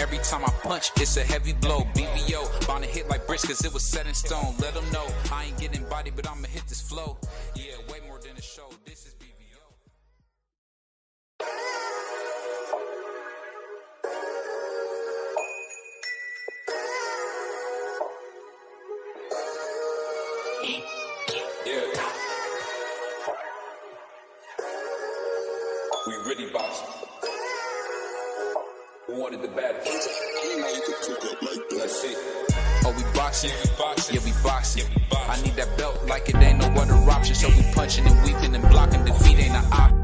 Every time I punch, it's a heavy blow. BVO, bound to hit like bricks cause it was set in stone. Let them know, I ain't getting body, but I'ma hit this flow. Yeah, way more than a show, this is BVO. Yeah. We really boxing. Who wanted the baddest? Let's see. Oh, we boxing? Yeah, we boxing. I need that belt like it ain't no other option. So we punching and weeping and blocking. Defeat ain't an option.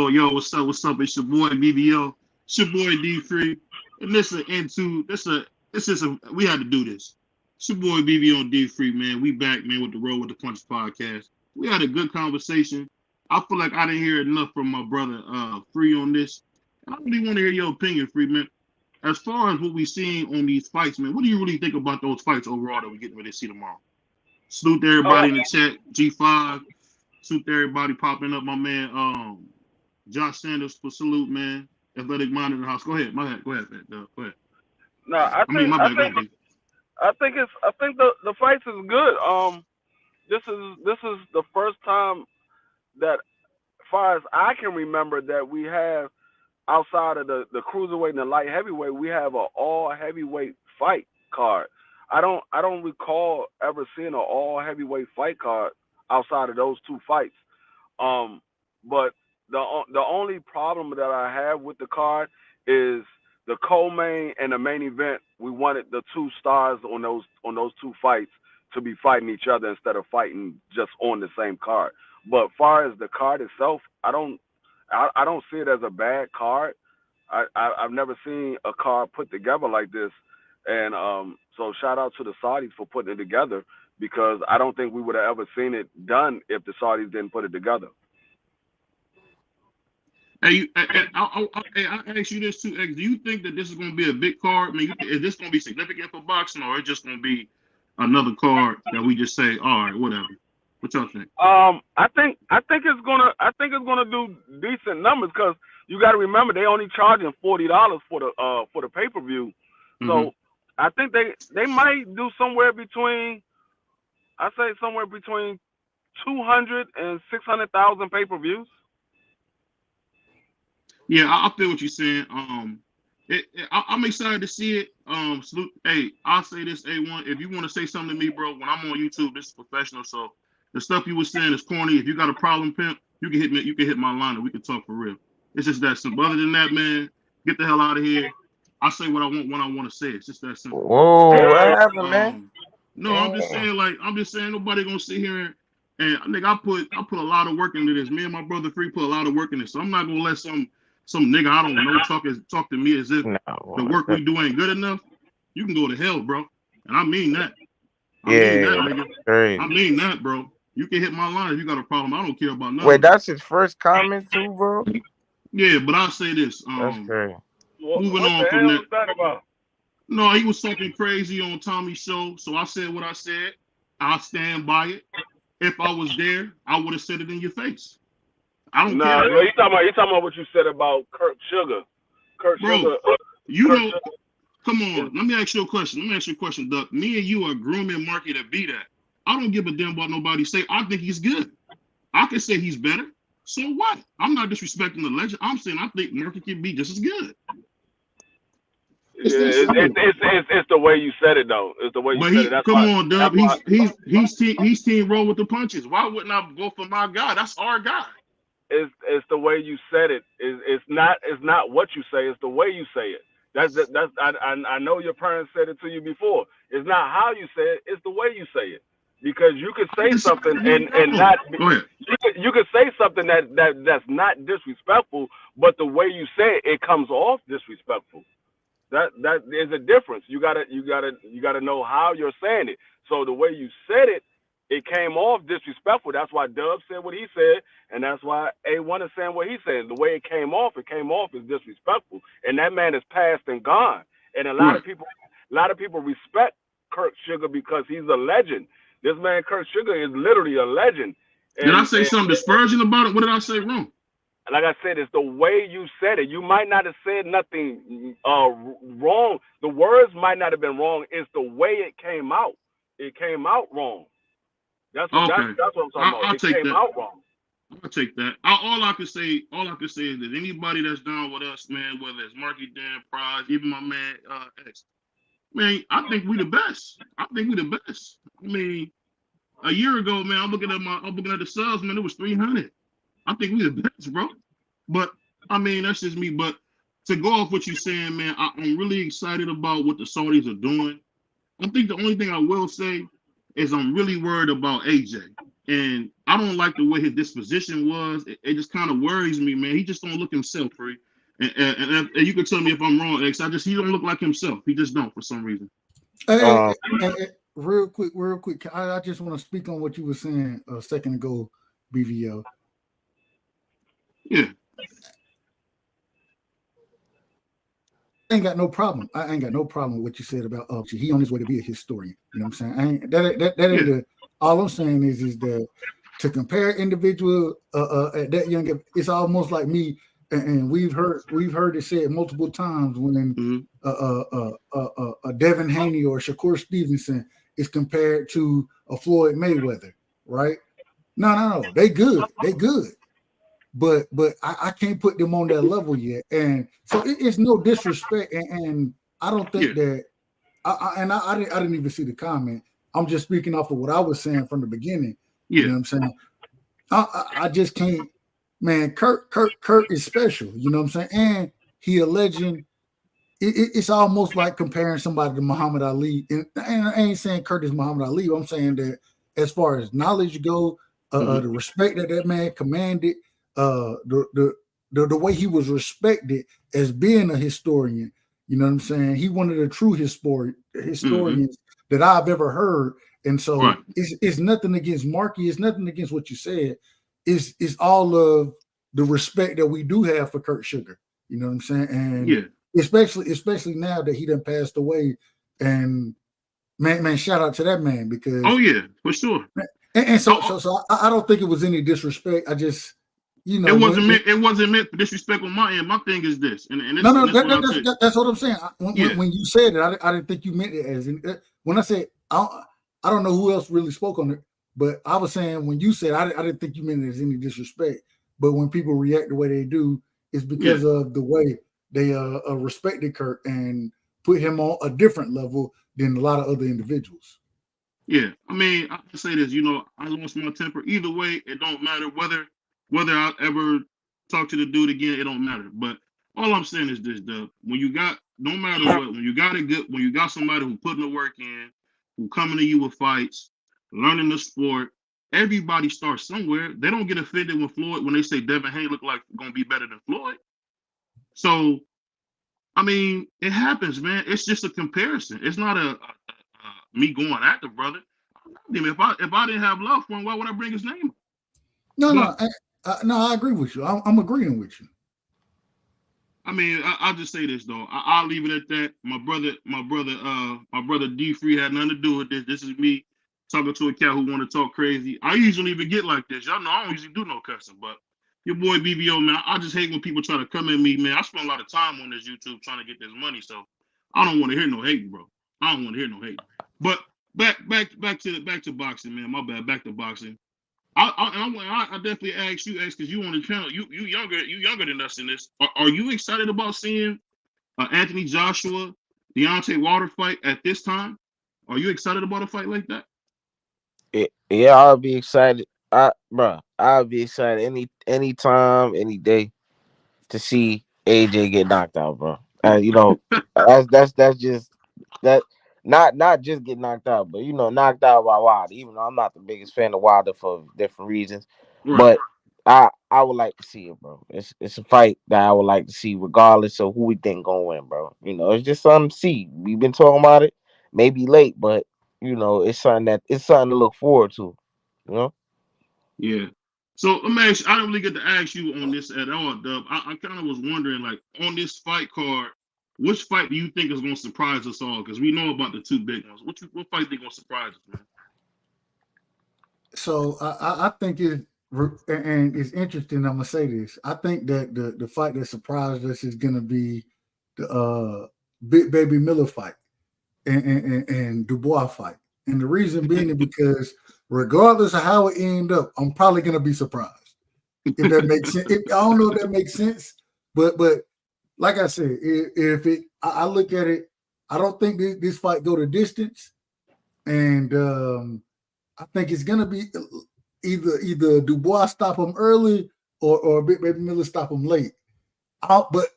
Yo, what's up? It's your boy BBO, it's your boy D3, and we had to do this. It's your boy BBO and D3, man. We back, man, with the Roll with the Punch podcast. We had a good conversation. I feel like I didn't hear enough from my brother Free on this. And I really want to hear your opinion, Free, man. As far as what we seen on these fights, man, what do you really think about those fights overall that we're getting ready to see tomorrow? Salute to everybody in the chat, G5. Salute to everybody popping up, my man. Josh Sanders for salute, man. Athletic Mind in the house. Go ahead, man. Go ahead. No, I think the fights is good. This is the first time that, as far as I can remember, that we have, outside of the cruiserweight and the light heavyweight, we have an all heavyweight fight card. I don't recall ever seeing an all heavyweight fight card outside of those two fights. But the only problem that I have with the card is the co-main and the main event. We wanted the two stars on those two fights to be fighting each other instead of fighting just on the same card. But as far as the card itself, I don't see it as a bad card. I've never seen a card put together like this, and so shout out to the Saudis for putting it together, because I don't think we would have ever seen it done if the Saudis didn't put it together. Hey, I'll ask you this too, X. Do you think that this is going to be a big card? I mean, is this going to be significant for boxing, or is it just going to be another card that we just say, all right, whatever? What y'all think? I think it's gonna do decent numbers, because you got to remember they only charging $40 for the pay-per-view. Mm-hmm. So I think they might do somewhere between 200 and 600,000 pay-per-views. Yeah, I feel what you're saying. I'm excited to see it. Salute. Hey, I'll say this, A1. If you want to say something to me, bro, when I'm on YouTube, this is professional. So the stuff you were saying is corny. If you got a problem, pimp, you can hit me. You can hit my line, and we can talk for real. It's just that simple. Other than that, man, get the hell out of here. I say what I want when I want to say it. It's just that simple. Whoa, what happened, man? No, I'm just saying, nobody gonna sit here and nigga, I put a lot of work into this. Me and my brother Free put a lot of work in this. So I'm not gonna let some nigga I don't know talk to me as if the work we do ain't good enough. You can go to hell, bro. And I mean that. I mean that, nigga. Great. I mean that, bro. You can hit my line if you got a problem. I don't care about nothing. Wait, that's his first comment too, bro? Yeah, but I'll say this. That's great. Moving on from that. About? No, he was talking crazy on Tommy's show. So I said what I said. I'll stand by it. If I was there, I would have said it in your face. I don't care. No, you talking about what you said about Kurt Sugar. Sugar. Come on. Let me ask you a question. Duck. Me and you are grooming Marky to be that. I don't give a damn about nobody say. I think he's good. I can say he's better. So what? I'm not disrespecting the legend. I'm saying I think Marky can be just as good. It's the way you said it, though. It's the way you said it. That's come on, Dub. He's team roll with the punches. Why wouldn't I go for my guy? That's our guy. It's the way you said it. It's not what you say. It's the way you say it. I know your parents said it to you before. It's not how you say it. It's the way you say it. Because you could say something and not. You could say something that's not disrespectful, but the way you say it, it comes off disrespectful. That is a difference. You gotta know how you're saying it. So the way you said it, it came off disrespectful. That's why Dub said what he said, and that's why A1 is saying what he said. The way it came off as disrespectful. And that man is past and gone. And a lot Right. of people respect Kirk Sugar because he's a legend. This man Kirk Sugar is literally a legend. Did I And say something disparaging about it? What did I say wrong? like I said, it's the way you said it. You might not have said nothing wrong. The words might not have been wrong. It's the way it came out. It came out wrong. That's what Okay. that's what I'm talking about. I'll It take came that. out wrong. I'll take that. All I can say is that anybody that's down with us, man, whether it's Marky Dan, Prize, even my man X, man, I think we the best. I mean, a year ago, man, I'm looking at the subs, man, it was 300. I think we the best, bro. But I mean, that's just me. But to go off what you're saying, man, I'm really excited about what the Saudis are doing. I think the only thing I will say is I'm really worried about AJ. And I don't like the way his disposition was. It just kind of worries me, man. He just don't look himself, free. And you can tell me if I'm wrong, X. He don't look like himself. He just don't for some reason. Hey, real quick. I just want to speak on what you were saying a second ago, BVO. Yeah. I ain't got no problem with what you said about he on his way to be a historian. You know what I'm saying? That ain't all I'm saying is that to compare individual at that young, it's almost like me, and we've heard it said multiple times when Devin Haney or Shakur Stevenson is compared to a Floyd Mayweather, right? No, they good. But I can't put them on that level yet, and so it's no disrespect, and I don't think that. I didn't even see the comment. I'm just speaking off of what I was saying from the beginning. Yeah. You know what I'm saying? I just can't, man. Kurt is special. You know what I'm saying? And he a legend. It's almost like comparing somebody to Muhammad Ali, and I ain't saying Kurt is Muhammad Ali. I'm saying that as far as knowledge go, the respect that man commanded. The way he was respected as being a historian, you know what I'm saying? He one of the true historians that I've ever heard. And so it's nothing against Marky, it's nothing against what you said. It's all of the respect that we do have for Kurt Sugar. You know what I'm saying? And especially now that he done passed away. And man, shout out to that man because for sure. And so I don't think it was any disrespect. I just it wasn't meant for disrespect on my end. My thing is this, and that's what I'm saying. When you said it, I didn't think you meant it as when I said I don't know who else really spoke on it, but I was saying when you said I didn't think you meant it as any disrespect. But when people react the way they do, it's because of the way they respected Kurt and put him on a different level than a lot of other individuals. Yeah, I mean, I can say this. I lost my temper. Either way, it don't matter whether I ever talk to the dude again, it don't matter. But all I'm saying is this, Dub. When you got, no matter what, when you got somebody who putting the work in, who coming to you with fights, learning the sport, everybody starts somewhere. They don't get offended when they say Devin Haney look like gonna be better than Floyd. So, I mean, it happens, man. It's just a comparison. It's not a me going at the brother. If I didn't have love for him, why would I bring his name up? No, I agree with you. I'm agreeing with you. I mean, I'll just say this though. I'll leave it at that. My brother D Free had nothing to do with this. This is me talking to a cat who want to talk crazy. I usually even get like this. Y'all know I don't usually do no cussing, but your boy BBO, man, I just hate when people try to come at me, man. I spend a lot of time on this YouTube trying to get this money, so I don't want to hear no hate, bro. I don't want to hear no hate. But back to boxing, man. My bad. Back to boxing. I definitely ask you, X, because you on the channel. You younger than us in this. Are you excited about seeing Anthony Joshua, Deontay Wilder fight at this time? Are you excited about a fight like that? Yeah, I'll be excited. I'll be excited any time, any day to see AJ get knocked out, bro. That's just that. Not just get knocked out, but knocked out by Wilder. Even though I'm not the biggest fan of Wilder for different reasons, but I would like to see it, bro. It's a fight that I would like to see, regardless of who we think gonna win, bro. It's just something to see. We've been talking about it, maybe late, but it's something to look forward to. Yeah. So let me ask you, I don't really get to ask you on this at all, Dub. I kind of was wondering, like, on this fight card, which fight do you think is going to surprise us all? Because we know about the two big ones. What fight they going to surprise us, man? So I think and it's interesting. I'm gonna say this. I think that the fight that surprised us is gonna be the Big Baby Miller fight and Dubois fight. And the reason being is because regardless of how it end up, I'm probably gonna be surprised. If that makes sense. I don't know if that makes sense, but like I said, I look at it, I don't think this fight go the distance, and I think it's gonna be either Dubois stop him early or Big Baby Miller stop him late. But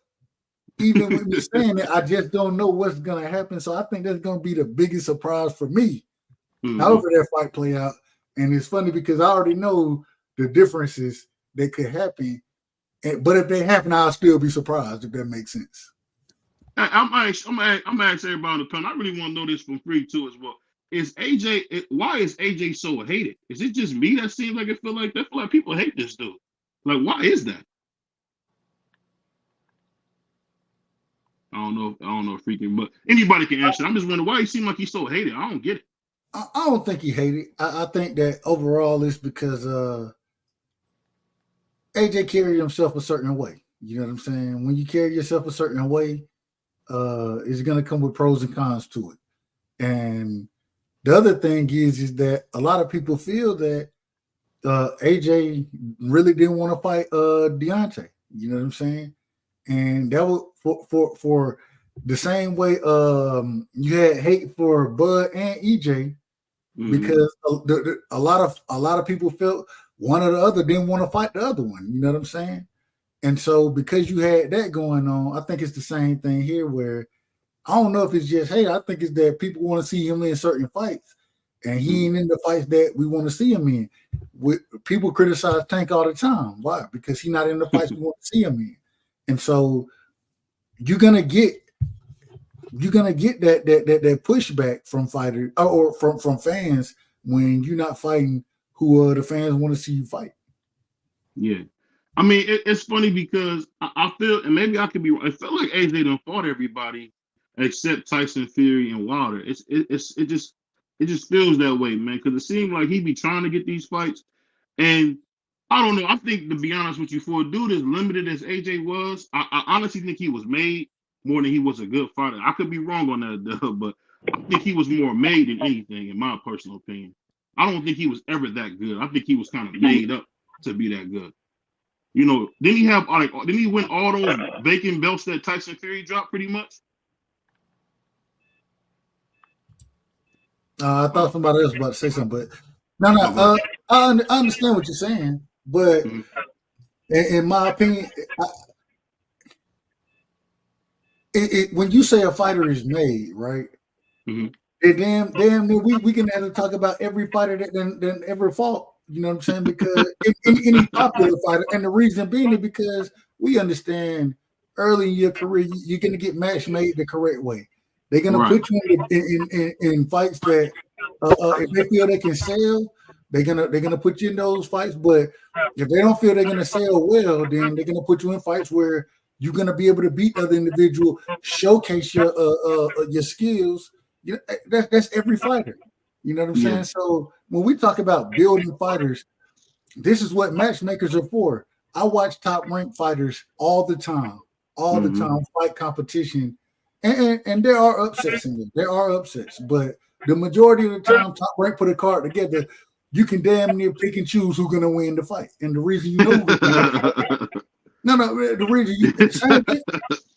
even with me saying that, I just don't know what's gonna happen. So I think that's gonna be the biggest surprise for me. However that fight play out. And it's funny because I already know the differences that could happen. But if they happen, I'll still be surprised, if that makes sense. I'm gonna ask everybody on the panel. I really want to know this from free too as well. Why is AJ so hated? Is it just me that seems like I feel like people hate this dude? Like, why is that? I don't know freaking, but anybody can answer. I'm just wondering why he seems like he's so hated. I don't get it. I don't think he hated. I think that overall it's because AJ carried himself a certain way. You know what I'm saying? When you carry yourself a certain way, it's gonna come with pros and cons to it. And the other thing is that a lot of people feel that AJ really didn't want to fight Deontay. You know what I'm saying? And that was for the same way you had hate for Bud and EJ because a lot of people felt one or the other didn't want to fight the other one. You know what I'm saying? And so because you had that going on, I think it's the same thing here where I don't know if it's just hate. I think it's that people want to see him in certain fights, and he ain't in the fights that we want to see him in. People criticize Tank all the time. Why? Because he's not in the fights we want to see him in. And so you're gonna get that pushback from fighters or from fans when you're not fighting who the fans want to see you fight. Yeah. I mean, it's funny because I feel, and maybe I could be wrong, it felt like AJ done fought everybody except Tyson Fury and Wilder. It just feels that way, man, because it seems like he be trying to get these fights. And I don't know. I think, to be honest with you, for a dude as limited as AJ was, I honestly think he was made more than he was a good fighter. I could be wrong on that, but I think he was more made than anything, in my personal opinion. I don't think he was ever that good. I think he was kind of made up to be that good. You know, didn't he win all those vacant belts that Tyson Fury dropped pretty much? I thought somebody else was about to say something, but no. I understand what you're saying, but in my opinion, when you say a fighter is made, right? Damn, we can have to talk about every fighter that then ever fought. You know what I'm saying? Because any popular fighter, and the reason being is because we understand early in your career you're going to get match made the correct way. They're going to put you in fights that if they feel they can sell, they're gonna put you in those fights. But if they don't feel they're going to sell well, then they're going to put you in fights where you're going to be able to beat the other individual, showcase your skills. You know, that's every fighter. You know what I'm saying? So when we talk about building fighters, this is what matchmakers are for. I watch top ranked fighters all the time, fight competition. And there are upsets in there. There are upsets, but the majority of the time, top rank put a card together. You can damn near pick and choose who's going to win the fight. And the reason you know the reason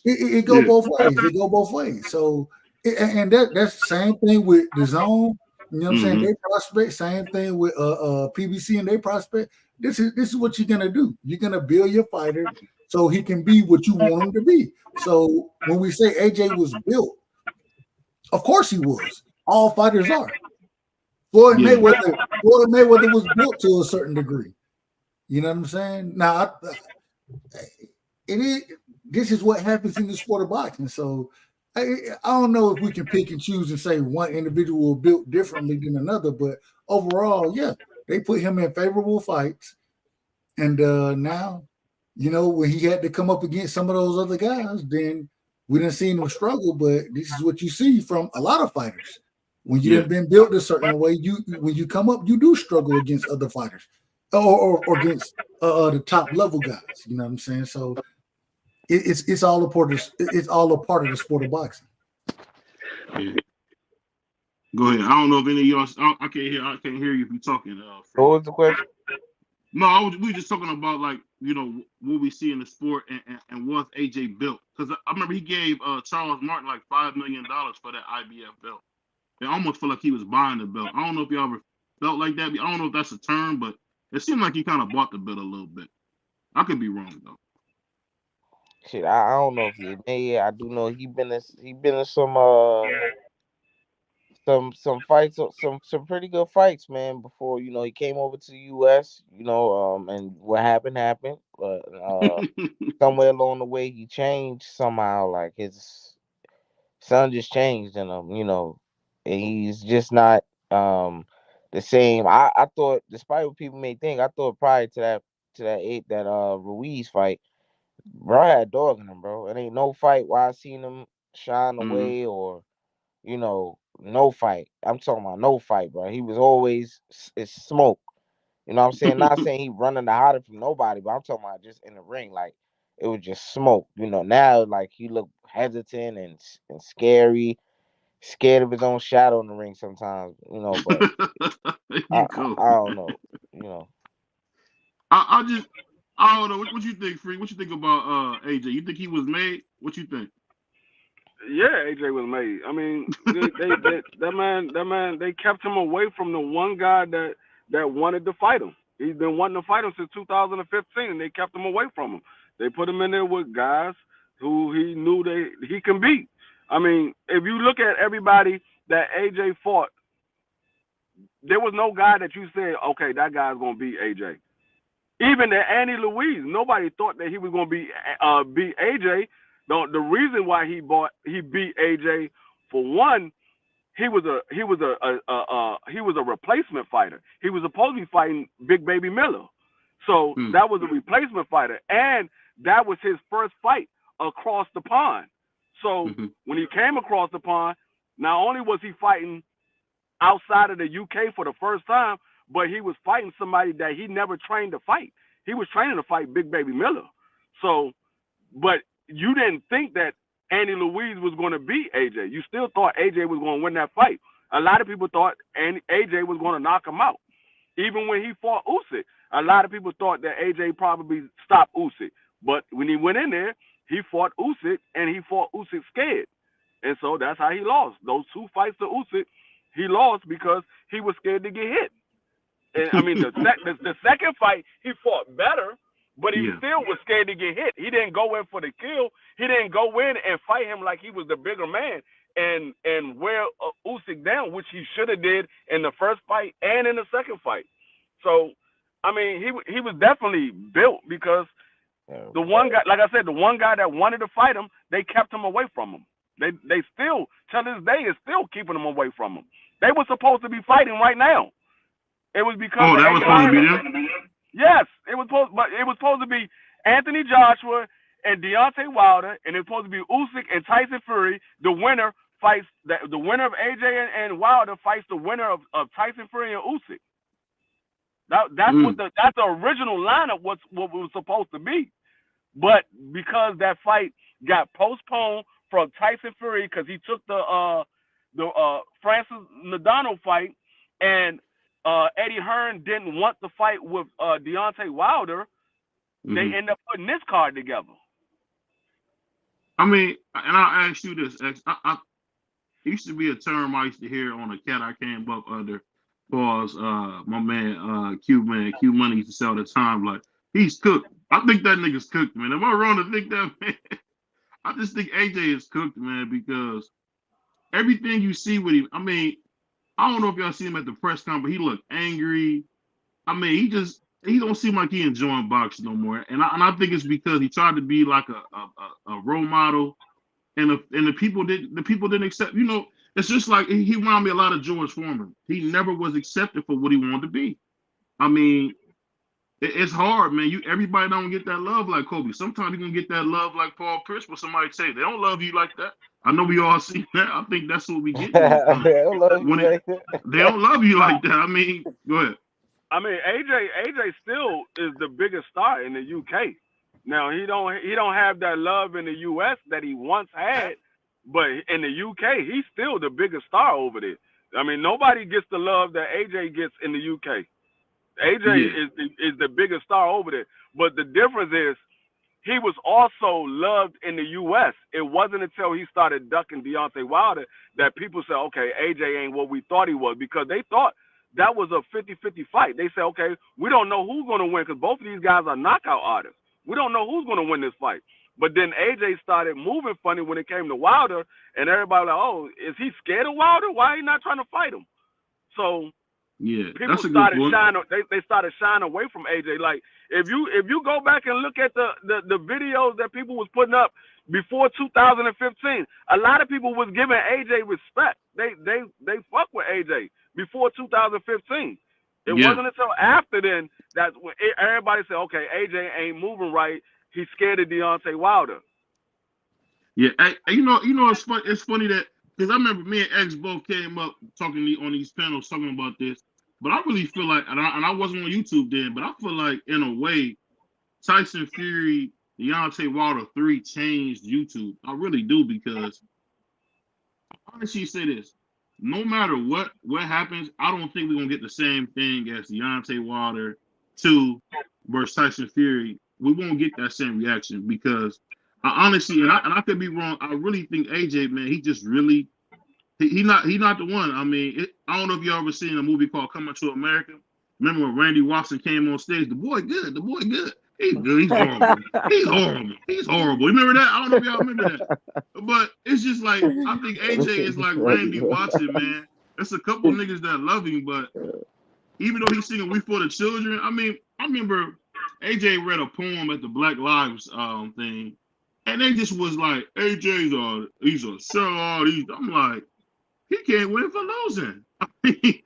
it go both ways. It go both ways. So and that's the same thing with the zone. You know what I'm saying? They prospect. Same thing with PBC and they prospect. This is what you're gonna do. You're gonna build your fighter so he can be what you want him to be. So when we say AJ was built, of course he was. All fighters are. Floyd Mayweather was built to a certain degree. You know what I'm saying? Now, this is what happens in the sport of boxing. So I don't know if we can pick and choose and say one individual built differently than another, but overall, yeah, they put him in favorable fights. And now, when he had to come up against some of those other guys, then we didn't see him struggle. But this is what you see from a lot of fighters. When you didn't been built a certain way, when you come up, you do struggle against other fighters or against the top level guys. You know what I'm saying? So it's all a part of the sport of boxing. Yeah. Go ahead. I don't know if any of y'all. I can't hear you if you're talking. What was the question? No, we were just talking about what we see in the sport and what's AJ built, because I remember he gave Charles Martin like $5 million for that IBF belt. It almost felt like he was buying the belt. I don't know if y'all ever felt like that. I don't know if that's a term, but it seemed like he kind of bought the belt a little bit. I could be wrong though. Shit, I don't know if he. Yeah, I do know he been in some fights, some pretty good fights, man. Before he came over to the U.S. And what happened, but somewhere along the way he changed somehow. Like his son just changed in him, and he's just not the same. I thought, despite what people may think, I thought prior to that Ruiz fight, bro had dog in him, bro. It ain't no fight where I seen him shine away or no fight. I'm talking about no fight, bro. He was always it's smoke. You know what I'm saying? Not saying he running the hiding from nobody, but I'm talking about just in the ring, like it was just smoke. Now like he look hesitant and scary, scared of his own shadow in the ring sometimes. But I don't know. I don't know. What you think, Free? What you think about AJ? You think he was made? What you think? Yeah, AJ was made. I mean, that man, they kept him away from the one guy that wanted to fight him. He's been wanting to fight him since 2015, and they kept him away from him. They put him in there with guys who he knew he can beat. I mean, if you look at everybody that AJ fought, there was no guy that you said, okay, that guy's gonna beat AJ. Even the Andy Ruiz, nobody thought that he was gonna beat AJ. The reason why he beat AJ, for one, he was a replacement fighter. He was supposed to be fighting Big Baby Miller, so that was a replacement fighter, and that was his first fight across the pond. So when he came across the pond, not only was he fighting outside of the UK for the first time, but he was fighting somebody that he never trained to fight. He was training to fight Big Baby Miller. So, but you didn't think that Andy Ruiz was going to beat AJ. You still thought AJ was going to win that fight. A lot of people thought AJ was going to knock him out. Even when he fought Usyk, a lot of people thought that AJ probably stopped Usyk. But when he went in there, he fought Usyk, and he fought Usyk scared. And so that's how he lost. Those two fights to Usyk, he lost because he was scared to get hit. And I mean, the second fight, he fought better, but he still was scared to get hit. He didn't go in for the kill. He didn't go in and fight him like he was the bigger man and wear Usyk down, which he should have did in the first fight and in the second fight. So, I mean, he was definitely built, because the one guy, like I said, the one guy that wanted to fight him, they kept him away from him. They still, till this day, is still keeping him away from him. They were supposed to be fighting right now. It was because that was supposed to be them? Yes, it was supposed to be Anthony Joshua and Deontay Wilder, and it was supposed to be Usyk and Tyson Fury. The winner fights the winner of AJ and Wilder fights the winner of Tyson Fury and Usyk. That's the original lineup. What was supposed to be, but because that fight got postponed from Tyson Fury because he took the Francis Ngannou fight, and Eddie Hearn didn't want the fight with Deontay Wilder, they end up putting this card together. I mean, and I'll ask you this, X. I used to be a term I used to hear on a cat I came up under, because my man Q Money used to sell the time, like, he's cooked. I think that nigga's cooked, man. Am I wrong to think that, man? I just think AJ is cooked, man, because everything you see with him, I mean, I don't know if y'all see him at the press conference, he looked angry. I mean, he don't seem like he enjoying boxing no more. And I think it's because he tried to be like a role model, and the people didn't accept. You know, it's just like he reminded me a lot of George Foreman. He never was accepted for what he wanted to be. I mean, it's hard, man. Everybody don't get that love like Kobe. Sometimes you can get that love like Paul Pierce, but somebody say they don't love you like that. I know we all see that. I think that's what we get. They don't love you like that. I mean, go ahead. I mean, AJ still is the biggest star in the UK. Now he don't have that love in the US that he once had, but in the UK he's still the biggest star over there. I mean, nobody gets the love that AJ gets in the UK. AJ is the biggest star over there. But the difference is he was also loved in the US. It wasn't until he started ducking Deontay Wilder that people said, okay, AJ ain't what we thought he was, because they thought that was a 50-50 fight. They said, okay, we don't know who's going to win because both of these guys are knockout artists. We don't know who's going to win this fight. But then AJ started moving funny when it came to Wilder, and everybody was like, oh, is he scared of Wilder? Why are he not trying to fight him? So people started shining. They started shining away from AJ. Like if you go back and look at the videos that people was putting up before 2015, a lot of people was giving AJ respect. They fuck with AJ before 2015. It wasn't until after then that when everybody said, okay, AJ ain't moving right. He's scared of Deontay Wilder. Yeah, you know, it's funny that because I remember me and X both came up talking on these panels talking about this, but I really feel like, and I wasn't on YouTube then, but I feel like in a way, Tyson Fury, Deontay Wilder 3 changed YouTube. I really do, because I honestly say this: no matter what happens, I don't think we're gonna get the same thing as Deontay Wilder 2 versus Tyson Fury. We won't get that same reaction because I honestly, and I could be wrong, I really think AJ, man, he just really he not the one. I mean, I don't know if you ever seen a movie called Coming to America. Remember when Randy Watson came on stage? The boy good. He's good. He's horrible. He's horrible. You remember that? I don't know if y'all remember that. But it's just like, I think AJ is like Randy Watson, man. There's a couple niggas that love him, but even though he's singing "We for the Children," I mean, I remember AJ read a poem at the Black Lives thing, and they just was like, AJ's he's a sellout. I'm like, he can't win for losing. I mean,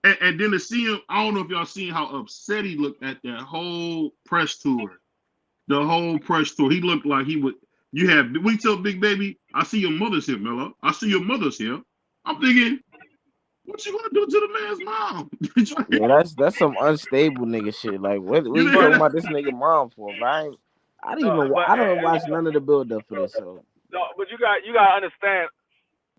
and then to see him, I don't know if y'all seen how upset he looked at that whole press tour. The whole press tour, he looked like he would. We tell Big Baby, I see your mother's here, Miller. I see your mother's here. I'm thinking, what you gonna do to the man's mom? Yeah, that's some unstable nigga shit. Like, what you talking about this nigga mom for, right? I don't watch none of the build up for this. So no, but you gotta understand.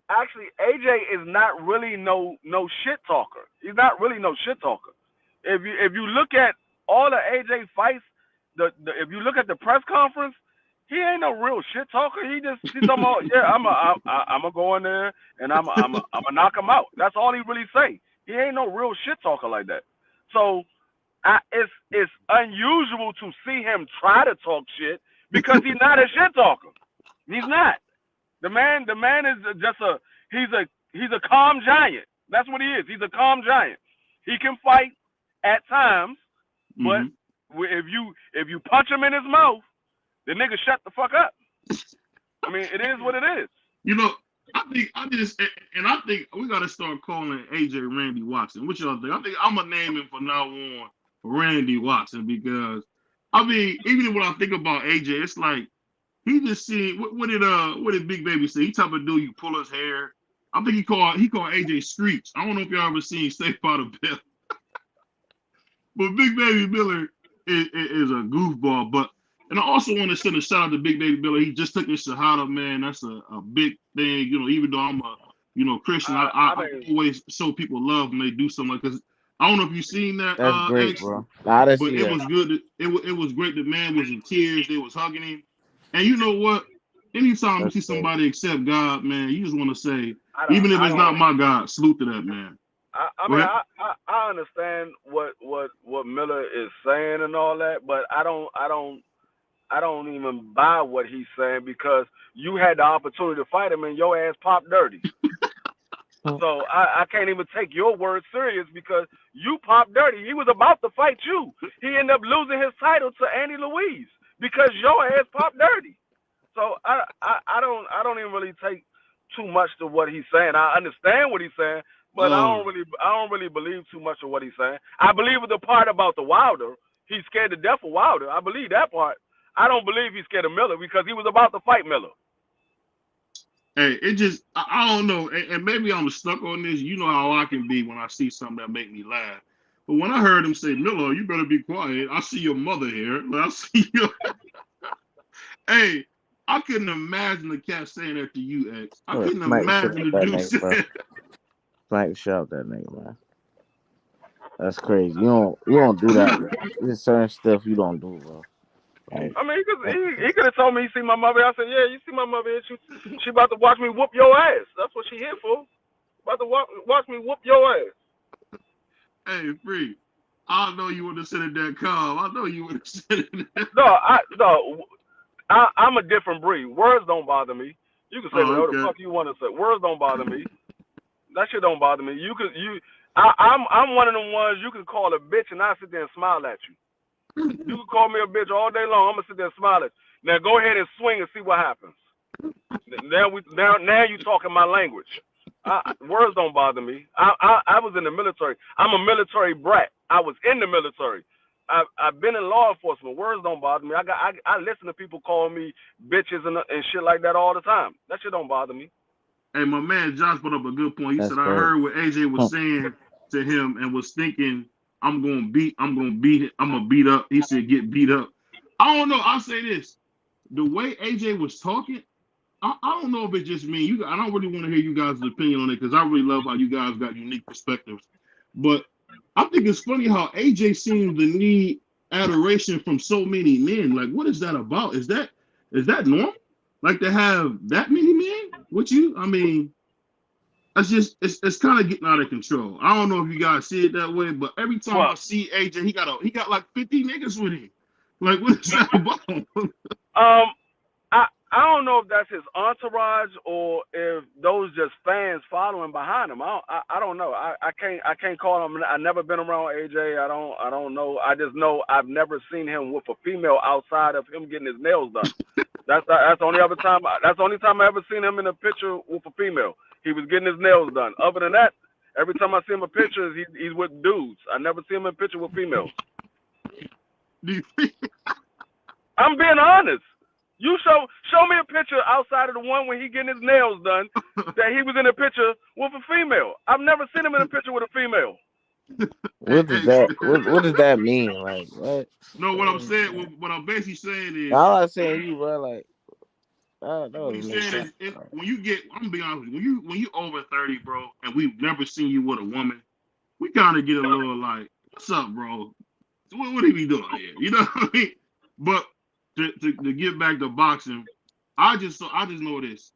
Actually, AJ is not really no shit talker. He's not really no shit talker. If you look at all the AJ fights, if you look at the press conference, he ain't no real shit talker. He's talking about, yeah, I'm gonna go in there and I'm gonna knock him out. That's all he really say. He ain't no real shit talker like that. So it's unusual to see him try to talk shit because he's not a shit talker. He's not. The man is just he's a calm giant. That's what he is. He's a calm giant. He can fight at times, but if you punch him in his mouth, the nigga shut the fuck up. I mean, it is what it is. You know, I think we gotta start calling AJ Randy Watson. What y'all think? I think I'm gonna name him from now on Randy Watson, because I mean, even when I think about AJ, it's like he just seen what did Big Baby say? He type of dude you pull his hair. I think he called AJ Screech. I don't know if y'all ever seen Saved by the Bell. But Big Baby Miller is a goofball. And I also want to send a shout out to Big Baby Miller. He just took his Shahada, man. That's a big thing. You know, even though I'm a Christian, I always show people love when they do something like this. I don't know if you've seen that. That's great, bro. But it was good. It was great. The man was in tears. They was hugging him. And you know what? Anytime you see somebody accept God, man, you just want to say, even if it's not my God, salute to that man. I understand what Miller is saying and all that, but I don't even buy what he's saying, because you had the opportunity to fight him and your ass popped dirty. So I can't even take your word serious because you popped dirty. He was about to fight you. He ended up losing his title to Andy Louise because your ass popped dirty. So I don't even really take too much to what he's saying. I understand what he's saying, but I don't really believe too much of what he's saying. I believe the part about the Wilder. He's scared to death of Wilder. I believe that part. I don't believe he's scared of Miller because he was about to fight Miller. Hey, it just I don't know, and maybe I'm stuck on this. You know how I can be when I see something that make me laugh. But when I heard him say, Miller, you better be quiet. I see your mother here. I see your Hey, I couldn't imagine the cat saying that to you, X. I couldn't imagine the dude saying Smack the shit out that nigga, man. That's crazy. You don't do that, bro. There's certain stuff you don't do, bro. Like, I mean, he could have told me he see my mother. I said, yeah, you see my mother here. She about to watch me whoop your ass. That's what she here for. About to watch me whoop your ass. Hey, Free. I know you would have said it that calm. I know you would have said it that. No, I'm a different breed. Words don't bother me. You can say whatever the fuck you want to say. Words don't bother me. That shit don't bother me. I'm one of them ones you can call a bitch and I sit there and smile at you. You can call me a bitch all day long. I'm gonna sit there and smile at you. Now go ahead and swing and see what happens. Now you talking my language. Words don't bother me. I was in the military. I'm a military brat. I was in the military. I've been in law enforcement. Words don't bother me. I listen to people call me bitches and shit like that all the time. That shit don't bother me. Hey, my man Josh brought up a good point. He said, I heard what AJ was saying to him and was thinking, I'm gonna beat up. He said, get beat up. I don't know. I'll say this. The way AJ was talking, I don't know if it's just me. I don't really want to hear you guys' opinion on it because I really love how you guys got unique perspectives. But I think it's funny how AJ seems to need adoration from so many men. Like, what is that about? Is that normal? Like to have that many men with you? I mean, it's kind of getting out of control. I don't know if you guys see it that way, but every time I see AJ, he got like 50 niggas with him. Like, what is that about? I don't know if that's his entourage or if those just fans following behind him. I don't know. I can't call him. I've never been around AJ. I don't know. I just know I've never seen him with a female outside of him getting his nails done. That's the only other time. That's the only time I ever seen him in a picture with a female. He was getting his nails done. Other than that, every time I see him in pictures, he's with dudes. I never see him in a picture with females. I'm being honest. You show me a picture outside of the one when he getting his nails done that he was in a picture with a female. I've never seen him in a picture with a female. What does that mean? Like what? No, what I'm saying, what I'm basically saying is, all I'm saying you, bro, like I don't know. What he's saying is, when you get, I'm gonna be honest with you, when you over 30, bro, and we've never seen you with a woman, we kind of get a little like, what's up, bro? What are we doing here? You know what I mean? But to get back to boxing, I just know this.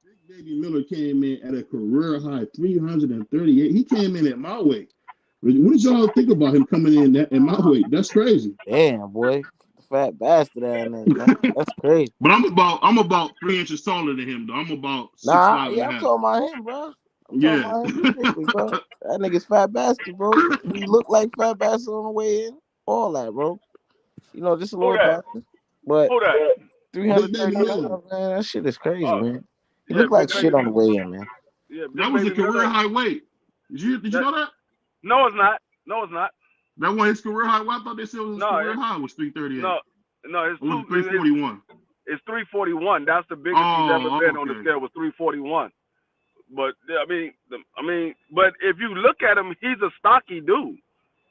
Big Baby Miller came in at a career high 338. He came in at my weight. What did y'all think about him coming in at my weight? That's crazy. Damn, boy, fat bastard, that's crazy. But I'm about 3 inches taller than him, though. I'm about 6'5". I'm talking about him, bro. Bro. That nigga's fat bastard, bro. He look like fat bastard on the way in. All that, bro. You know, just a little bastard. But 330, man, that shit is crazy, man. He look like shit on the way in, man. Yeah, that was a career high weight. Did you know that? No, it's not. That was his career high. Well, I thought they said his career high was 338. No, it's 341. It's 341. That's the biggest he's ever been on the scale. Was 341. But I mean, but if you look at him, he's a stocky dude.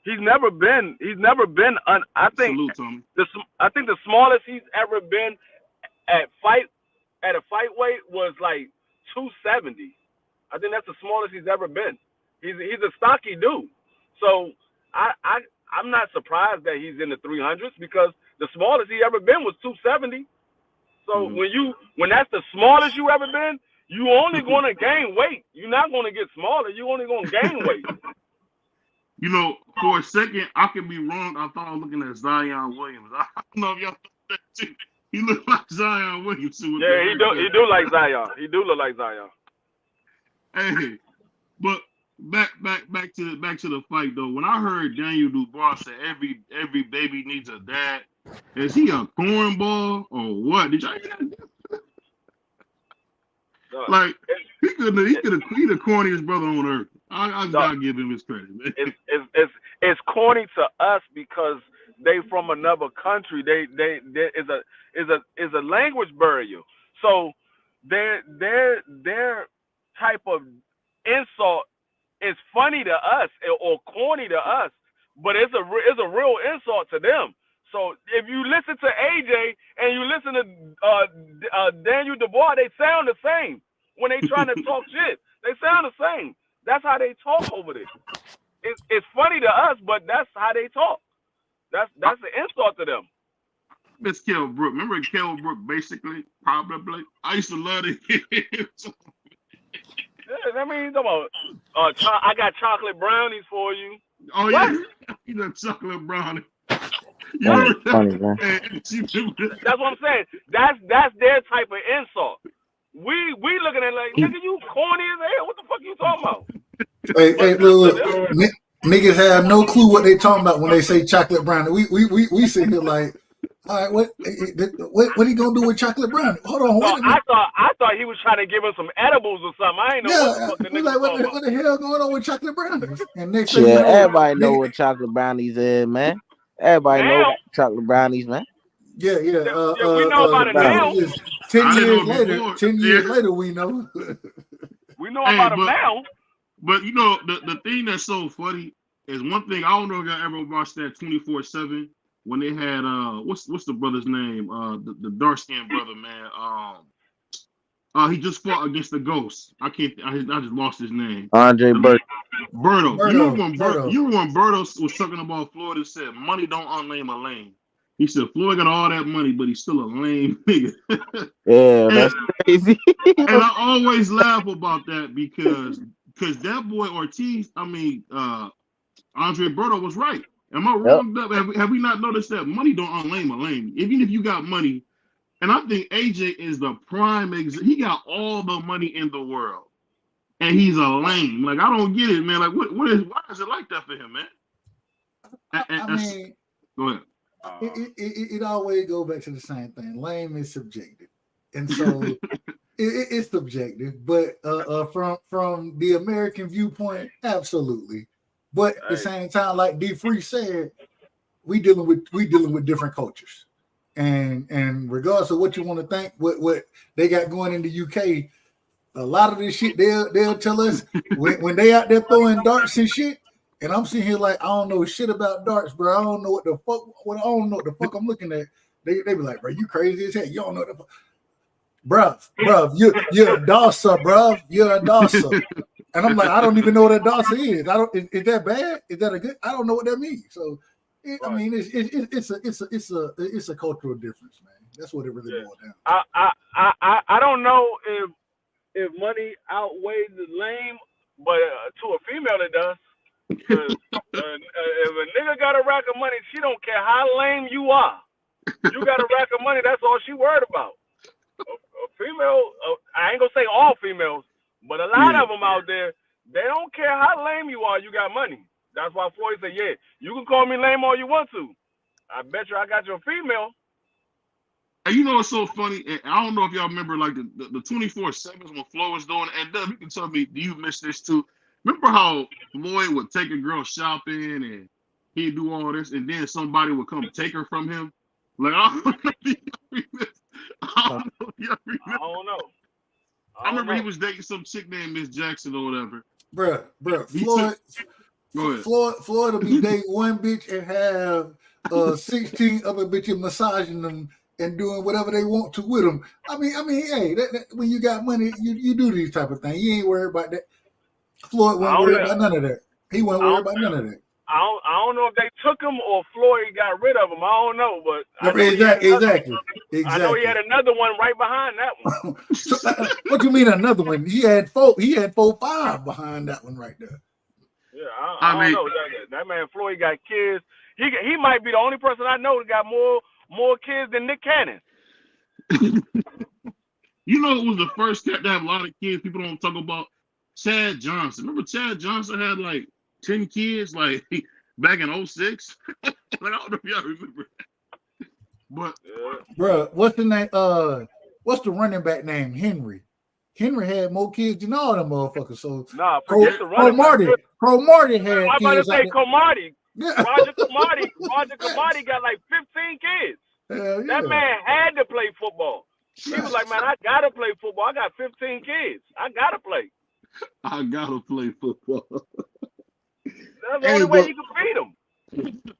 He's never been. I think the smallest he's ever been at a fight weight was like 270. I think that's the smallest he's ever been. He's a stocky dude. So I'm not surprised that he's in the 300s because the smallest he ever been was 270. So when that's the smallest you ever been, you only going to gain weight. You're not going to get smaller. You're only going to gain weight. You know, for a second, I could be wrong. I thought I was looking at Zion Williams. I don't know if y'all thought that too. He looked like Zion Williams. Yeah, he do like Zion. He do look like Zion. Hey, But back to the fight though. When I heard Daniel Dubois say every baby needs a dad, is he a cornball or what? Did y'all hear that? Like he could he the corniest brother on earth. I gotta give him his credit, man. It's corny to us because they from another country. They is a language barrier. So their type of insult is funny to us or corny to us, but it's a real insult to them. So if you listen to AJ and you listen to Daniel Dubois, they sound the same. When they trying to talk shit, they sound the same. That's how they talk over there. It's funny to us, but that's how they talk. That's an insult to them. Miss Kell Brook. Remember Kell Brook, basically? Probably. I used to love it. Yeah, I mean, come on. I got chocolate brownies for you. Oh, what? Yeah. You know, chocolate brownie. That's funny, man. That's what I'm saying. That's their type of insult. We looking at it like, nigga, you corny as hell. What the fuck you talking about? Hey, look. Niggas have no clue what they talking about when they say chocolate brownie. We sit here like, all right, what he gonna do with chocolate brownie? Hold on, wait a minute. I thought he was trying to give us some edibles or something. I ain't know what the fuck the nigga like, what the hell going on with chocolate brownies? And next thing you know, everybody know what chocolate brownies is, man. Everybody know chocolate brownies, man. Yeah. We know about it now. 10 years later, we know. We know about them now. But you know, the thing that's so funny is one thing. I don't know if y'all ever watched that 24/7 when they had what's the brother's name? The dark skinned brother, man. He just fought against the Ghost. I just lost his name. Andre Berto. You remember when Berto was talking about Floyd and said, "Money don't unlame a lame." He said Floyd got all that money, but he's still a lame nigga. Yeah, that's crazy. And I always laugh about that because that boy Ortiz, Andre Berto was right. Am I wrong? Yep. Have we not noticed that money don't unlame a lame? Even if you got money, and I think AJ is the prime example. He got all the money in the world, and he's a lame. Like, I don't get it, man. Like, why is it like that for him, man? I mean, go ahead. It always goes back to the same thing. Lame is subjective, and so it's subjective. But from the American viewpoint, absolutely. But at the same time, like D Free said, we dealing with different cultures, and regardless of what you want to think, what they got going in the UK, a lot of this shit they'll tell us when they out there throwing darts and shit. And I'm sitting here like, I don't know shit about darts, bro. I don't know what the fuck I'm looking at. They be like, bro, you crazy as hell. You don't know what the fuck. Bruv, you're a dosser, bruv. You're a dosser. And I'm like, I don't even know what a dosser is. Is that bad? Is that a good? I don't know what that means. So, I mean, it's a cultural difference, man. That's what it really boils down. I don't know if money outweighs the lame, but to a female it does. If a nigga got a rack of money, she don't care how lame you are. You got a rack of money, that's all she worried about. A female, I ain't gonna say all females, but a lot of them out there, they don't care how lame you are, you got money. That's why Floyd said, yeah, you can call me lame all you want to. I bet you I got your female. And you know what's so funny? I don't know if y'all remember like the 24/7s when Floyd was doing, and Doug, you can tell me, do you miss this too? Remember how Floyd would take a girl shopping and he'd do all this, and then somebody would come take her from him? Like, I don't know if y'all remember. I remember he was dating some chick named Miss Jackson or whatever. Bruh, Floyd will be dating one bitch and have 16 other bitches massaging them and doing whatever they want to with them. I mean, hey, when you got money, you do these type of things. You ain't worried about that. Floyd wasn't worried about none of that. He wasn't worried about none of that. I don't know if they took him or Floyd got rid of him. I don't know, but exactly. I know he had another one right behind that one. So, what you mean another one? He had 5 behind that one right there. Yeah, I don't know. That man Floyd got kids. He might be the only person I know that got more kids than Nick Cannon. You know, it was the first cat to have a lot of kids. People don't talk about. Chad Johnson. Remember Chad Johnson had like 10 kids, like back in 06? Like, I don't know if y'all remember. But Bro, what's the name? What's the running back name? Henry. Henry had more kids than all them motherfuckers. So Nah, forget the running back. Crow Marty had I'm about to kids. say Cromartie. Yeah. Roger Cromartie got like 15 kids. Hell yeah. That man had to play football. He was like, man, I gotta play football. I got 15 kids. I gotta play. I gotta play football. That's the only way you can beat them.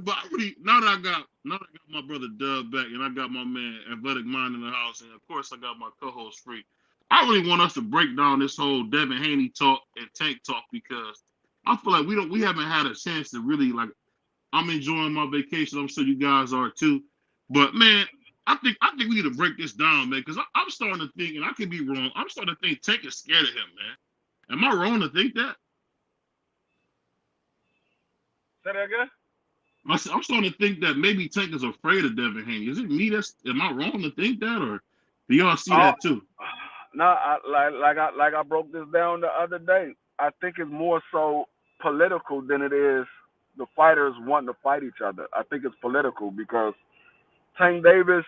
But now that I got my brother Dub back, and I got my man Athletic Mind in the house, and of course I got my co-host Free. I really want us to break down this whole Devin Haney talk and Tank talk, because I feel like we haven't had a chance to really, like, I'm enjoying my vacation. I'm sure you guys are too. But man, I think we need to break this down, man, because I'm starting to think, and I could be wrong, I'm starting to think Tank is scared of him, man. Am I wrong to think that? Say that again? I'm starting to think that maybe Tank is afraid of Devin Haney. Is it me am I wrong to think that, or do y'all see that too? No, like I broke this down the other day. I think it's more so political than it is the fighters wanting to fight each other. I think it's political because Tank Davis,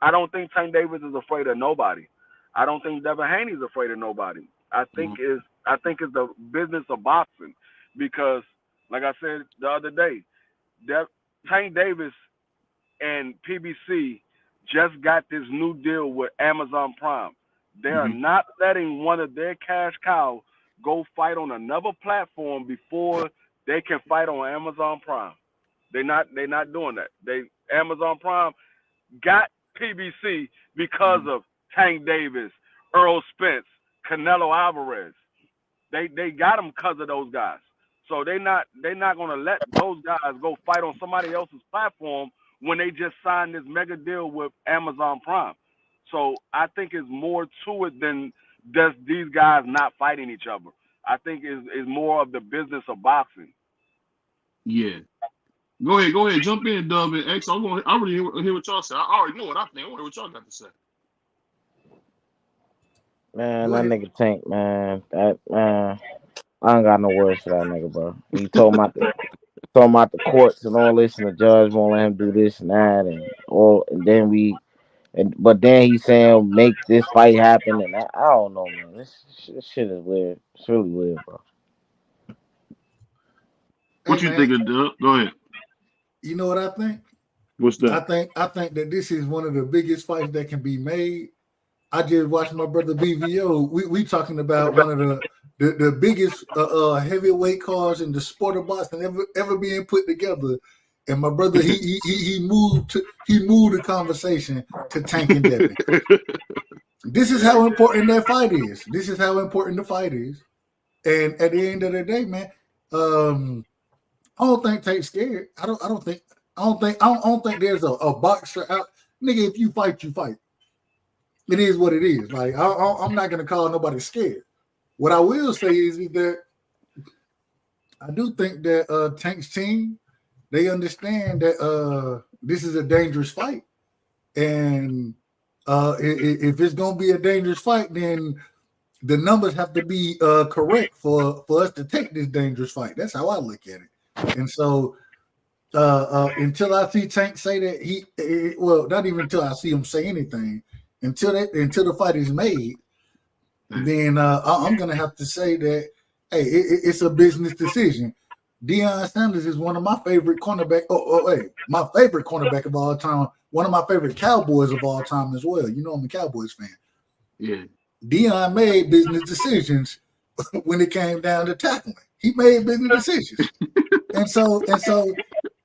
I don't think Tank Davis is afraid of nobody. I don't think Devin Haney is afraid of nobody. I think it's the business of boxing, because like I said the other day, Tank Davis and PBC just got this new deal with Amazon Prime. They are not letting one of their cash cows go fight on another platform before they can fight on Amazon Prime. They're not doing that. Amazon Prime got PBC because of Tank Davis, Earl Spence, Canelo Alvarez. They got them because of those guys. So they're not gonna let those guys go fight on somebody else's platform when they just signed this mega deal with Amazon Prime. So I think it's more to it than just these guys not fighting each other. I think it's more of the business of boxing. Yeah. Go ahead, jump in, Dub and X. I already hear what y'all say. I already know what I think. I want to hear what y'all got to say. Man, that nigga Tank, man. I ain't got no words for that nigga, bro. He told him out the courts and all this, and the judge won't let him do this and that, but then he's saying make this fight happen, and I don't know, man. This shit is weird. It's really weird, bro. What you think of Dub? Go ahead. You know what I think? What's that? I think that this is one of the biggest fights that can be made. I just watched my brother BVO. We talking about one of the biggest heavyweight cards in the sport of boxing ever being put together. And my brother, he moved the conversation to Tank and Devin. This is how important that fight is. This is how important the fight is. And at the end of the day, man, I don't think Tank's scared. I don't think there's a boxer out. Nigga, if you fight, you fight. It is what it is. Like I'm not gonna call nobody scared. What I will say is that I do think that Tank's team, they understand that this is a dangerous fight, and if it's gonna be a dangerous fight, then the numbers have to be correct for us to take this dangerous fight. That's how I look at it. And so until I see Tank say that not even until I see him say anything, until the fight is made, then I'm gonna have to say that it's a business decision. Deion Sanders is one of my favorite cornerback. My favorite cornerback of all time. One of my favorite Cowboys of all time as well. You know I'm a Cowboys fan. Yeah. Deion made business decisions when it came down to tackling. He made business decisions, and so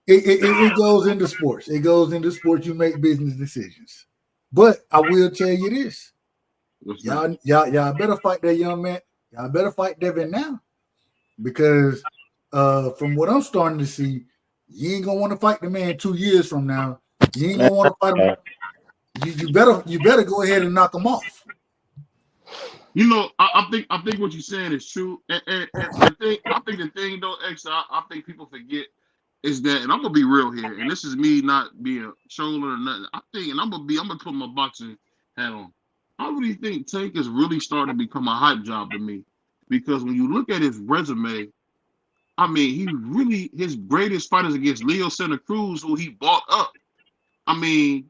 it goes into sports. It goes into sports. You make business decisions. But I will tell you this: y'all better fight that young man. Y'all better fight Devin now, because from what I'm starting to see, you ain't gonna want to fight the man 2 years from now. You ain't gonna want to fight him. You better go ahead and knock him off. You know, I think what you're saying is true, and the thing though, X, I think people forget is that, and I'm gonna be real here, and this is me not being a troller or nothing. I think, and I'm gonna put my boxing hat on. I really think Tank is really starting to become a hype job to me, because when you look at his resume, I mean, his greatest fight is against Leo Santa Cruz, who he bought up. I mean,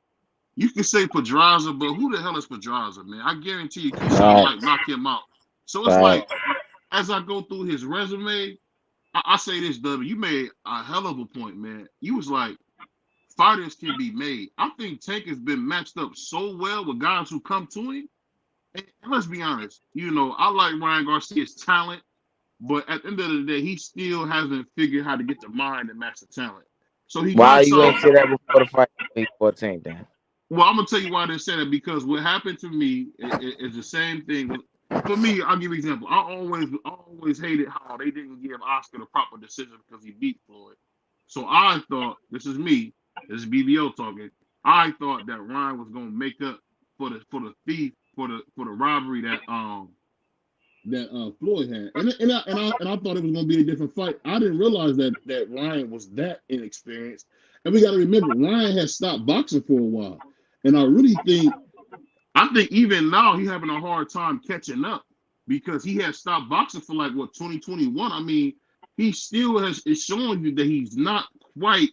you can say Pedraza, but who the hell is Pedraza, man? I guarantee you, Keyshawn might knock him out. So it's like, as I go through his resume, I say this, W, you made a hell of a point, man. You was like, fighters can be made. I think Tank has been matched up so well with guys who come to him. And let's be honest, I like Ryan Garcia's talent, but at the end of the day, he still hasn't figured how to get the mind and match the talent. So he Why got you some. ain't say that before the fight before Tank then? Well, I'm gonna tell you why they said it, because what happened to me is the same thing. For me, I'll give you an example. I always hated how they didn't give Oscar the proper decision because he beat Floyd. So I thought, this is me, this is BBO talking. I thought that Ryan was gonna make up for the thief for the robbery that Floyd had, and I thought it was gonna be a different fight. I didn't realize that Ryan was that inexperienced, and we got to remember Ryan has stopped boxing for a while, and I think even now he's having a hard time catching up because he has stopped boxing for 2021. I mean, he still is showing you that he's not quite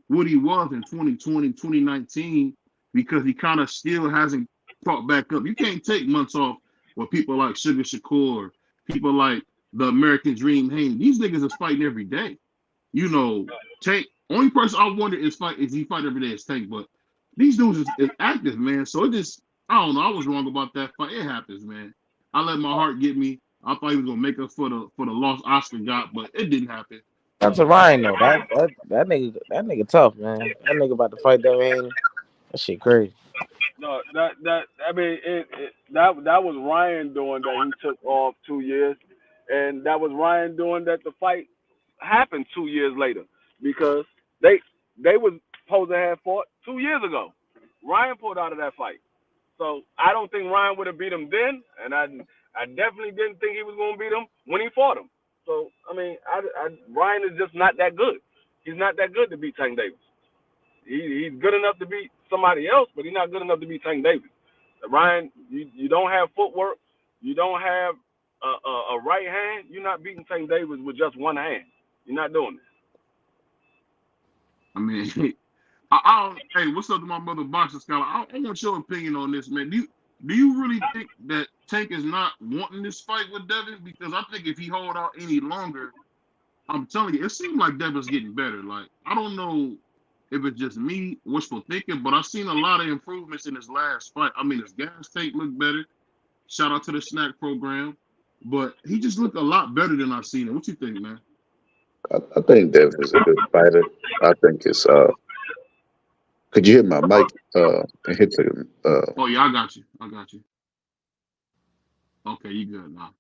what he was in 2020, 2019 because he kind of still hasn't caught back up. You can't take months off with people like Sugar Shakur, people like the American Dream Haney. These niggas is fighting every day. Tank. Only person I wonder is he fight every day is Tank, but these dudes is active, man. So it just, I don't know. I was wrong about that fight. It happens, man. I let my heart get me. I thought he was gonna make up for the loss Oscar got, but it didn't happen. That's a Ryan though. That nigga tough, man. That nigga about to fight Devin Haney. That shit crazy. No, that was Ryan doing that. He took off 2 years, and that was Ryan doing that. The fight happened 2 years later because they was supposed to have fought 2 years ago. Ryan pulled out of that fight, so I don't think Ryan would have beat him then, and I definitely didn't think he was going to beat him when he fought him. So I mean, Ryan is just not that good. He's not that good to beat Tank Davis. He's good enough to beat somebody else, but he's not good enough to beat Tank Davis. Ryan, you don't have footwork. You don't have a right hand. You're not beating Tank Davis with just one hand. You're not doing it. I mean, hey, what's up to my brother Boxer Scholar? I want your opinion on this, man. Do you really think that Tank is not wanting this fight with Devin? Because I think if he hold out any longer, I'm telling you, it seems like Devin's getting better. Like, I don't know if it's just me wishful thinking, but I've seen a lot of improvements in his last fight. I mean, his gas tank looked better. Shout out to the snack program. But he just looked a lot better than I've seen him. What you think, man? I think Devin is a good fighter. I think it's could you hit my mic and hit the Oh yeah, I got you. Okay, you good now.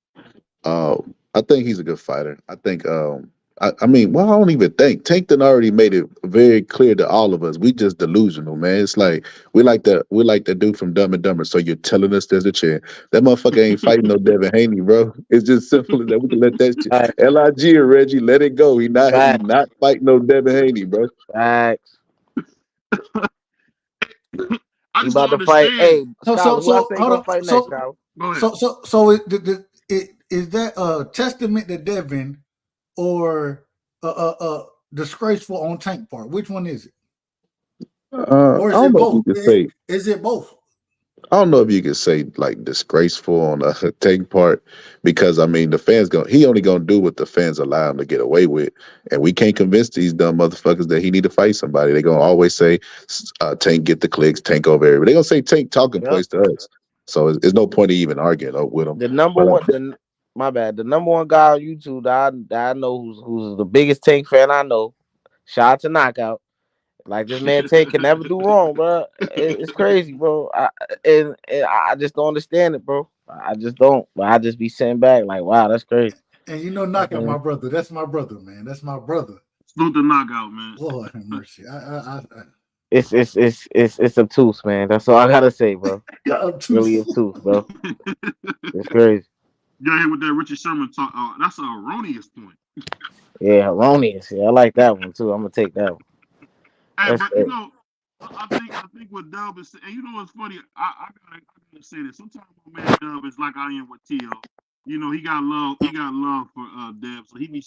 I think he's a good fighter. I think I mean, well, I don't even think Tank done already made it very clear to all of us. We just delusional, man. It's like we like the dude from Dumb and Dumber. So you're telling us there's a chance that motherfucker ain't fighting no Devin Haney, bro. It's just simple as that. We can let that shit. LIG or Reggie, let it go. He not fighting no Devin Haney, bro. Facts. I just about don't to fight. Hey, So hold on. Fight So next, is that a testament to Devin or disgraceful on Tank part? Which one is it? Or is it both? Is it both? I don't know if you could say like disgraceful on a Tank part, because I mean the fans he only gonna do what the fans allow him to get away with, and we can't convince these dumb motherfuckers that he need to fight somebody. They gonna always say Tank get the clicks, Tank over everybody. They gonna say Tank talking points to us. So there's no point of even arguing with him. The number one, my bad. The number one guy on YouTube that I know who's the biggest Tank fan I know. Shout out to Knockout. Like, this man Tank can never do wrong, bro. It's crazy, bro. I just don't understand it, bro. I just don't. I just be sitting back like, wow, that's crazy. And Knockout, my brother. That's my brother, man. That's my brother. Salute the Knockout, man. Lord have mercy. It's obtuse, man. That's all I gotta say, bro. Really obtuse, bro. It's crazy. Got hit with that Richard Sherman talk. That's an erroneous point. Yeah, erroneous. Yeah, I like that one too. I'm gonna take that one. Hey, but I think what Dub is, and you know what's funny? I gotta say this. Sometimes my man Dub is like I am with T.O. You know, he got love. He got love for Deb, so he be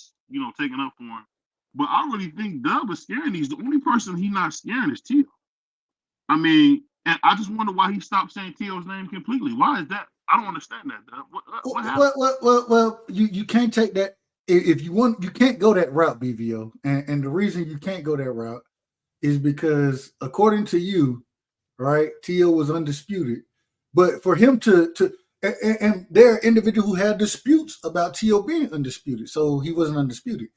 taking up for him. But I really think Dub is scaring. He's the only person he not scaring is Tio. I mean, and I just wonder why he stopped saying Tio's name completely. Why is that? I don't understand that. Dub. What happened? Well, you can't take that if you want. You can't go that route, BVO, and the reason you can't go that route is because according to you, right, Tio was undisputed, but for him to and there are individuals who had disputes about Tio being undisputed, so he wasn't undisputed.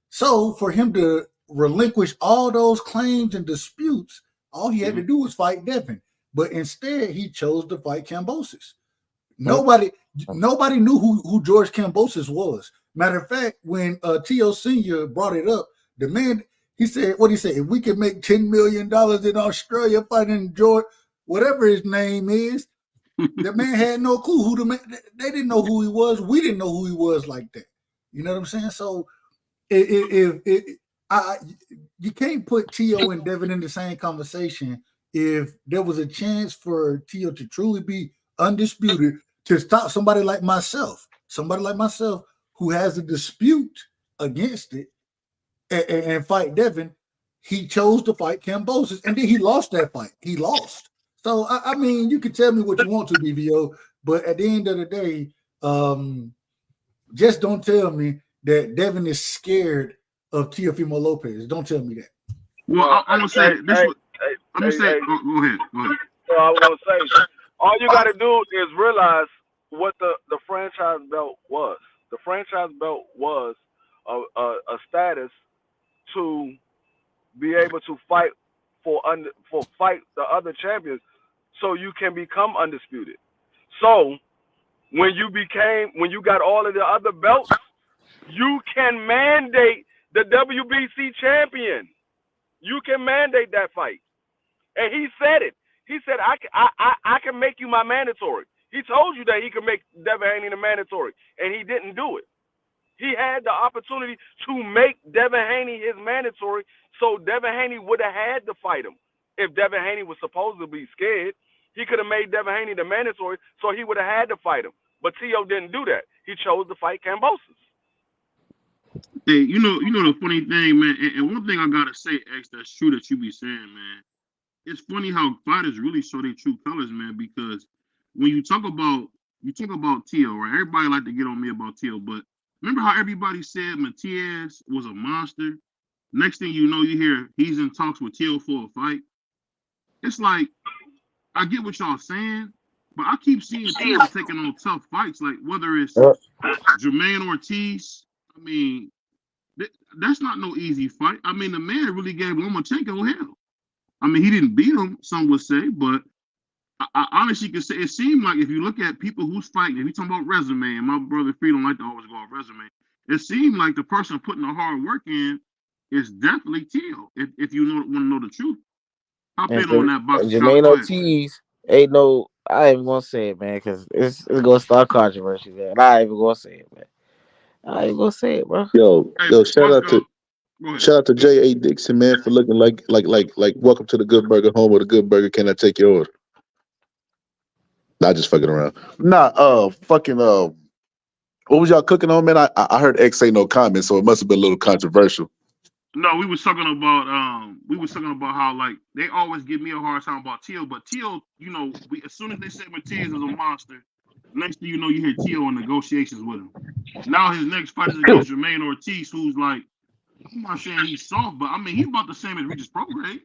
So for him to relinquish all those claims and disputes, all he had to do was fight Devin. But instead, he chose to fight Kambosos. Nobody knew who George Kambosos was. Matter of fact, when Tio Sr. brought it up, the man, he said, what he said, if we could make $10 million in Australia fighting George, whatever his name is, the man had no clue who the man, they didn't know who he was. We didn't know who he was like that. You know what I'm saying? So you can't put Tio and Devin in the same conversation. If there was a chance for Tio to truly be undisputed, to stop somebody like myself who has a dispute against it and fight Devin, he chose to fight Kambosos, and then he lost that fight. He lost. So I mean, you can tell me what you want to, BVO, but at the end of the day, just don't tell me that Devin is scared of Teofimo Lopez. Don't tell me that. Well, I'm gonna say this. I'm gonna say. Go ahead. So I was gonna say, all you got to do is realize what the franchise belt was. The franchise belt was a status to be able to fight for the other champions, so you can become undisputed. So when you got all of the other belts, you can mandate the WBC champion. You can mandate that fight, and he said it. He said, I can make you my mandatory. He told you that he could make Devin Haney the mandatory, and he didn't do it. He had the opportunity to make Devin Haney his mandatory, so Devin Haney would have had to fight him. If Devin Haney was supposed to be scared, he could have made Devin Haney the mandatory, so he would have had to fight him. But Tio didn't do that. He chose to fight Kambosos. Hey, you know the funny thing, man, and one thing I gotta say, X, that's true that you be saying, man. It's funny how fighters really show their true colors, man, because when you talk about Tio, right? Everybody like to get on me about Tio, but remember how everybody said Matias was a monster? Next thing you know, you hear he's in talks with Tio for a fight. It's like, I get what y'all saying, but I keep seeing Tio taking on tough fights, like whether it's Jermaine Ortiz. I mean, that's not no easy fight. I mean, the man really gave Lomachenko hell. I mean, he didn't beat him, some would say, but I honestly can say it seemed like if you look at people who's fighting, if you talking about resume, and my brother Free don't like to always go off resume, it seemed like the person putting the hard work in is definitely Tio. If you want to know the truth, hop in on that box. Jermaine Ortiz ain't no. I ain't even gonna say it, man, because it's gonna start controversy, man. I ain't even gonna say it, man. I ain't gonna say it, bro. Yo, shout out to J.A. Dixon, man, for looking like welcome to the Good Burger home of the Good Burger. Can I take your order? Not just fucking around. What was y'all cooking on, man? I heard X say no comment, so it must have been a little controversial. No, we was talking about how like they always give me a hard time about Tio, but Tio, as soon as they say Matias is a monster, next thing you know, you hear Tio in negotiations with him. Now his next fight is against Jermaine Ortiz, who's like, I'm not saying he's soft, but I mean he's about the same as Regis Prograis.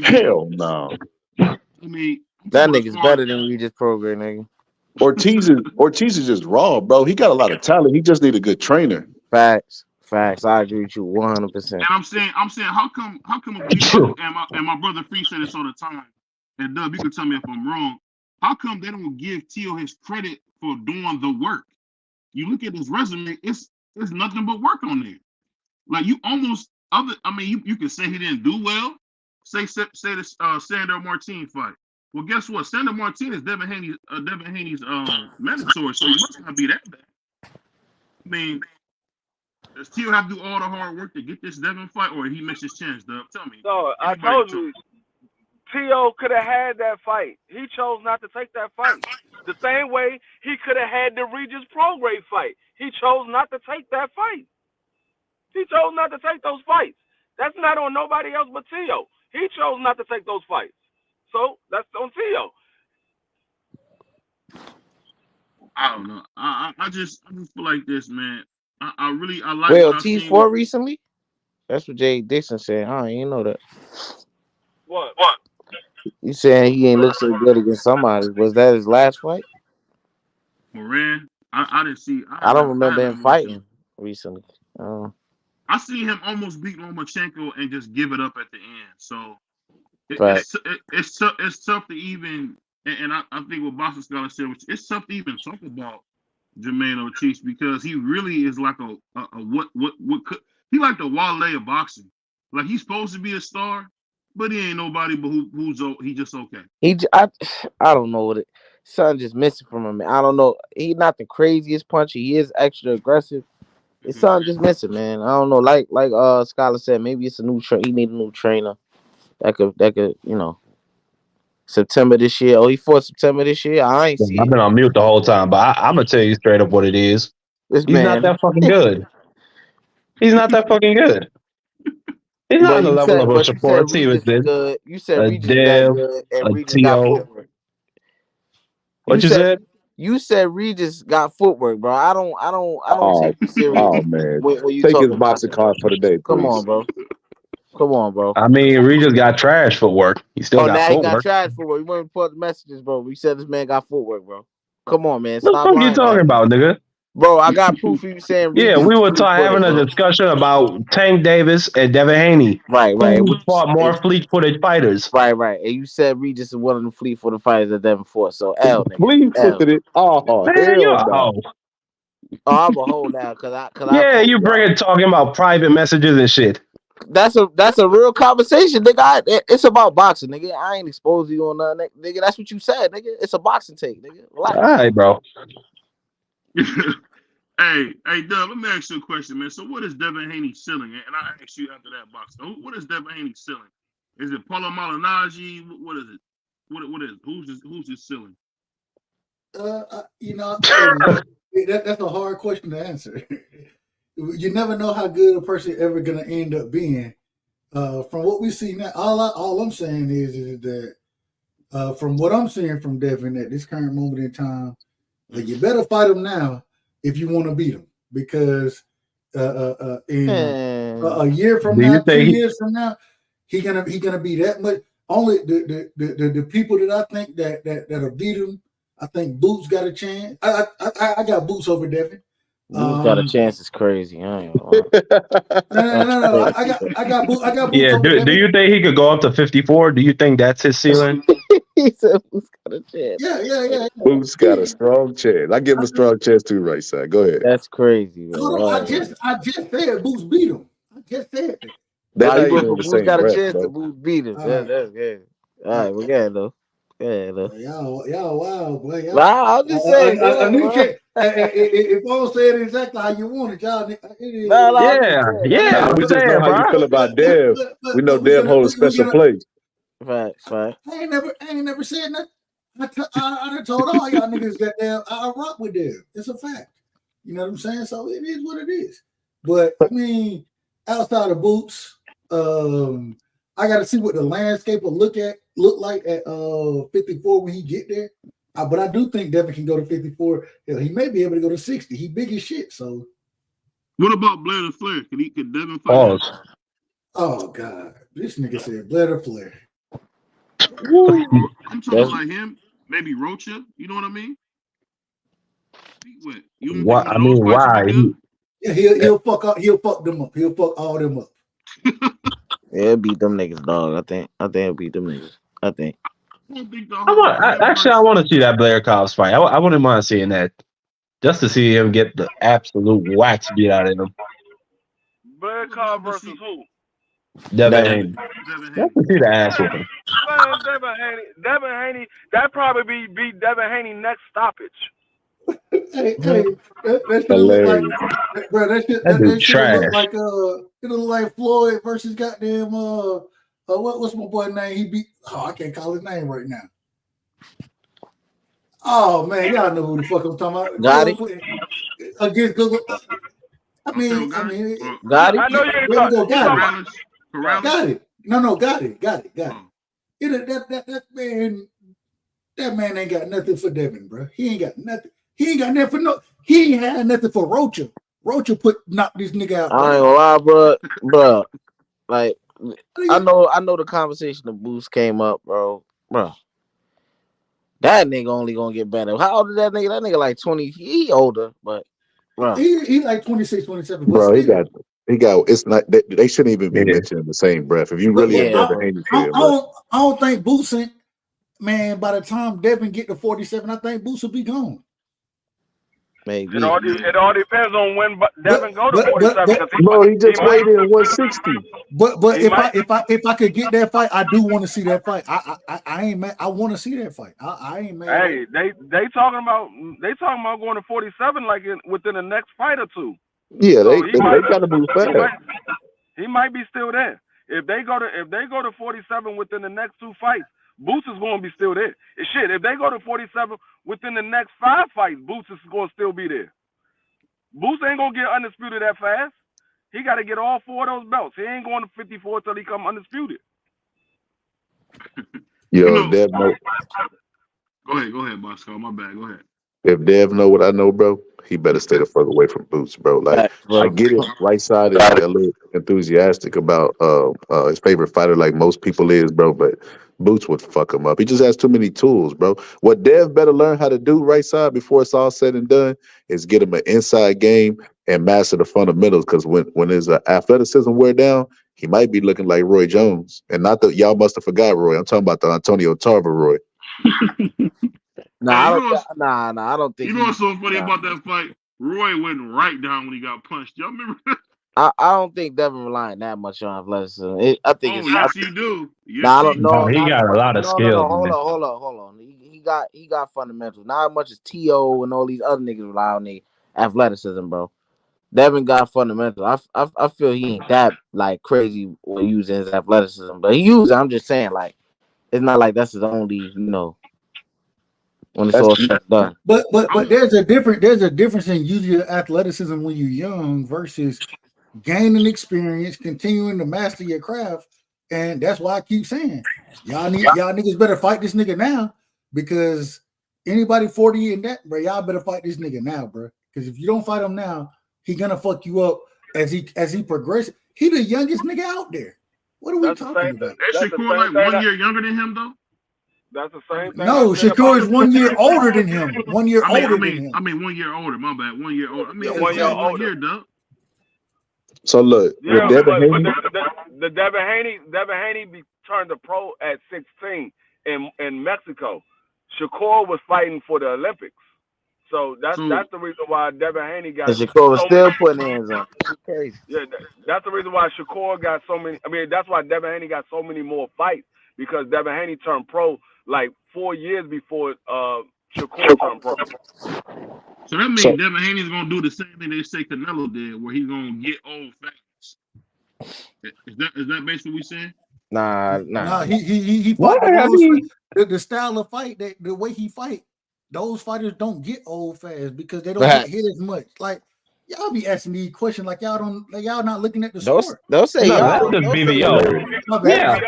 Hell no. I mean that nigga's better than Regis Prograis, nigga. Ortiz is just raw, bro. He got a lot of talent. He just need a good trainer. Facts. I agree with you 100%. And I'm saying, how come and my brother Free said this all the time. And Dub, you can tell me if I'm wrong. How come they don't give Tio his credit for doing the work? You look at his resume, it's nothing but work on there. Like you can say he didn't do well. Say the Sandor Martin fight. Well, guess what? Sandor Martin is Devin Haney's mandatory, so he must not be that bad. I mean, does Tio have to do all the hard work to get this Devin fight, or he missed his chance, Dub? Tell me. No, I told you, T.O. could have had that fight. He chose not to take that fight. The same way he could have had the Regis Prograis fight. He chose not to take that fight. He chose not to take those fights. That's not on nobody else but T.O. He chose not to take those fights. So that's on T.O. I don't know. I just feel like this, man. I like Wait, what I Ortiz seen. fought recently? That's what Jay Dixon said. I ain't know that. What? He saying he ain't look so good against somebody. Was that his last fight? Moran, I didn't see. I don't remember him fighting recently. I see him almost beat Lomachenko and just give it up at the end. So it's tough to even. And I think what Boston Scholar said, which it's tough to even talk about Jermaine Ortiz because he really is like a what could he like the Wale of boxing. Like he's supposed to be a star, but he ain't nobody. But he just okay. I don't know what it. Something just missing from him. Man. I don't know. He's not the craziest puncher. He is extra aggressive. It's something just missing, man. I don't know. Like Scholar said, maybe it's a new he need a new trainer. That could September this year. Oh, he fought September this year. I ain't see. I've been on mute the whole time, but I'm gonna tell you straight up what it is. He's not that fucking good. He's not that fucking good. He's not on the level of a Shakur Stevenson. You said Regis that good, and Regis got footwork. What you said? You said Regis got footwork, bro. I don't take you serious. Oh man, when you take his boxing card for the day, please. Come on, bro. I mean, Regis got trash footwork. He still got footwork. He got trash footwork. You want to put the messages, bro. We said this man got footwork, bro. Come on, man. Stop lying. What you talking about, nigga? Bro, I got proof of you saying Regis. Yeah, we were having a discussion about Tank Davis and Devin Haney. Right. Who fought more fleet-footed fighters. Right. And you said Regis is one of the fleet-footed fighters that Devin fought. So L, nigga. Fleet-footed. Oh, man, hell no. I'm a hoe now, you bring it talking about private messages and shit. That's a real conversation, nigga. It's about boxing, nigga. I ain't exposing you on nothing, nigga. That's what you said, nigga. It's a boxing take, nigga. Relax. All right, bro. Hey, Doug, let me ask you a question, man. So what is Devin Haney ceiling? And I ask you after that box. What is Devin Haney ceiling? Is it Paulo Malignaggi? What is it? What is it? Who's his ceiling? That's a hard question to answer. You never know how good a person ever gonna end up being. From what we see now, all I'm saying is that from what I'm seeing from Devin at this current moment in time, you better fight him now if you want to beat him, because in a year from now, 2 years from now, he gonna be that much. Only the people that I think that'll beat him, I think Boots got a chance. I got Boots over Devin. Boots got a chance. It's crazy. No. I got Boots. Yeah. Do you think he could go up to 54? Do you think that's his ceiling? He said Boots got a chance. Yeah. Boots got a strong chance. I give him a strong chance too, right side. Go ahead. That's crazy, man. I just said Boots beat him. I just said it. Boots got a chance to Boots beat him. That's good. All right, we got it though. Y'all wild, boy. I'm just saying. If I don't say it exactly how you want it, y'all. Yeah. We just know how you feel about Dev. We know Dev holds a special place. Facts. I ain't never said nothing. I done told all y'all niggas that I rock with Dev. It's a fact. You know what I'm saying? So it is what it is. But I mean, outside of Boots, I got to see what the landscape will look like at 54 when he get there. But I do think Devin can go to 54. He may be able to go to 60. He big as shit. So, what about Blair and Flair? Can Devin fight? Oh God, this nigga said Blair or Flair. I'm talking like him, maybe Rocha. You know what I mean? Why? Yeah, he'll fuck them up. He'll fuck all them up. Yeah, he'll beat them niggas, dog. I think he'll beat them niggas. I think. I want to see that Blair Cobbs fight. I wouldn't mind seeing that, just to see him get the absolute wax beat out of him. Blair Cobbs versus who? Devin Haney. Let's see the ass whooping. Devin Haney. That probably be Devin Haney next stoppage. Hey, that hilarious. Bro, that shit look like it'll look like Floyd versus goddamn what's my boy name? He beat. Oh, I can't call his name right now. Oh man, y'all know who the fuck I'm talking about. Got it. Against Google. I mean, got it. I know you're got it. Got it. No, got it. That man ain't got nothing for Devin, bro. He ain't got nothing. He ain't had nothing for Rocha. Rocha knocked this nigga out. I ain't gonna lie, bro. Like, I know the conversation of Boost came up, bro. That nigga only gonna get better. How old is that nigga? That nigga like 20. He older, but bro. He like 26, 27. Bro, he got. It's not. They shouldn't even be mentioned in the same breath. If you really have Devin Haney, I don't think Boost. Man, by the time Devin get to 47, I think Boost will be gone. Maybe. It all depends on when Devin go to 47. Bro, he just weighed in 160. But if I could get that fight, I do want to see that fight. I ain't mad. I want to see that fight. I ain't mad. Hey, they talking about going to 47 like within the next fight or two. Yeah, so they got to move fast. He might be still there. If they go to 47 within the next two fights, Boots is going to be still there. Shit, if they go to 47 within the next 5 fights, Boots is going to still be there. Boots ain't going to get undisputed that fast. He got to get all 4 of those belts. He ain't going to 54 till he come undisputed. Yo, Dev, go ahead, Bosco. My bad. Go ahead. If Dev know what I know, bro, he better stay the fuck away from Boots, bro. Like, I get it. Right side is a little enthusiastic about his favorite fighter, like most people is, bro. But Boots would fuck him up. He just has too many tools, bro. What Dev better learn how to do right side before it's all said and done is get him an inside game and master the fundamentals. Because when his athleticism wear down, he might be looking like Roy Jones. And not that y'all must have forgot Roy. I'm talking about the Antonio Tarver Roy. I don't think. You know what's so funny about that fight? Roy went right down when he got punched. Y'all remember? I don't think Devin relying that much on athleticism. I think. Yes, you do. Yes, I don't know. He got a lot of skills. Hold on. He got fundamentals. Not as much as T.O. and all these other niggas rely on their athleticism, bro. Devin got fundamentals. I feel he ain't that like crazy with using his athleticism, but he uses it. I'm just saying, like, it's not like that's his only, when it's all said and done. But there's a difference in using your athleticism when you're young versus gaining experience, continuing to master your craft. And that's why I keep saying y'all niggas better fight this nigga now, because anybody 40 and that, bro, y'all better fight this nigga now, bro. Because if you don't fight him now, he gonna fuck you up as he progresses. He the youngest nigga out there. What are we talking about? Is Shakur like 1 year younger than him though? That's the same thing. No, Shakur is 1 year older than him. 1 year older than him. I mean 1 year older. My bad. 1 year older. I mean 1 year older. 1 year, Doug. So look, with Devin Haney, the Devin Haney turned to pro at 16 in Mexico. Shakur was fighting for the Olympics. So that's the reason why Devin Haney got. And Shakur was still putting hands on. Crazy. Yeah, that's the reason why Shakur got so many. I mean, that's why Devin Haney got so many more fights, because Devin Haney turned pro like 4 years before Shakur turned pro. So that means Devin Haney's gonna do the same thing they say Canelo did, where he's gonna get old fast. Is that basically what we saying? Nah. He fought the style of fight, the way he fight. Those fighters don't get old fast because they don't get hit as much. Like, y'all be asking these questions like y'all not looking at the sport. Don't say y'all. That's the BBO. My bad.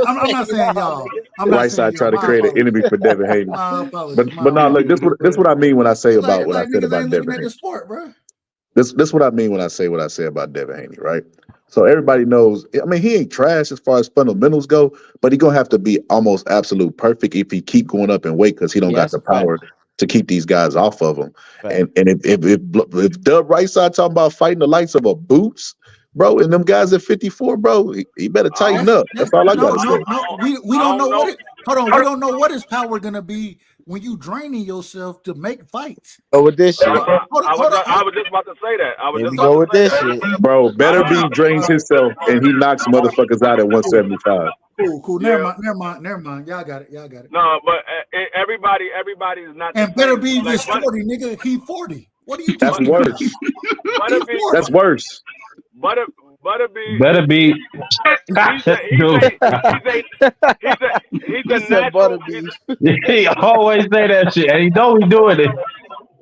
I'm not saying y'all. Right side try to create an enemy for Devin Haney. But no, look, this what I mean when I say about what I said about Devin Haney. The sport, bro. This what I mean when I say what I say about Devin Haney, right? So everybody knows, I mean, he ain't trash as far as fundamentals go, but he gonna have to be almost absolute perfect if he keep going up in weight, because he don't got the power to keep these guys off of him. Right. And if Dub right side talking about fighting the likes of a Boots, bro, and them guys at 54, bro, he better tighten up. That's all I gotta say. No, we don't know what we don't know what his power gonna be when you draining yourself to make fights. Oh, with this shit. I was just about to say that. Go with this shit. Bro, better be drains himself and he knocks motherfuckers out at 175. Cool. Never mind. Y'all got it. No, but everybody is not. And better be this 40, nigga. He 40. What are you talking about? That's worse. But Better be. He's a natural. He always say that shit, and he know he doing it.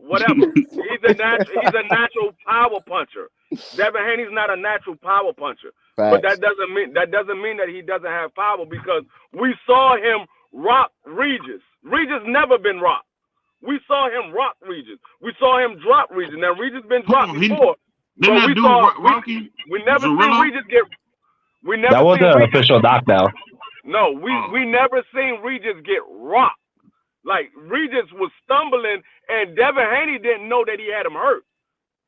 Whatever. He's a natural power puncher. Devin Haney's not a natural power puncher. Facts. But that doesn't mean that he doesn't have power, because we saw him rock Regis. Regis never been rocked. We saw him rock Regis. We saw him drop Regis. Now Regis been dropped before. We never seen Regis get. We never. That was the official knockdown. No, we never seen Regis get rocked. Like, Regis was stumbling, and Devin Haney didn't know that he had him hurt.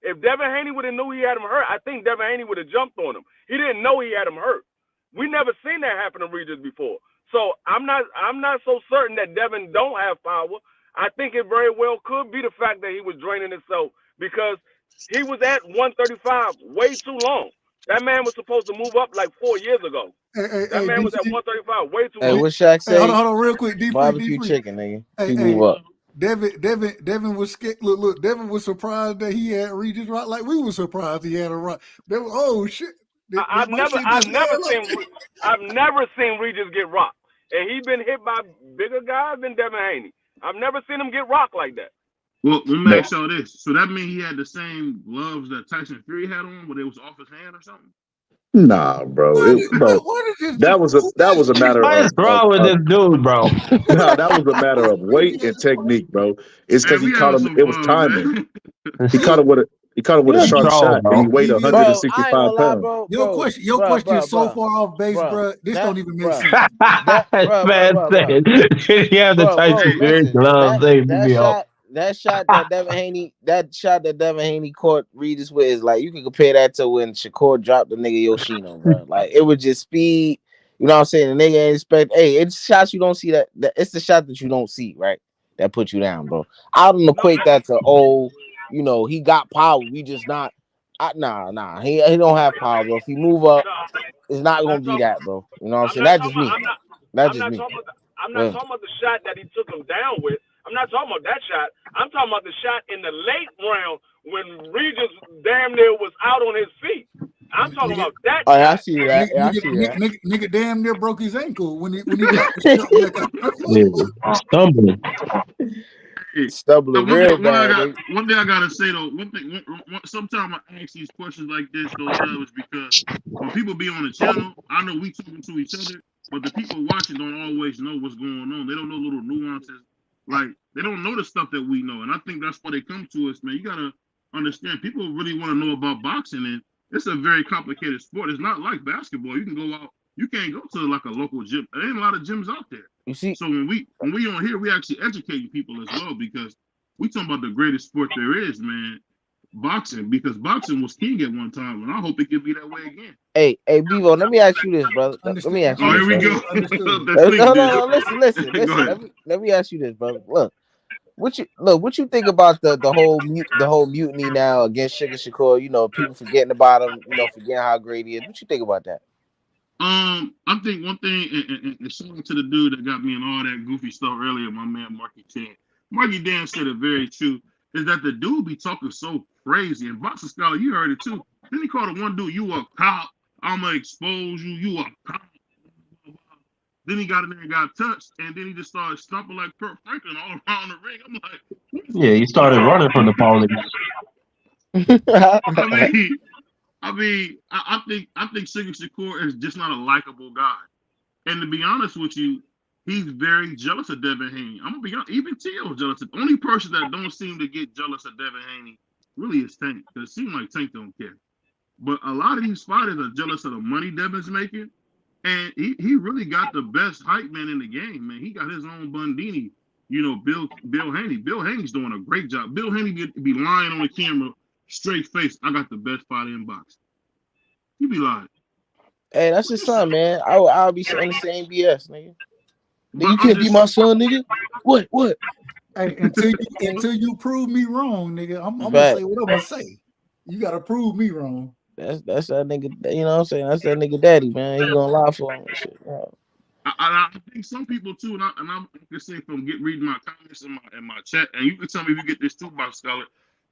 If Devin Haney would have knew he had him hurt, I think Devin Haney would have jumped on him. He didn't know he had him hurt. We never seen that happen to Regis before. So I'm not so certain that Devin don't have power. I think it very well could be the fact that he was draining himself, because he was at 135 way too long. That man was supposed to move up like 4 years ago. That man was at 135 way too long. Hey, what Shaq say? Hold on, real quick. Barbecue chicken, nigga. He move up. Devin was scared. Look, Devin was surprised that he had Regis rock, like we were surprised he had a rock. Oh shit! I've never seen Regis get rocked, and he been hit by bigger guys than Devin Haney. I've never seen him get rocked like that. Well, let me ask y'all this. So that means he had the same gloves that Tyson Fury had on, but it was off his hand or something? Nah, bro. That was a matter of. What's wrong with this dude, bro? No, that was a matter of weight and technique, bro. It's because he caught him. It was timing. He caught him with a sharp shot. He weighed 165 pounds. Bro, your question is so far off base, bro. This don't even make sense. Man said he had the Tyson Fury gloves. That shot that Devin Haney caught Regis with is like, you can compare that to when Shakur dropped the nigga Yoshino, bro. Like, it was just speed. You know what I'm saying? The nigga ain't expect. Hey, it's shots you don't see that it's the shot that you don't see, right? That put you down, bro. I don't equate that to he got power. We just not. Nah. He don't have power, bro. If he move up, it's not gonna be that, bro. You know what I'm saying? That's just me. I'm not talking about the shot that he took him down with. I'm not talking about that shot. I'm talking about the shot in the late round when Regis damn near was out on his feet. I'm talking about that. Oh, yeah, I see that. Nigga damn near broke his ankle when he stumbling real bad. One thing I gotta say though, sometimes I ask these questions like this though, is because when people be on the channel, I know we talking to each other, but the people watching don't always know what's going on. They don't know little nuances. Like, they don't know the stuff that we know. And I think that's why they come to us, man. You got to understand, people really want to know about boxing, and it's a very complicated sport. It's not like basketball. You can go out, you can't go to like a local gym. There ain't a lot of gyms out there. You see? So when we on here, we actually educating people as well, because we talking about the greatest sport there is, man. Boxing, because boxing was king at one time, and I hope it can be that way again. Hey, Bevo, let me ask you this, brother. Let me ask you. Oh, this, here we brother. go. No, listen. Let me ask you this, brother. Look, what you think about the whole mutiny now against Sugar Shakur? People forgetting about him. Forgetting how great he is. What you think about that? I think one thing, and shout out to the dude that got me in all that goofy stuff earlier, my man Marky Chan. Marky Dan said it very true. Is that the dude be talking so crazy? And Boxing Scholar, you heard it too. Then he called the one dude, "You a cop? I'ma expose you. You a cop." Then he got in there and got touched, and then he just started stomping like Kurt Franklin all around the ring. I'm like, yeah, he started running from the police. I think Sugar Shakur is just not a likable guy. And to be honest with you, he's very jealous of Devin Haney. I'm gonna be honest, even T.O. is jealous. The only person that don't seem to get jealous of Devin Haney really is Tank, because it seems like Tank don't care. But a lot of these fighters are jealous of the money Devin's making, and he really got the best hype man in the game, man. He got his own Bundini, Bill Haney. Bill Haney's doing a great job. Bill Haney be lying on the camera, straight face. I got the best fighter in boxing. He be lying. Hey, that's his son, man. I'll be saying the same BS, nigga. You can't be my son, nigga. What? Hey, until you prove me wrong, nigga, I'm gonna say what I'm gonna say. You gotta prove me wrong. That's that nigga. You know what I'm saying? That's that nigga daddy, man. He gonna lie for him and shit. I think some people too, and I can say from reading my comments in my chat, and you can tell me if you get this too, Box Scholar.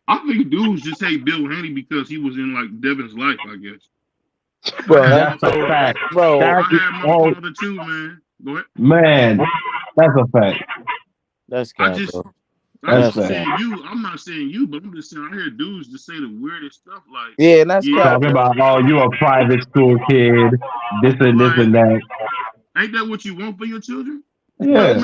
I think dudes just hate Bill Haney because he was in like Devin's life, I guess. Bro, that's a fact. Bro, I had my father too, man. Go ahead. Man, that's a fact. That's I kind, just, bro. I'm not saying you. I'm not saying you, but I'm just saying I hear dudes just say the weirdest stuff like, yeah, and that's talking about, oh, you a private school kid, this and this and that. Ain't that what you want for your children? Yeah,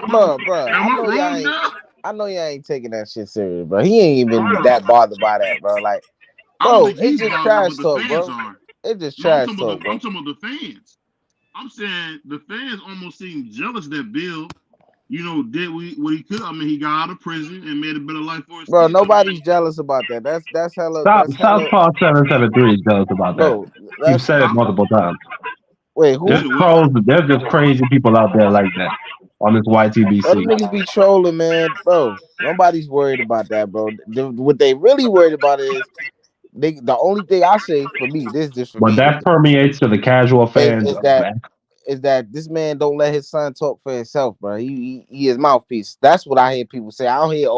bro. Am I wrong now? I know y'all ain't taking that shit serious, bro. He ain't even that bothered by that, bro. Like, bro, it's just trash talk, bro. It's just trash talk, bro. I'm talking about the fans. I'm saying the fans almost seem jealous that Bill, did what he could. I mean, he got out of prison and made a better life for his bro. kids. Nobody's jealous about that. That's hella. Southpaw 773 is jealous about that. You've said it multiple times. Wait, who? There's trolls. There's just crazy people out there like that on this YTBC. Them niggas be trolling, man, bro. Nobody's worried about that, bro. What they really worried about is the only thing I say for me, but that permeates to the casual fans. Is that this man don't let his son talk for himself, bro. He is mouthpiece. That's what I hear people say. I don't hear,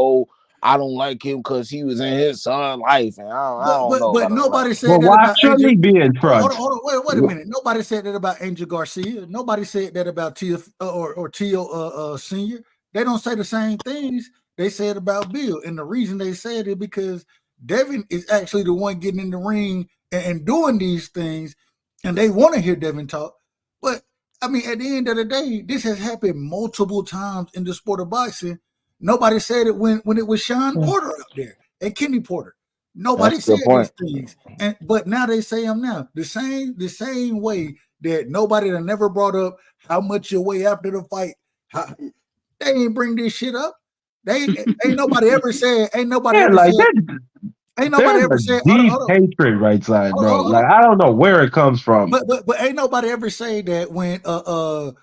I don't like him because he was in his son's life, and I don't know. But nobody said that why about shouldn't he be in front? Hold on, wait a minute. Nobody said that about Angel Garcia. Nobody said that about Tia or Tio Senior. They don't say the same things they said about Bill, and the reason they said it because Devin is actually the one getting in the ring and doing these things, and they want to hear Devin talk. But I mean, at the end of the day, this has happened multiple times in the sport of boxing. Nobody said it when it was Sean Porter out there and Kenny Porter. Nobody said these things, but now they say them now. The same way that nobody that never brought up how much you weigh after the fight. They ain't bring this shit up. They ain't nobody ever said. Ain't nobody ever said. Ain't nobody ever said deep hatred right side, bro. Like I don't know where it comes from. But ain't nobody ever say that when Zurdo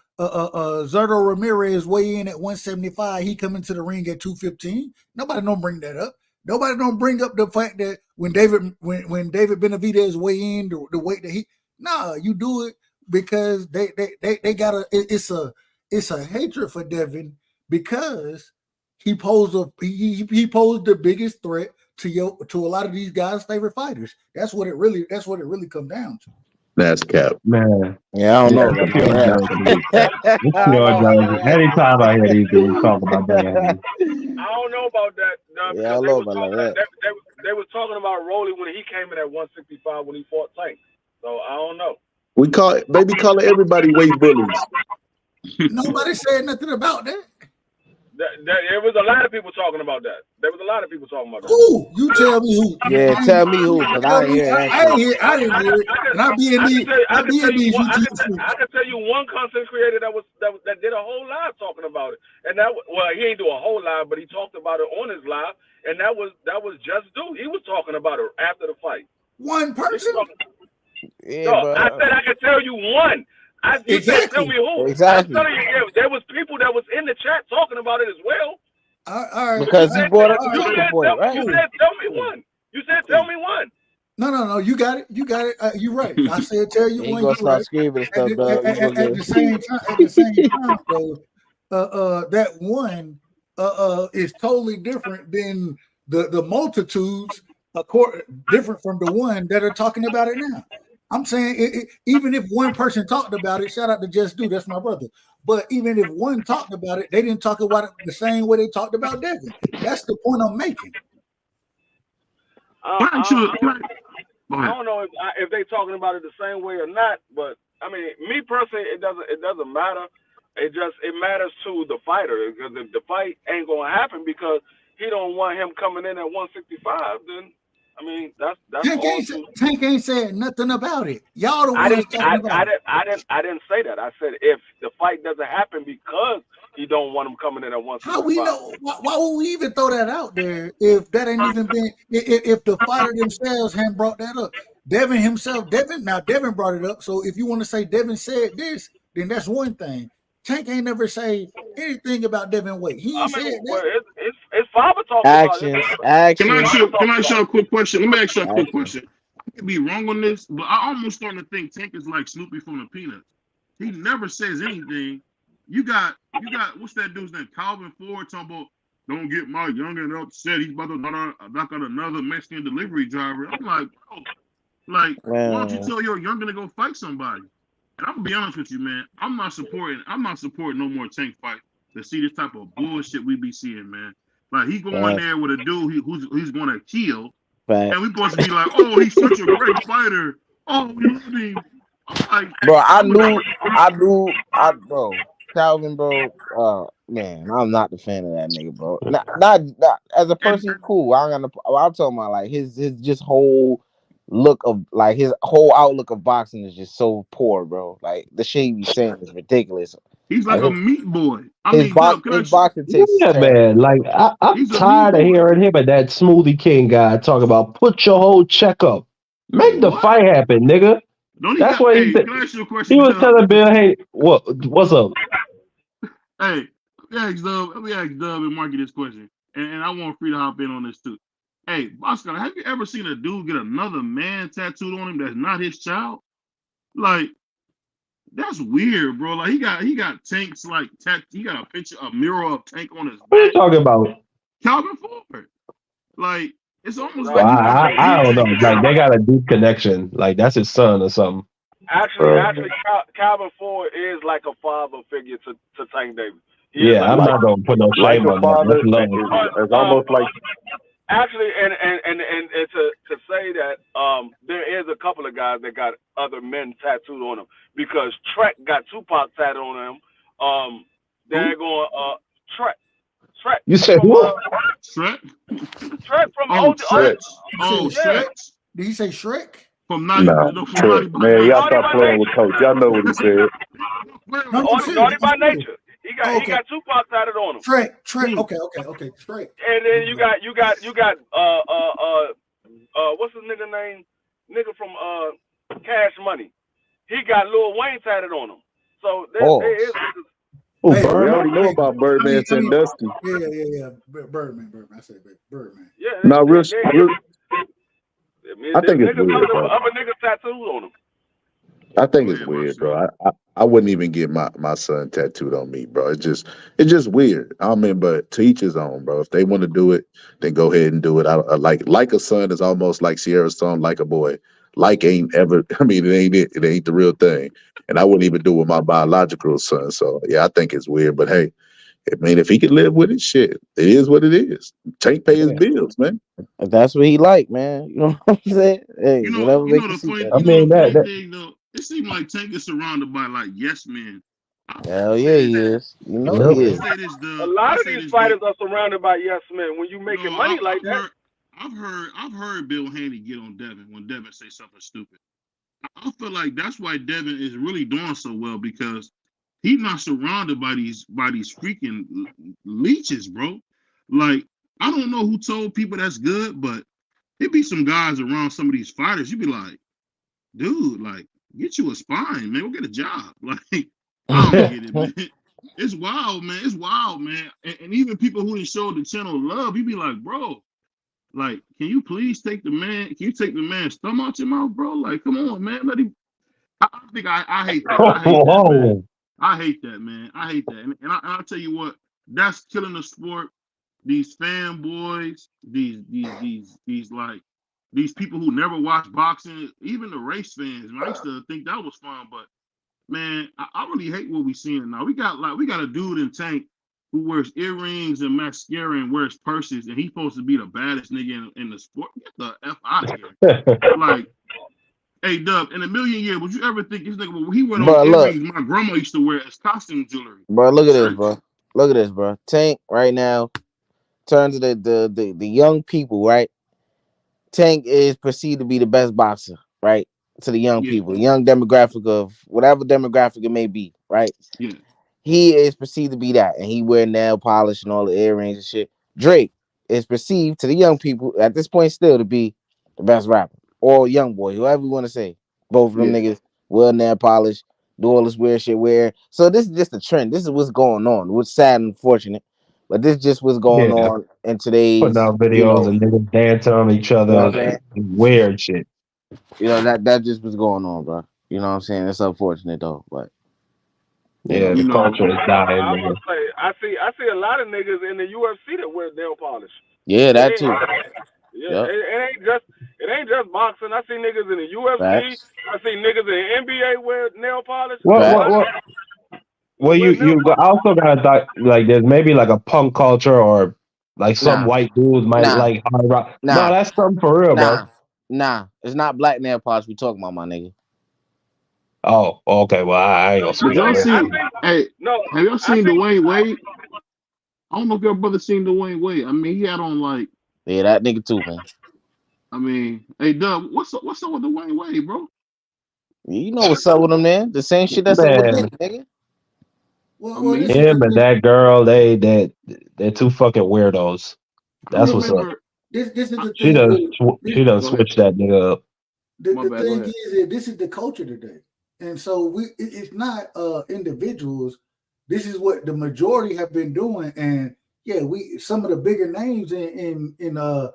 Ramirez weigh in at 175, he come into the ring at 215. Nobody don't bring that up. Nobody don't bring up the fact that when David Benavidez weigh in the weight that you do it because they got it's a hatred for Devin because he posed the biggest threat to a lot of these guys' favorite fighters. That's what it really come down to. That's cap, man. Yeah, I don't know. Anytime I hear these dudes talk about that, I don't know about that. Yeah, I know about that. They was talking about Rolly when he came in at 165 when he fought Tank. So I don't know. We call everybody weight bullies. Nobody said nothing about that. There was a lot of people talking about that. There was a lot of people talking about that. Who? You tell me who. Yeah, tell me who, because I didn't hear that. I didn't hear it. And I can tell you one content creator that did a whole live talking about it. And he ain't do a whole live, but he talked about it on his live. And that was Just Do. He was talking about it after the fight. One person? I said I could tell you one. You can't tell me who. Exactly. I'm telling you, there was people that was in the chat talking about it as well. All right. Because he brought up the point, right? You said tell me one. You said tell me one. No. You got it. You're right. I said tell you one. Gonna start screaming stuff, at the same time, though, that one is totally different than the multitudes, different from the one that are talking about it now. I'm saying even if one person talked about it, shout out to Just Do, that's my brother. But even if one talked about it, they didn't talk about it the same way they talked about Devin. That's the point I'm making. I don't know if they're talking about it the same way or not, but I mean, me personally, it doesn't matter. It matters to the fighter because if the fight ain't gonna happen because he don't want him coming in at 165, then. I mean, that's Tank ain't said nothing about it. Y'all the ones talking about it. I didn't say that. I said if the fight doesn't happen because he don't want him coming in at 165. How we know? Why would we even throw that out there if that ain't even been? If the fighter themselves hadn't brought that up, Devin brought it up. So if you want to say Devin said this, then that's one thing. Tank ain't never say anything about Devin Wade. He ain't said that. Well, it's father talking about it. Action. Can I ask you a quick question? Let me ask you a quick question. I could be wrong on this, but I almost starting to think Tank is like Snoopy from the Peanuts. He never says anything. You got what's that dude's name? Calvin Ford talking about don't get my youngin upset. He's about to knock out another Mexican delivery driver. I'm like, bro, Like, why don't you tell your younger to go fight somebody? And I'm gonna be honest with you, man. I'm not supporting no more Tank fight to see this type of bullshit we be seeing, man. Like, he going there with a dude who's going to kill, and we supposed to be like, oh, he's such a great fighter. Oh, we love him. Like, bro, bro, Calvin, bro. Man, I'm not the fan of that nigga, bro. Not as a person, cool. I'm talking about like his just whole look of like his whole outlook of boxing is just so poor, bro. Like the shit he be saying is ridiculous. He's like a meat boy. His boxing takes. Yeah, man. Like I'm tired of hearing him and that Smoothie King guy talk about put your whole check up, make the fight happen, nigga. That's what he said. He was telling Bill, hey, what's up? Hey, let me ask Dub and Marky this question, and I want Free to hop in on this too. Hey, Bosco, have you ever seen a dude get another man tattooed on him that's not his child? Like, that's weird, bro. Like, he got Tank's like he got a mirror of Tank on his back. What are you talking about? Calvin Ford. Like, it's almost like I don't know. Like, they got a deep connection. Like, that's his son or something. Actually, Calvin Ford is like a father figure to Tank Davis. Yeah, I'm not gonna put no shame on that. It's almost like. Actually, and to say that there is a couple of guys that got other men tattooed on them, because Trek got Tupac tattooed on him. They're going Trek. You said what? Shrek? Trek from Shrek. Shrek. Did he say Shrek? From 90. Trek. Man, y'all stop playing with Coach. Y'all know what he said. Naughty by Nature. He got Tupac tatted on him. Trek. Okay. Trek. And then you got what's his nigga name? Nigga from Cash Money. He got Lil Wayne tatted on him. So there is. We already know about Birdman and Dusty. Yeah. Birdman. I said Birdman. Yeah. Now, real. I think it's weird, bro. Other niggas tattooed on him. I think it's weird, bro. I wouldn't even get my son tattooed on me, bro. It's just weird. I mean, but to each his own, bro. If they want to do it, then go ahead and do it. I like a son is almost like Sierra's song, Like a Boy. Like ain't ever. I mean, it ain't it. It ain't the real thing. And I wouldn't even do it with my biological son. So yeah, I think it's weird. But hey, I mean, if he can live with it, shit, it is what it is. Tank pay his bills, man. That's what he like, man. You know what I'm saying? Hey, you know the funny thing though. It seems like Tank is surrounded by like yes men. Hell yeah, he is. You know he is. A lot of these fighters are surrounded by yes men. When you making money like that, I've heard Bill Haney get on Devin when Devin say something stupid. I feel like that's why Devin is really doing so well, because he's not surrounded by these freaking leeches, bro. Like, I don't know who told people that's good, but it be some guys around some of these fighters. You be like, dude, like, get you a spine, man. Go get a job. Like, I don't get it, man. It's wild, man. It's wild, man. And even people who didn't show the channel love, you be like, bro, like, can you please take the man's thumb out your mouth, bro? Like, come on, man. Let him. I think I hate that. I hate that, man. I hate that. And I'll tell you what, that's killing the sport. These fanboys, these people who never watch boxing, even the race fans. Man, I used to think that was fun, but man, I really hate what we're seeing now. We got a dude in Tank who wears earrings and mascara and wears purses, and he's supposed to be the baddest nigga in the sport. Get the F out of here. Like, hey, Dub, in a million years, would you ever think this nigga, when he went on earrings my grandma used to wear as costume jewelry? Bro, look at this, bro. Look at this, bro. Tank right now, turns to the young people, right? Tank is perceived to be the best boxer, right? To the young people, the young demographic of whatever demographic it may be, right? Yeah. He is perceived to be that, and he wear nail polish and all the earrings and shit. Drake is perceived to the young people at this point still to be the best rapper, or young boy, whoever you want to say. Both of them niggas wear nail polish, do all this weird shit. So this is just a trend. This is what's going on, which is sad and unfortunate. But this just what's going on in today's. Putting out videos and niggas dancing on each other, weird shit. You know that just was going on, bro. You know what I'm saying? It's unfortunate though, but yeah, the culture is dying. I see a lot of niggas in the UFC that wear nail polish. Yeah, that too. Yeah, it It ain't just boxing. I see niggas in the UFC. Facts. I see niggas in the NBA wear nail polish. Well, you also gotta like there's maybe like a punk culture or like some white dudes might like hard rock. No, that's something for real, bro. Nah, it's not black nail polish we talking about, my nigga. Oh, okay. Well, I ain't gonna speak. Have y'all seen Dwayne Wade? I don't know if your brother seen Dwayne Wade. I mean, he had on like that nigga too, man. I mean, hey Dub, what's up with Dwayne Wade, bro? You know what's up with him, man. The same shit that's up with him, nigga. Well, him and that girl, they're two fucking weirdos. That's what's up. This is the she thing. She done switched that nigga up. The thing is that this is the culture today, and so it's not individuals. This is what the majority have been doing, and yeah, some of the bigger names in the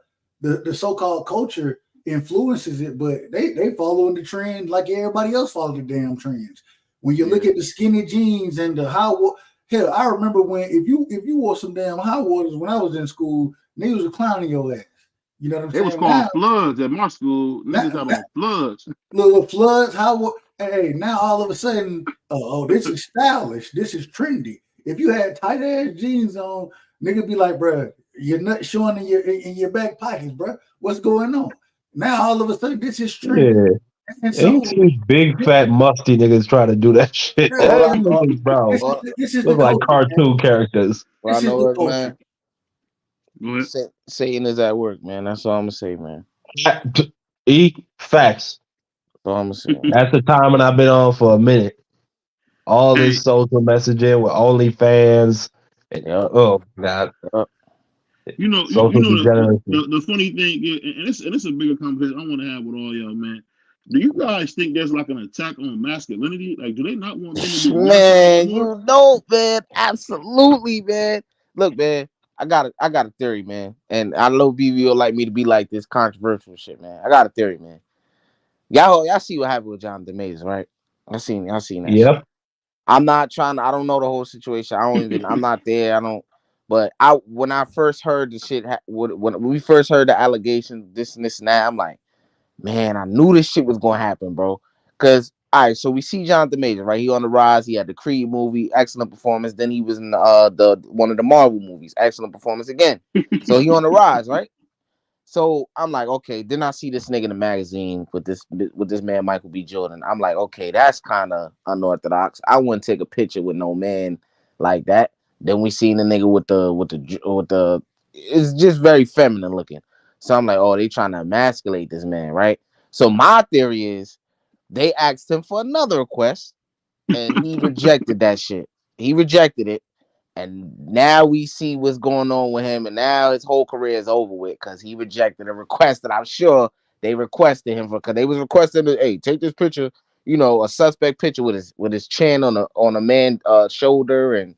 so-called culture influences it, but they follow in the trend like everybody else follow the damn trends. When you look at the skinny jeans and the hell, I remember when if you wore some damn high waters when I was in school, niggas was clowning your ass. You know what I'm saying? It was called floods at my school. Niggas had on floods. Little floods. Hey, now all of a sudden, this is stylish. This is trendy. If you had tight ass jeans on, nigga be like, bro, your nut showing in your back pockets, bro. What's going on? Now all of a sudden, this is trendy. Yeah. And so, these big fat musty niggas try to do that shit. Bro, this is look like cartoon characters. Well, I know what, man. Satan is at work, man. That's all I'm gonna say, man. Facts. That's all I'm gonna say. That's the time when I've been on for a minute. All this social messaging with OnlyFans. Oh God. You know the funny thing, and it's a bigger conversation I want to have with all y'all, man. Do you guys think there's like an attack on masculinity? Like, do they not want men to be man? You know, man, absolutely, man. Look, man, I got a theory, man, and I know BB will like me to be like this controversial shit, man. I got a theory, man. Y'all see what happened with Jonathan Majors, right? I seen that. Yep. Shit. I'm not trying to. I don't know the whole situation. I'm not there. But when I first heard the shit, when we first heard the allegations, this and that, I'm like, man, I knew this shit was gonna happen, bro. Cause all right, so we see Jonathan Majors, right? He on the rise. He had the Creed movie, excellent performance. Then he was in the one of the Marvel movies, excellent performance again. So he on the rise, right? So I'm like, okay. Then I see this nigga in the magazine with this man Michael B. Jordan. I'm like, okay, that's kind of unorthodox. I wouldn't take a picture with no man like that. Then we seen the nigga with the it's just very feminine looking. So I'm like, oh, they trying to emasculate this man, right? So my theory is they asked him for another request and he rejected that shit. He rejected it. And now we see what's going on with him. And now his whole career is over with because he rejected a request that I'm sure they requested him for. Because they was requesting, hey, take this picture, a suspect picture with his chin on a man's shoulder, and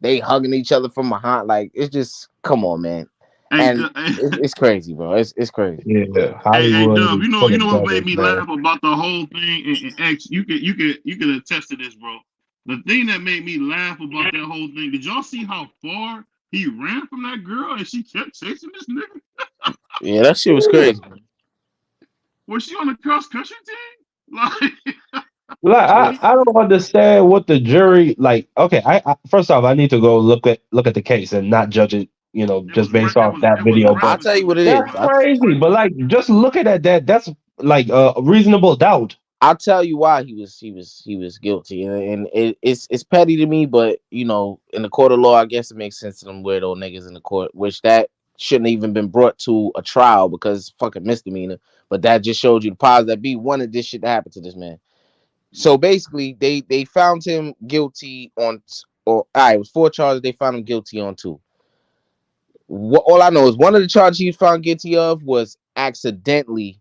they hugging each other from behind. Like, it's just, come on, man. And it's crazy, bro. It's crazy. Yeah. Hey, Dub, you know what made me laugh about the whole thing? And X, you can attest to this, bro. The thing that made me laugh about that whole thing, did y'all see how far he ran from that girl and she kept chasing this nigga? Yeah, that shit was crazy. Was she on the cross country team? I don't understand what the jury like. Okay, I first off, I need to go look at the case and not judge it. Just based off that video. I'll tell you what it is. That's crazy, but like, just looking at that, that's like a reasonable doubt. I'll tell you why he was guilty, and it's petty to me, but in the court of law, I guess it makes sense to them weirdo niggas in the court, which that shouldn't even been brought to a trial because it's fucking misdemeanor. But that just showed you the powers that be wanted this shit to happen to this man. So basically, they found him guilty on, it was 4 charges. They found him guilty on 2. All I know is one of the charges he was found guilty of was accidentally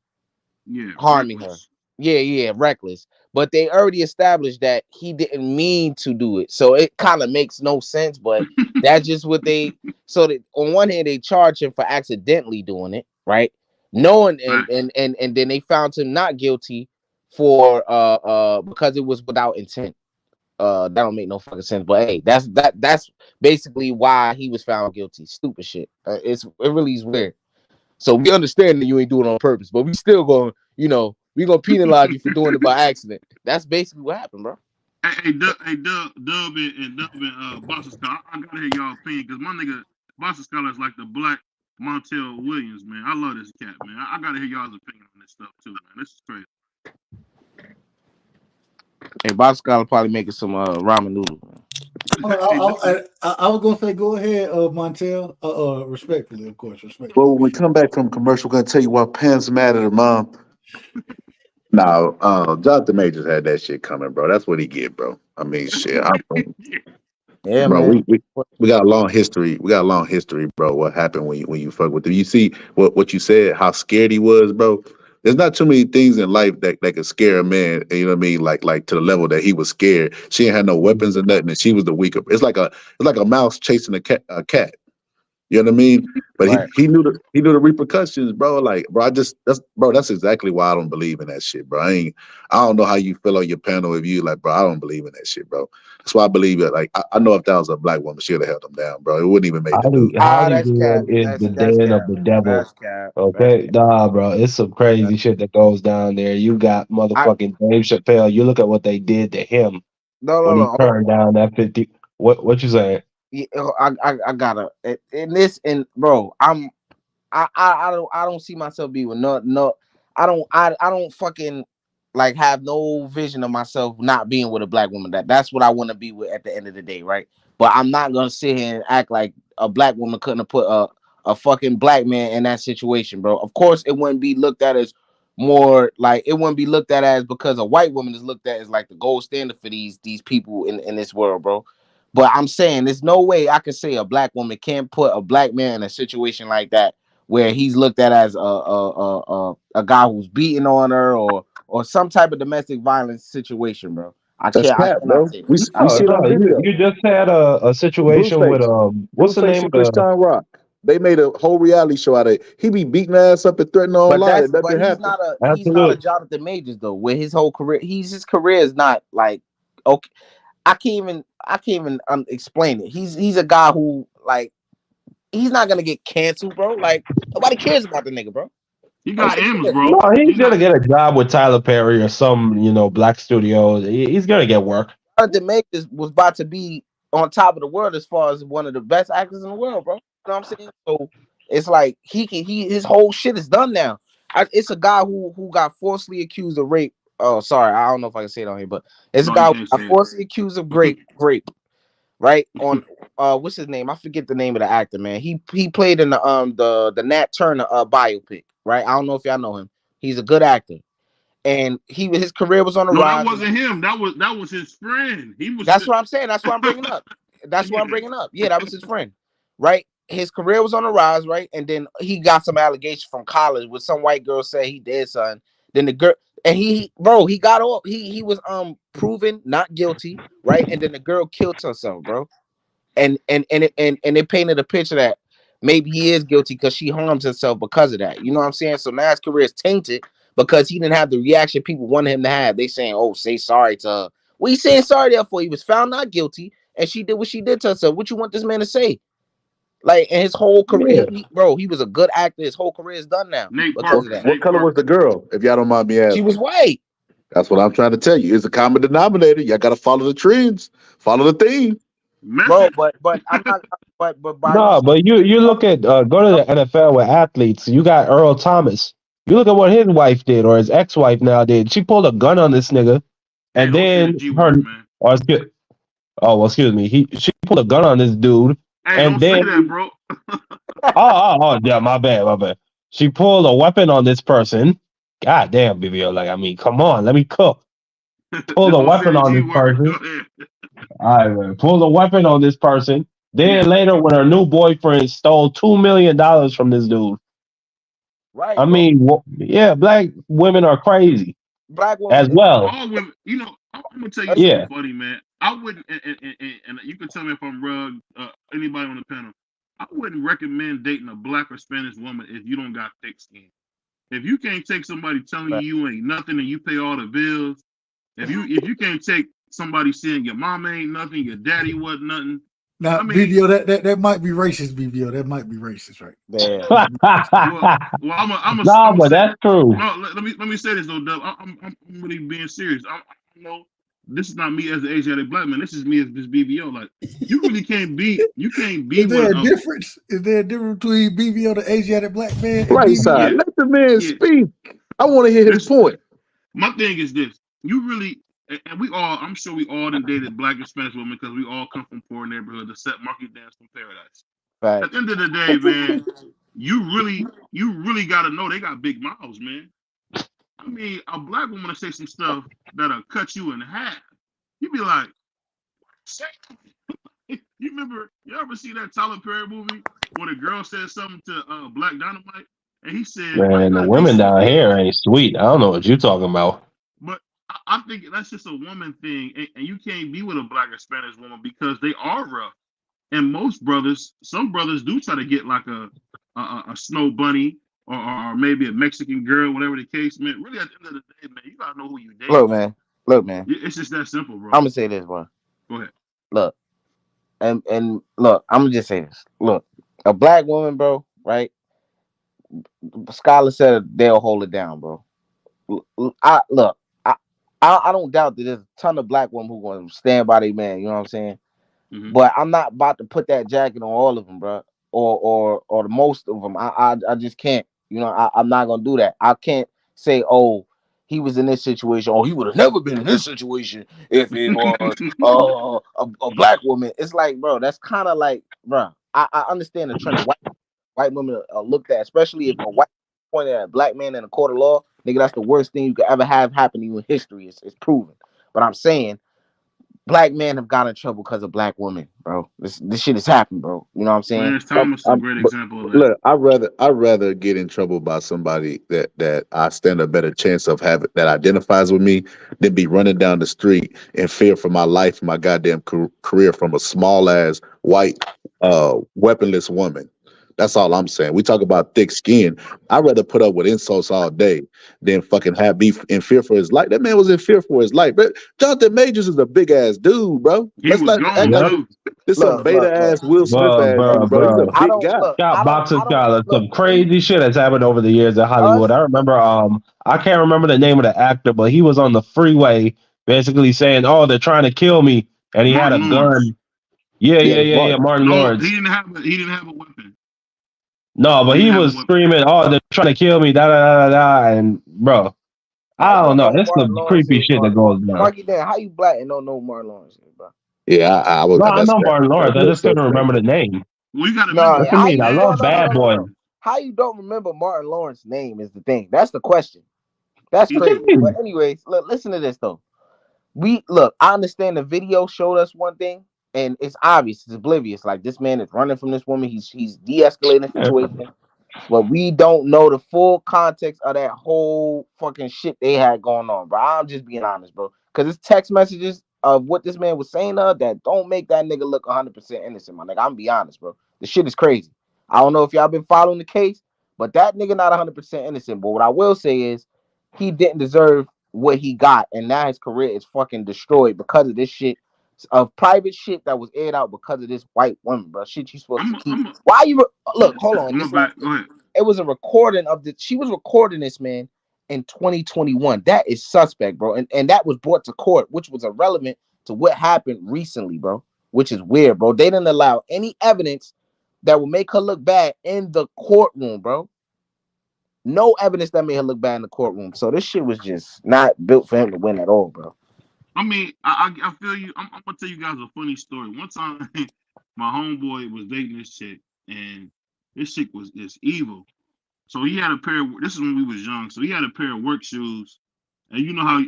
harming her. Yeah, reckless. But they already established that he didn't mean to do it. So it kind of makes no sense, but that's just what so that on one hand, they charge him for accidentally doing it, right? Knowing and then they found him not guilty for because it was without intent. That don't make no fucking sense. But hey, that's basically why he was found guilty. Stupid shit. It really is weird. So we understand that you ain't doing it on purpose, but we still going, we gonna penalize you for doing it by accident. That's basically what happened, bro. Hey, Dub and Boston Scholar, I gotta hear y'all opinion because my nigga Boston Scholar is like the black Montel Williams, man. I love this cat, man. I gotta hear y'all's opinion on this stuff too, man. This is crazy. Hey, Boston Scholar probably making some ramen noodles. I was gonna say, go ahead, Montel. Respectfully, of course, respectfully. Well, when we come back from commercial, we're gonna tell you why pants matter, Mom. No, Jonathan Majors had that shit coming, bro. That's what he get, bro. I mean, shit. Yeah, bro, man. we got a long history. We got a long history, bro. What happened when you fuck with him? You see what you said, how scared he was, bro. There's not too many things in life that could scare a man. You know what I mean? Like to the level that he was scared. She ain't had no weapons or nothing, and she was the weaker. It's like a mouse chasing a cat. You know what I mean? But right. he knew the repercussions, bro. Like, bro, that's exactly why I don't believe in that shit, bro. I don't know how you feel on your panel if you like, bro. I don't believe in that shit, bro. That's why I believe it. Like, I know if that was a black woman, she'd have held him down, bro. It wouldn't even make the news. Hollywood is the den of the devil. Okay, nah, bro, it's some crazy shit that goes down there. You got motherfucking Dave Chappelle. You look at what they did to him when he turned down that 50. What you saying? Yeah, I gotta in this, and bro, I don't see myself being with no. I don't fucking like have no vision of myself not being with a black woman. That's what I want to be with at the end of the day, right? But I'm not gonna sit here and act like a black woman couldn't have put a fucking black man in that situation, bro. Of course, it wouldn't be looked at as more like it wouldn't be looked at as because a white woman is looked at as like the gold standard for these people in this world, bro. But I'm saying there's no way I could say a black woman can't put a black man in a situation like that where he's looked at as a guy who's beating on her or some type of domestic violence situation, bro. I cannot say that. We see it on video. You just had a situation with what's the name of Christian Rock? They made a whole reality show out of it. He be beating ass up and threatening online. But he's not a Jonathan Majors though. With his whole career, his career is not like okay. I can't even explain it. He's a guy who like he's not gonna get canceled, bro. Like nobody cares about the nigga, bro. He got M's, bro. No, he's gonna get a job with Tyler Perry or some black studios. He's gonna get work. Jonathan Majors was about to be on top of the world as far as one of the best actors in the world, bro. You know what I'm saying? So it's like his whole shit is done now. It's a guy who got falsely accused of rape. Oh, sorry, I don't know if I can say it on here, but it's a guy falsely accused of rape, right? On what's his name? I forget the name of the actor, man. He played in the Nat Turner biopic, right? I don't know if y'all know him. He's a good actor, and his career was on the rise. That wasn't him. That was his friend. That's what I'm saying. That's what I'm bringing up. Yeah, that was his friend, right? His career was on the rise, right? And then he got some allegations from college with some white girl said he did something. Then the girl. And he got off. He was proven not guilty, right? And then the girl killed herself, bro. And it painted a picture that maybe he is guilty because she harmed herself because of that. You know what I'm saying? So now his career is tainted because he didn't have the reaction people wanted him to have. They saying, "Oh, say sorry to her." What you saying sorry to her for? He was found not guilty, and she did what she did to herself. What you want this man to say? Like, in his whole career, he was a good actor. His whole career is done now. Because of that. What color was the girl, if y'all don't mind me asking? She was white. That's what I'm trying to tell you. It's a common denominator. Y'all got to follow the trends, follow the theme. Bro, but I'm not. But you look at go to the NFL with athletes. You got Earl Thomas. You look at what his wife did or his ex-wife now did. She pulled a gun on this nigga, and then excuse me. She pulled a gun on this dude. Hey, and don't then, say that, bro. Yeah, my bad. She pulled a weapon on this person. God damn, BBO. Like, I mean, come on, let me cook. Pulled a weapon on this person. All right, man. Pulled a weapon on this person. Then later, when her new boyfriend stole $2 million from this dude. Right. I mean, black women are crazy. Black women as well. All women, I'm gonna tell you something funny, man. I wouldn't, and you can tell me if I'm wrong. Anybody on the panel, I wouldn't recommend dating a black or Spanish woman if you don't got thick skin. If you can't take somebody telling you ain't nothing and you pay all the bills, if you can't take somebody saying your mama ain't nothing, your daddy wasn't nothing, Now, BBO, that might be racist, BBO. That might be racist, right? Yeah. I'm but that's true. No, let me say this though, Dub. I'm really being serious. You know, this is not me as an Asiatic black man. This is me as this BBO. Like, you really can't be. You can't be. Is there a difference? Is there a difference between BBO, the Asiatic black man? Right side. Yeah. Let the man speak. I want to hear his point. My thing is this: you really. And we all, I'm sure we all done dated black and Spanish women because we all come from poor neighborhoods except Marky Dance from Paradise. Right. At the end of the day, man, you really got to know they got big mouths, man. I mean, a black woman to say some stuff that'll cut you in half. You be like, you ever see that Tyler Perry movie where the girl said something to Black Dynamite and he said, "Man, the women down here ain't sweet. I don't know what you're talking about." But I think that's just a woman thing, and you can't be with a black or Spanish woman because they are rough. And some brothers do try to get like a snow bunny or maybe a Mexican girl, whatever the case, man. Really, at the end of the day, man, you gotta know who you date. Look, man. It's just that simple, bro. I'm gonna say this, bro. Go ahead. Look, and look, I'm gonna just say this. Look, a black woman, bro, right? Scholar said they'll hold it down, bro. I don't doubt that there's a ton of black women who going to stand by their man. You know what I'm saying? Mm-hmm. But I'm not about to put that jacket on all of them, bro, or the most of them. I just can't. You know, I'm not gonna do that. I can't say, oh, he was in this situation. Oh, he would have never been in this situation if it was a black woman. It's like, bro, that's kind of like, bro. I understand the trend. White women are looked at, especially if a white pointed at a black man in a court of law. Nigga, that's the worst thing you could ever have happen to you in history. It's proven. But I'm saying, black men have gotten in trouble because of black women, bro. This shit has happened, bro. You know what I'm saying? Clarence Thomas is a great example of that. Look, I'd rather get in trouble by somebody that I stand a better chance of having that identifies with me than be running down the street in fear for my life and my goddamn career from a small ass white weaponless woman. That's all I'm saying. We talk about thick skin. I'd rather put up with insults all day than fucking have beef in fear for his life. That man was in fear for his life. But Jonathan Majors is a big ass dude, bro. This some beta ass Will Smith ass dude, bro. He's a big guy. Got boxing scholar. Some crazy shit has happened over the years in Hollywood. I remember I can't remember the name of the actor, but he was on the freeway basically saying, "Oh, they're trying to kill me," and he had a gun. Yeah. Martin Lawrence. He didn't have a weapon. No, but he was screaming, "Oh, they're trying to kill me!" And bro, I don't know. It's some creepy shit that goes on. Marky Dan, how you black and don't know Martin Lawrence, bro? Yeah, I was. No, I know Martin Lawrence. I just couldn't remember the name. Well, you gotta I love Bad Boy. How you don't remember Martin Lawrence's name is the thing. That's the question. That's crazy. But anyways, look, listen to this though. I understand the video showed us one thing. And it's obvious, it's oblivious. Like, this man is running from this woman. He's de-escalating the situation. But we don't know the full context of that whole fucking shit they had going on, bro. I'm just being honest, bro. Because it's text messages of what this man was saying that don't make that nigga look 100% innocent, my nigga. I'm be honest, bro. The shit is crazy. I don't know if y'all been following the case, but that nigga not 100% innocent. But what I will say is he didn't deserve what he got. And now his career is fucking destroyed because of this shit. Of private shit that was aired out because of this white woman, bro. Shit you supposed to keep. Why you look? Hold on. It was a recording of she was recording this man in 2021. That is suspect, bro. And that was brought to court, which was irrelevant to what happened recently, bro. Which is weird, bro. They didn't allow any evidence that would make her look bad in the courtroom, bro. No evidence that made her look bad in the courtroom. So this shit was just not built for him to win at all, bro. I mean, I feel you. I'm gonna tell you guys a funny story. One time, my homeboy was dating this chick, and this chick was just evil. So he had a pair. This is when we was young. So he had a pair of work shoes, and you know how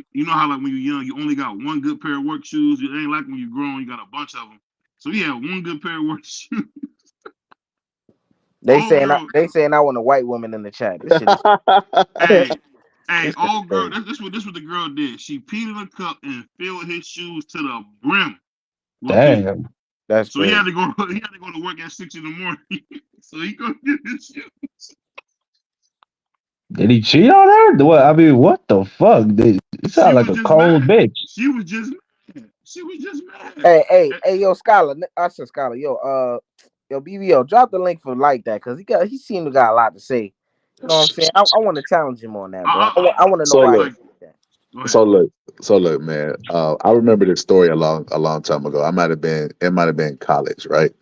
like when you're young, you only got one good pair of work shoes. It ain't like when you grown, you got a bunch of them. So he had one good pair of work shoes. They saying I want a white woman in the chat. This shit is... Hey, old girl, this what the girl did. She peed in a cup and filled his shoes to the brim. Damn, that's so crazy. He had to go to work at 6 a.m. So he go get his shoes. Did he cheat on her? What? I mean, what the fuck? You sound like a cold bitch. She was just mad. She was just mad. Hey, yo, Scholar. I said Scholar. Yo, BBO, drop the link for like that because he seemed to got a lot to say. You know what I'm saying? I want to challenge him on that, bro. I want to know why. Like, so look, man. I remember this story a long time ago. It might have been college, right?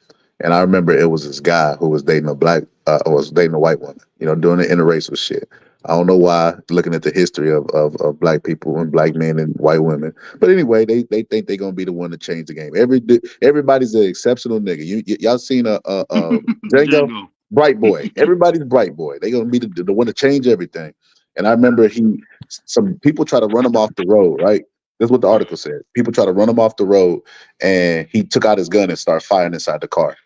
And I remember it was this guy who was dating a white woman, doing the interracial shit. I don't know why, looking at the history of black people and black men and white women. But anyway, they think they're gonna be the one to change the game. Everybody's an exceptional nigga. Y'all seen Django? Bright boy. Everybody's bright boy. They gonna be the one to change everything. And I remember some people try to run him off the road, right? This is what the article said. People try to run him off the road, and he took out his gun and started firing inside the car,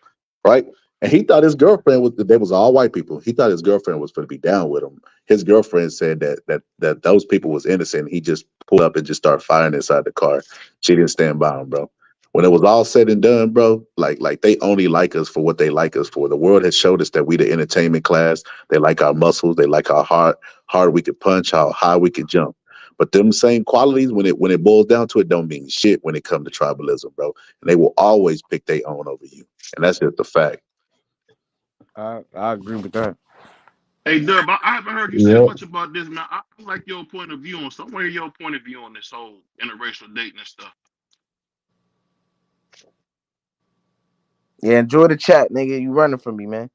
right? And he thought his girlfriend they was all white people. He thought his girlfriend was going to be down with him. His girlfriend said that those people was innocent. He just pulled up and just started firing inside the car. She didn't stand by him, bro. When it was all said and done, bro, like they only like us for what they like us for. The world has showed us that we the entertainment class. They like our muscles. They like how hard we can punch, how high we can jump. But them same qualities, when it boils down to it, don't mean shit when it comes to tribalism, bro. And they will always pick their own over you. And that's just the fact. I agree with that. Hey, Dub, I haven't heard you say much about this, man. I like your point of view on somewhere your point of view on this whole interracial dating and stuff. Yeah, enjoy the chat, nigga. You running from me, man.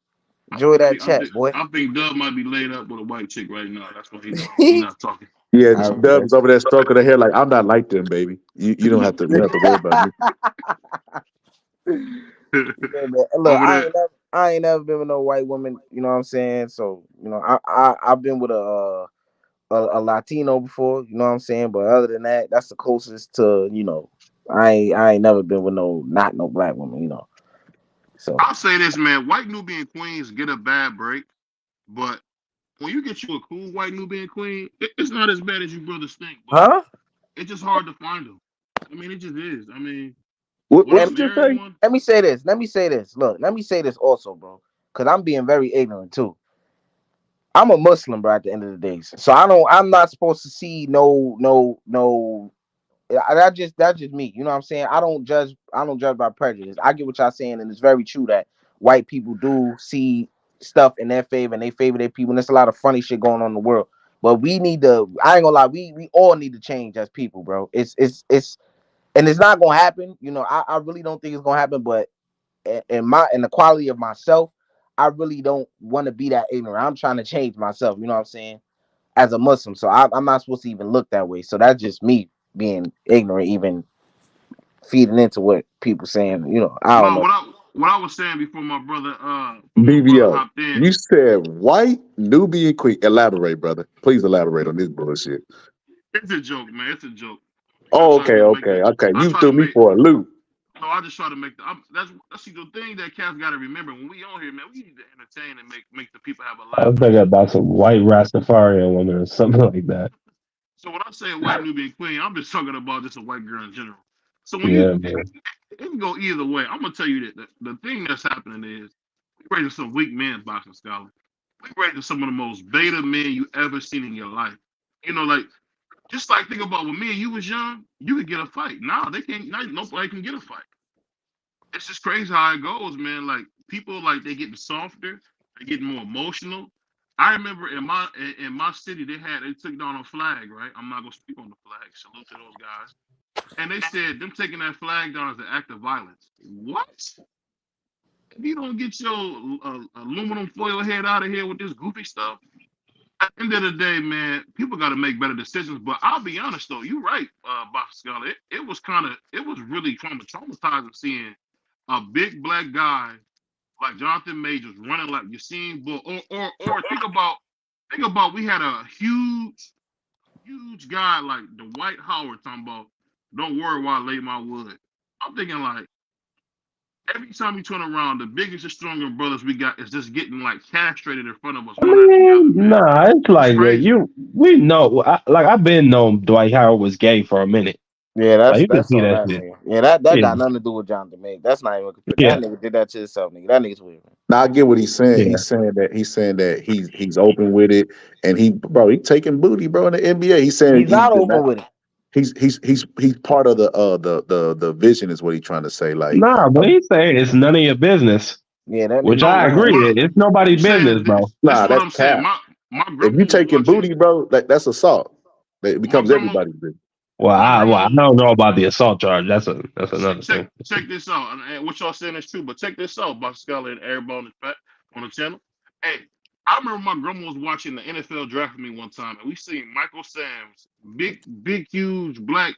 Enjoy that chat, boy. I think Dub might be laid up with a white chick right now. That's why he's not talking. Yeah, Dub's over there stroking her hair like, I'm not like them, baby. You don't have to worry about me. Yeah, man. Look, I ain't never been with no white woman. You know what I'm saying? So I've been with a Latino before. You know what I'm saying? But other than that, that's the closest to I ain't never been with no black woman. So I'll say this, man. White Nubian queens get a bad break, but when you get you a cool white Nubian queen, it's not as bad as you brothers think. Huh? It's just hard to find them. I mean, it just is. I mean. Let me say this. Look, let me say this also, bro, because I'm being very ignorant too. I'm a Muslim, bro. At the end of the day, so I'm not supposed to see no. That's just me. You know what I'm saying? I don't judge by prejudice. I get what y'all saying, and it's very true that white people do see stuff in their favor and they favor their people. And there's a lot of funny shit going on in the world. But we need to. I ain't gonna lie. We all need to change as people, bro. And it's not gonna happen, I really don't think it's gonna happen. But in the quality of myself, I really don't want to be that ignorant. I'm trying to change myself, you know what I'm saying, as a Muslim. So I'm not supposed to even look that way. So that's just me being ignorant, even feeding into what people saying. I don't know. What I was saying before my brother BBO, you said white Nubian queen. Elaborate, brother. Please elaborate on this bullshit. It's a joke, man. It's a joke. Oh, okay. You threw me for a loop. No, I just try to make that's the thing that cats got to remember when we on here, man. We need to entertain and make the people have a laugh. I was thinking about some white Rastafarian woman or something like that. So when I say a white Nubian queen, I'm just talking about just a white girl in general. So when it can go either way. I'm gonna tell you that the thing that's happening is we raising some weak men, Boxing Scholar. We raising some of the most beta men you ever seen in your life. Just like think about when me and you was young, you could get a fight. Now they can't. Now nobody can get a fight. It's just crazy how it goes, man. Like people, they getting softer, they getting more emotional. I remember in my city, they took down a flag, right? I'm not gonna speak on the flag. Salute to those guys. And they said them taking that flag down as an act of violence. What? If you don't get your aluminum foil head out of here with this goofy stuff. At the end of the day, man, people got to make better decisions. But I'll be honest, though, you're right, Box Scholar. It was really traumatizing seeing a big black guy like Jonathan Majors running like you seen Bull. Or think about we had a huge guy like Dwight Howard talking about, don't worry while I lay my wood. I'm thinking like, every time you turn around, the biggest and stronger brothers we got is just getting castrated in front of us. Nah, it's like we know. I've been known Dwight Howard was gay for a minute. Yeah, that's that shit. Yeah, that got nothing to do with Jonathan Majors. That's not even. That nigga did that to himself, nigga. That nigga's weird. Now I get what he's saying. Yeah. He's saying that he's open with it, and he taking booty, bro, in the NBA. He's saying he's not open with it. he's part of the vision is what he's trying to say. Like, nah, but he's saying it's none of your business. Yeah, that which nigga I lying. agree. It's nobody's business, bro. Nah, that's cap. If you taking booty, bro, that's assault. It becomes everybody's business. Well, I don't know about the assault charge. That's another thing. Check this out, and what y'all saying is true. But check this out, Buck Scully and everybody on the channel. Hey, I remember my grandma was watching the NFL draft with me one time, and we seen Michael Sam's big, huge black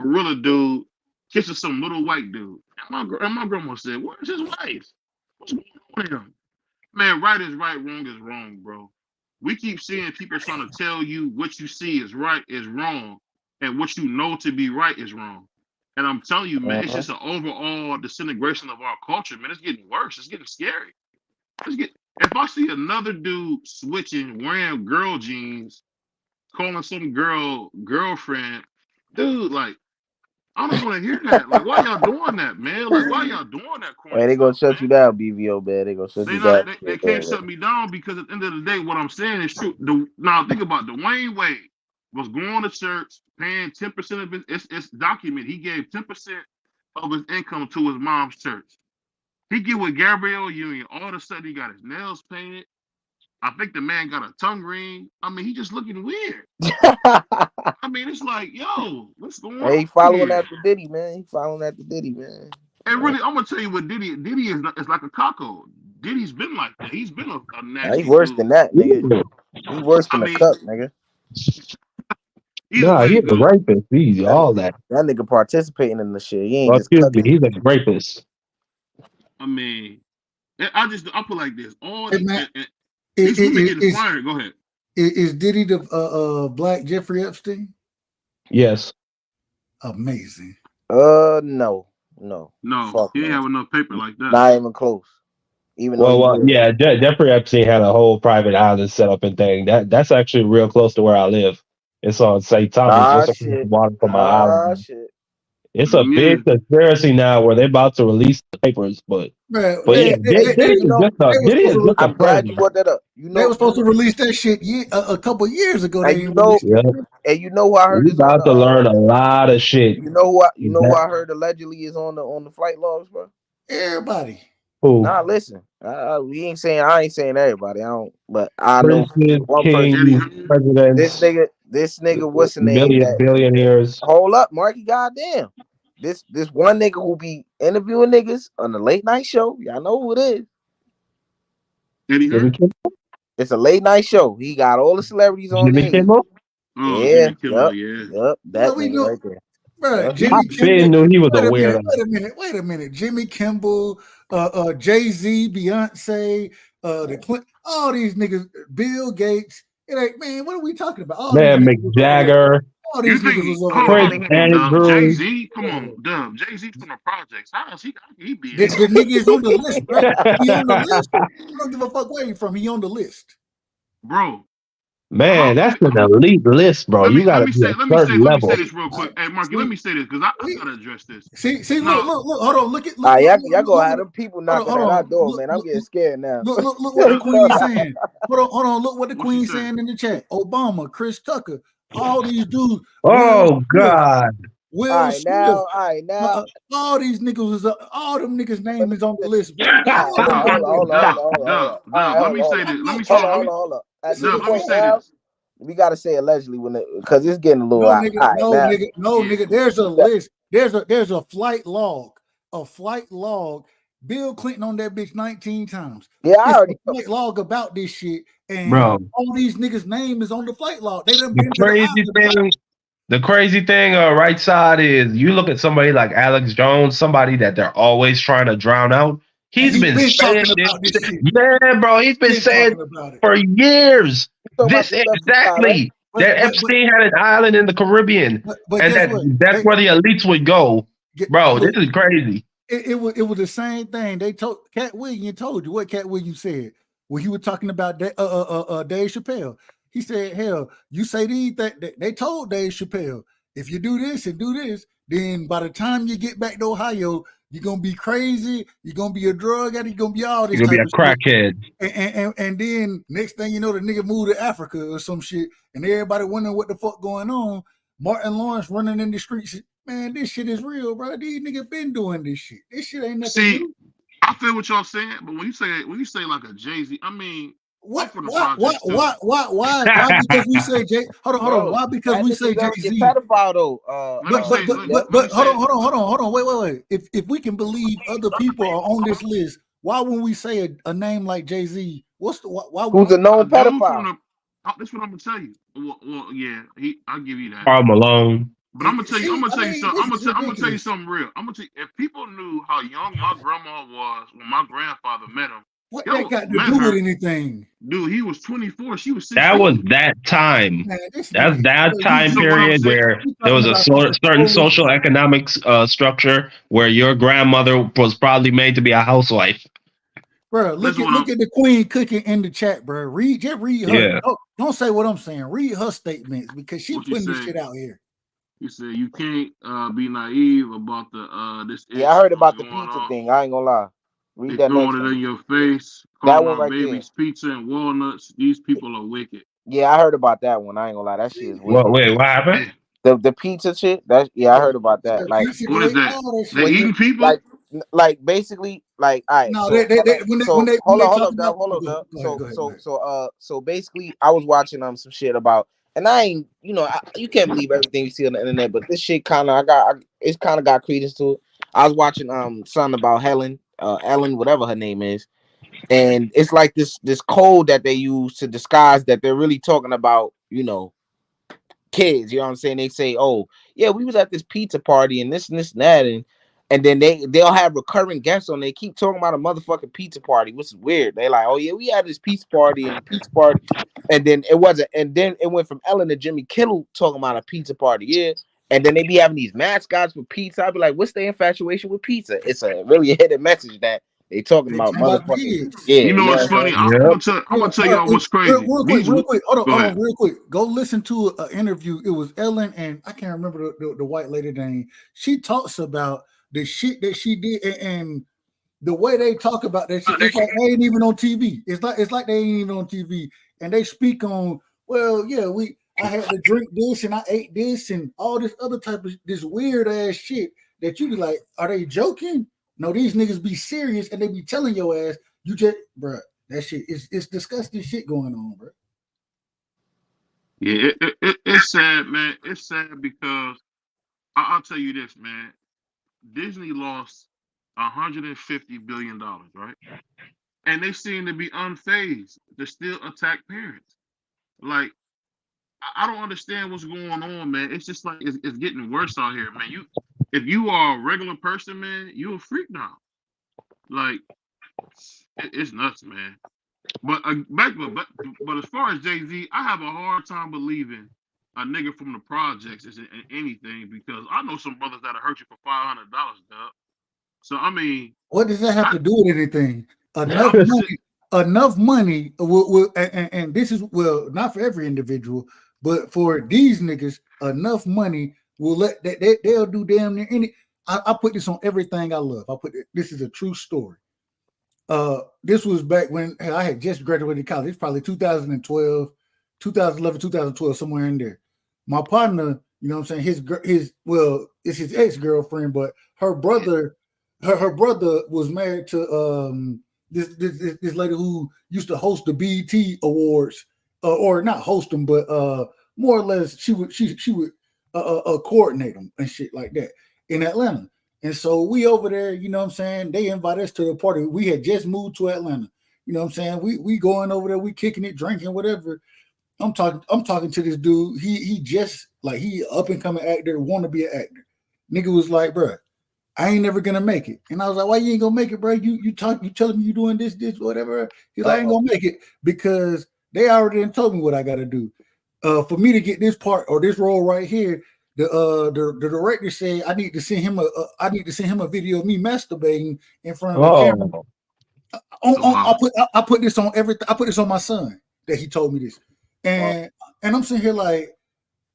gorilla dude kissing some little white dude. And my grandma said, "Where's his wife? What's going on with him?" Man, right is right, wrong is wrong, bro. We keep seeing people trying to tell you what you see is right is wrong, and what you know to be right is wrong. And I'm telling you, man, it's just an overall disintegration of our culture, man. It's getting worse. It's getting scary. If I see another dude switching, wearing girl jeans, calling some girlfriend, dude, like, I don't want to hear that. Like, why y'all doing that, man? Like, why y'all doing that? Hey, they gonna shut you down, BVO, man. They gonna shut you down. They can't shut me down because at the end of the day, what I'm saying is true. Now think about Dwayne Wade was going to church, paying 10% of it's documented. He gave 10% of his income to his mom's church. He get with Gabrielle Union. All of a sudden, he got his nails painted. I think the man got a tongue ring. I mean, he just looking weird. I mean, it's like, yo, what's going on? He following after Diddy, man. He following after Diddy, man. And really, I'm gonna tell you what Diddy is like a caco. Diddy's been like that. He's been a nasty. He's worse than that, nigga. He's worse than a cup, nigga. Nah, he's a rapist. He's all that. That nigga participating in the shit. He ain't just cucking. He's a rapist. I mean, I put like this. All hey, these women getting fired. Go ahead. Is Diddy the black Jeffrey Epstein? Yes. Amazing. No. He didn't have enough paper like that. Not even close. Jeffrey Epstein had a whole private island set up and thing. That's actually real close to where I live. It's on St. Thomas. Water from my island. Shit. It's a big conspiracy now where they're about to release the papers, but Diddy is just I'm glad you brought that up. They were supposed to release that shit a couple years ago. And you know who I heard is about to learn a lot of shit. You know who I heard allegedly is on the flight logs, bro? Everybody. Who? Nah, listen. I ain't saying everybody. I don't, but I know one person. Presidents. This nigga, what's the name? Billionaires. Hold up, Marky. Goddamn. This one nigga who be interviewing niggas on the late night show. Y'all know who it is. It's a late night show. He got all the celebrities on there. That nigga right there. Bro, Jimmy knew he was a weirdo. Wait a minute. Jimmy Kimmel, Jay-Z, Beyonce, the Clinton, all these niggas, Bill Gates. Like, man, what are we talking about? Mick Jagger. All these niggas was over Jay-Z, come on, dumb. Jay-Z's from the projects. How is he be? The nigga is on the list, bro. He on the list. You don't give a fuck where he from. He on the list, bro. Man, that's an elite list, bro. You gotta be a certain level. Let me say this real quick. Hey, Marky, let me say this because I gotta address this. See, look, hold on, look at. Y'all go have them people knocking at our door, man. I'm getting scared now. Look what the Queen's saying. Hold on, look what the Queen's saying in the chat. Obama, Chris Tucker, all these dudes. Oh God. Will Smith. All right, now. All these niggas all them niggas' name is on the list. Let me say this. Hold up. Let me say this. We gotta say allegedly because it's getting a little nigga. There's a list. There's a flight log. Bill Clinton on that bitch 19 times. Yeah, I already flight log about this shit, and bro, all these niggas' name is on the flight log. They done The crazy thing, right side is you look at somebody like Alex Jones, somebody that they're always trying to drown out. He's been saying this shit. Man, bro, he's been saying for years. This exactly. That Epstein had an island in the Caribbean, and that's where the elites would go. Bro, this is crazy. It was the same thing. They told Cat Williams told you what Cat Williams said when he was talking about Dave Chappelle. He said, hell, you say these that they told Dave Chappelle, if you do this and do this, then by the time you get back to Ohio, you're gonna be crazy, you're gonna be a drug addict, you're gonna be all this. You're gonna be a crackhead. And then next thing you know, the nigga moved to Africa or some shit, and everybody wondering what the fuck going on. Martin Lawrence running in the streets. Man, this shit is real, bro. These niggas been doing this shit. This shit ain't nothing new. I feel what y'all saying, but when you say like a Jay-Z, I mean, why? Because we say Jay. Hold on. Why? Because we say Jay-Z. Pedophile though. But hold on. Wait. If we can believe other people are on this list, why when we say a name like Jay-Z, what's the why? Who's a known pedophile? That's what I'm gonna tell you. Well, yeah, I'll give you that. Karl Malone. But I'm gonna tell you something real. I'm gonna tell you, if people knew how young my grandma was when my grandfather met him. What that got to do with anything? Dude, he was 24. She was 16. That was that time. Man, that's that time period where there was a certain social economic structure where your grandmother was probably made to be a housewife. Bro, look at the queen cooking in the chat, bro. Read her. Yeah. Don't say what I'm saying. Read her statements because she's putting this shit out here. You said you can't be naive about the this. Yeah, I heard about the pizza thing. I ain't gonna lie. Read that throwing it in your face. That one right baby's there. Pizza and walnuts. These people are wicked. Yeah, I heard about that one. I ain't gonna lie. That shit is wicked. Wait, what happened? The pizza shit. I heard about that. Like, what is that? They eating people? Like basically, like, all right. No, hold up. So basically, I was watching some shit about, and I ain't, you can't believe everything you see on the internet, but this shit kind of got credence to it. I was watching something about Ellen, whatever her name is, and it's like this code that they use to disguise that they're really talking about, kids. You know what I'm saying? They say, oh yeah, we was at this pizza party and this and this and that, and then they'll have recurring guests on. They keep talking about a motherfucking pizza party, which is weird. They like, oh yeah, we had this pizza party, and then it wasn't, and then it went from Ellen to Jimmy Kimmel talking about a pizza party, yeah. And then they be having these mascots for pizza. I'd be like, what's their infatuation with pizza? It's a really hidden message that they talking about motherfucking. Yeah, you know what's funny? I'm gonna tell y'all what's crazy. Real quick. Hold on, real quick. Go listen to an interview. It was Ellen and I can't remember the white lady name. She talks about the shit that she did and the way they talk about that shit. It's like they ain't even on TV. It's like they ain't even on TV. And they speak on, well, yeah, I had to drink this and I ate this and all this other type of this weird ass shit that you be like, are they joking? No, these niggas be serious and they be telling your ass, you just, bro, that shit it's disgusting shit going on, bro. Yeah, it's sad, man. It's sad because I'll tell you this, man. Disney lost $150 billion, right? And they seem to be unfazed to still attack parents. Like, I don't understand what's going on, man. It's just like it's getting worse out here, man. If you are a regular person, man, you're a freak now. Like, it's nuts, man. But as far as Jay-Z, I have a hard time believing a nigga from the projects is in anything because I know some brothers that'll hurt you for $500, dog. So I mean, what does that have to do with anything? Enough money will and this is not for every individual. But for these niggas, enough money will let that they'll do damn near any. I put this on everything I love. This is a true story. This was back when I had just graduated college. It's probably 2012, 2011, 2012, somewhere in there. My partner, you know what I'm saying, it's his ex-girlfriend, but her brother was married to this lady who used to host the BET Awards. Or not host them, but more or less she would coordinate them and shit like that in Atlanta. And so we over there, you know what I'm saying? They invite us to the party. We had just moved to Atlanta. You know what I'm saying? We going over there, we kicking it, drinking, whatever. I'm talking to this dude. He just like he up and coming actor, want to be an actor. Nigga was like, bro, I ain't never gonna make it. And I was like, why you ain't gonna make it, bro? You telling me you doing this, whatever. He's like, I ain't gonna make it because they already told me what I got to do. For me to get this part or this role right here, the director said I need to send him a video of me masturbating in front of the camera. I put this on everything. I put this on my son that he told me this, and I'm sitting here like,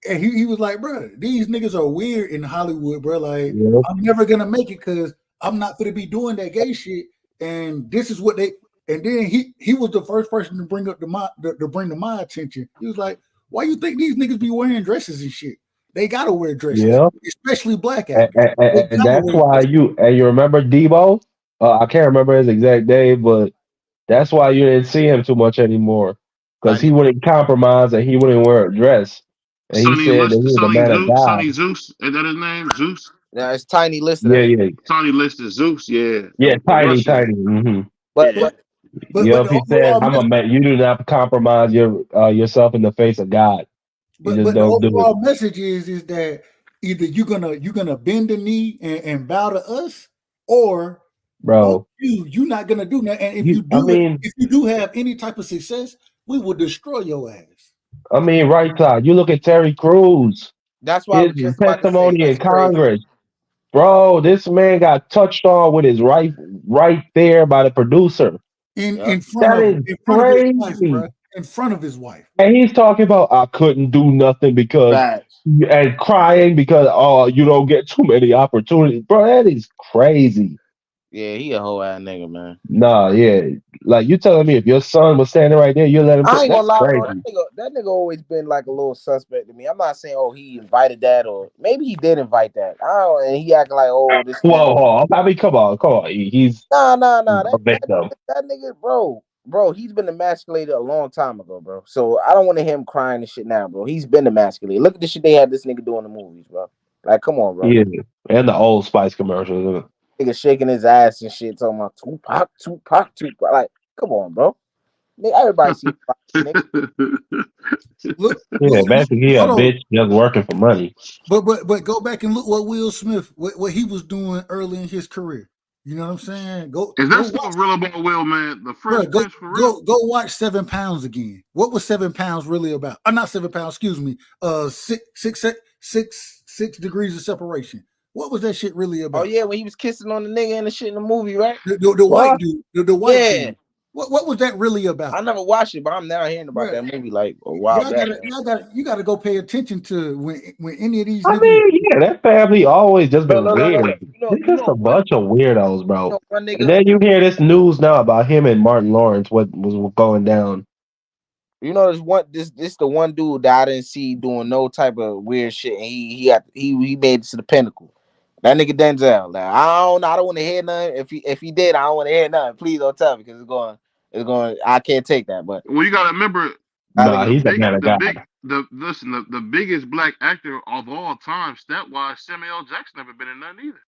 and he was like, bro, these niggas are weird in Hollywood, bro. Like, I'm never gonna make it because I'm not gonna be doing that gay shit, and this is what they. And then he was the first person to bring up to my attention. He was like, "Why you think these niggas be wearing dresses and shit? They gotta wear dresses, Yeah, especially black and, actors. They and gotta that's wear why dresses. you remember Debo. I can't remember his exact name, but that's why you didn't see him too much anymore because he wouldn't compromise and he wouldn't wear a dress. And he said that he was a man of God. Sonny Zeus, is that his name? Zeus. Yeah, it's Tiny listed Yeah, as yeah, Tiny listed Zeus. Yeah, yeah. the Tiny, Russian. tiny. Mm-hmm. but Yeah. But Yep, the he said, overall "I'm a message, man. You do not compromise yourself in the face of God. You just but the don't do it." overall message is that either you're gonna bend the knee and bow to us, or Bro, you're not gonna do that. And if you I do it, mean, if you do have any type of success, we will destroy your ass. right side. You look at Terry Crews, that's what I his was just about to say. testimony in That's crazy. Congress. Bro, this man got touched on with his right there by the producer. In front That of is his wife, crazy. bro. In front of his wife. And he's talking about I couldn't do nothing because Facts. and crying because you don't get too many opportunities. Bro, that is crazy. Yeah, he a whole ass nigga, man. Nah, yeah. Like you telling me if your son was standing right there, you let him I ain't gonna that's lie, crazy. bro. That nigga always been like a little suspect to me. I'm not saying he invited that or maybe he did invite that. I don't, and he acting like this. Whoa, I mean, come on. He's Nah. a victim. That nigga, bro, he's been emasculated a long time ago, bro. So I don't want to hear him crying and shit now, bro. He's been emasculated. Look at the shit they had this nigga do in the movies, bro. Like, come on, bro. Yeah, and the Old Spice commercials. Nigga shaking his ass and shit, talking about Tupac. Like, come on, bro. Everybody see Look, basically he a bitch just working for money. But go back and look what Will Smith what he was doing early in his career. You know what I'm saying? Is that still real about Will, man? The Fresh Prince for real? Go watch 7 Pounds again. What was 7 Pounds really about? Not 7 Pounds, excuse me. 6 degrees of separation. What was that shit really about? Oh yeah, when he was kissing on the nigga and the shit in the movie, right? The white dude. The white dude. What was that really about? I never watched it, but I'm now hearing about that movie like a while back. You gotta go pay attention to when any of these. I mean, yeah, that family always just been weird. It's just a bunch of weirdos, bro. And then you hear this news now about him and Martin Lawrence. What was going down? You know, this the one dude that I didn't see doing no type of weird shit, and he made it to the pinnacle. That nigga Denzel. Like, I don't want to hear nothing. If he did, I don't want to hear nothing. Please don't tell me because it's going. I can't take that. But well, you gotta remember. He's a man of God. The biggest black actor of all time, stat wise, Samuel L. Jackson never been in nothing either.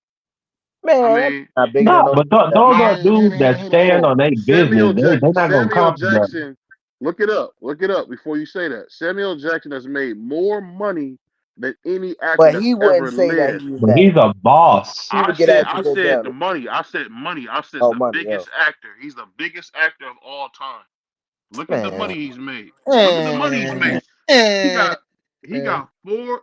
Man, but those are dudes that stand on their business. They're not gonna compromise. Jackson, look it up before you say that. Samuel Jackson has made more money than any actor but he wouldn't ever say lived. that he's a boss. I said the money. I said the biggest actor. He's the biggest actor of all time. Look at the money he's made. Look at the money he's made. He got four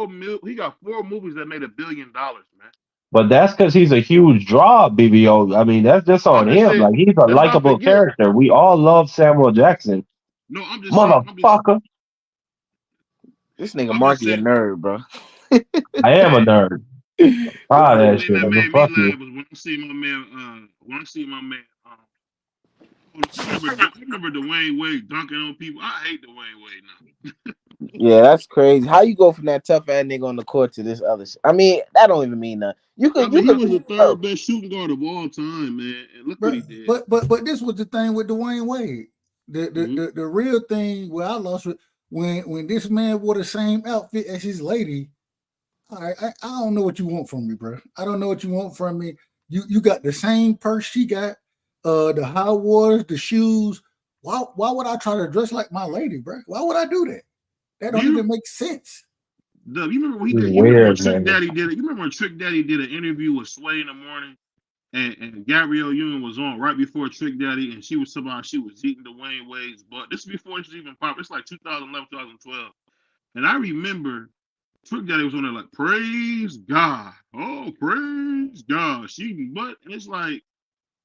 movies that made $1 billion, man. But that's because he's a huge draw, BBO. I mean, that's just on him. Like he's a likable character. We all love Samuel Jackson. No, I'm just motherfucker. This nigga Marky a nerd, bro. I am a nerd. Proud of that shit. That made me laugh was when I see my man. I remember Dwayne Wade dunking on people. I hate Dwayne Wade now. Yeah, that's crazy. How you go from that tough ass nigga on the court to this other shit? I mean, that don't even mean nothing. He was the third best shooting guard of all time, man. And look what he did. But this was the thing with Dwayne Wade. The real thing where I lost it when this man wore the same outfit as his lady. All right, I don't know what you want from me, bro. I don't know what you want from me. You got the same purse she got, the high waters, the shoes. Why would I try to dress like my lady, bro? Why would I do that? That don't even make sense. You remember when Trick Daddy did it? You remember when Trick Daddy did an interview with Sway in the morning, and Gabrielle Union was on right before Trick Daddy, and she was talking about she was eating Dwayne Wade's butt. This is before this was even popular. It's like 2011, 2012, and I remember Trick Daddy was on there like, praise God, oh praise God, she eating butt, and it's like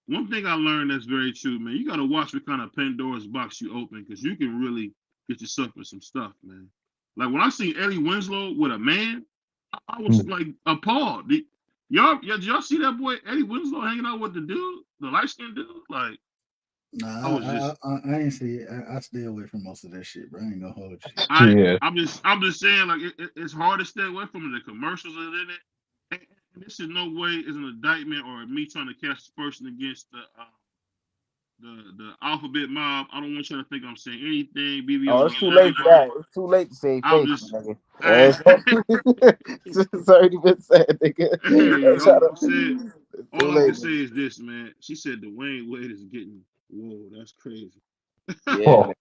one thing I learned that's very true, man. You gotta watch what kind of Pandora's box you open because you can really get yourself in some stuff, man. Like when I seen Eddie Winslow with a man, I was like appalled. Did y'all see that boy Eddie Winslow hanging out with the dude, the light skinned dude? Like, Nah, I ain't see it. I stay away from most of that shit, bro. I ain't gonna hold you. I'm just saying, like it's hard to stay away from it. The commercials are in it. And this in no way is an indictment or me trying to catch this person against the alphabet mob. I don't want you to think I'm saying anything. BBO. Oh, it's too late for that. It's too late to say face, nigga. It's already been said, nigga. All I can say is this, man. She said Dwayne Wade is getting. Whoa, that's crazy. Yeah,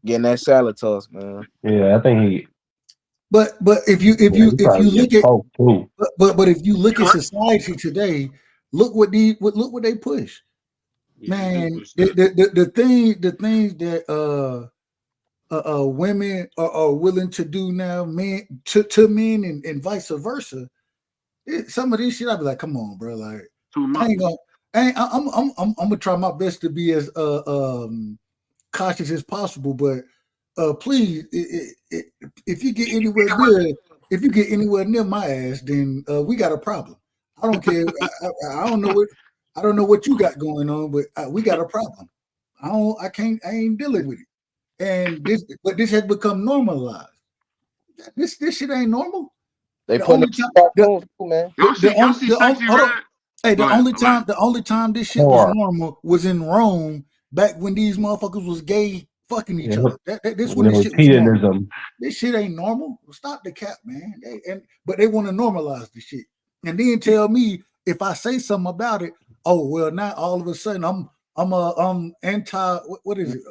getting that salad toss, man. Yeah, I think he. But if you look at but if you look at society today, look what they push. Man, the things that women are willing to do now, men to men and vice versa. Some of this shit, I'd be like, come on, bro. Like, I'm gonna try my best to be as cautious as possible, but please, if you get anywhere near my ass, then we got a problem. I don't care. I don't know what you got going on, but we got a problem. I ain't dealing with it. And this has become normalized. This shit ain't normal. They the put only time this shit was normal was in Rome, back when these motherfuckers was gay fucking each other. This when this shit was normal. This shit ain't normal. Stop the cap, man. But they want to normalize the shit, and then tell me if I say something about it, oh well, now all of a sudden I'm anti, what is it,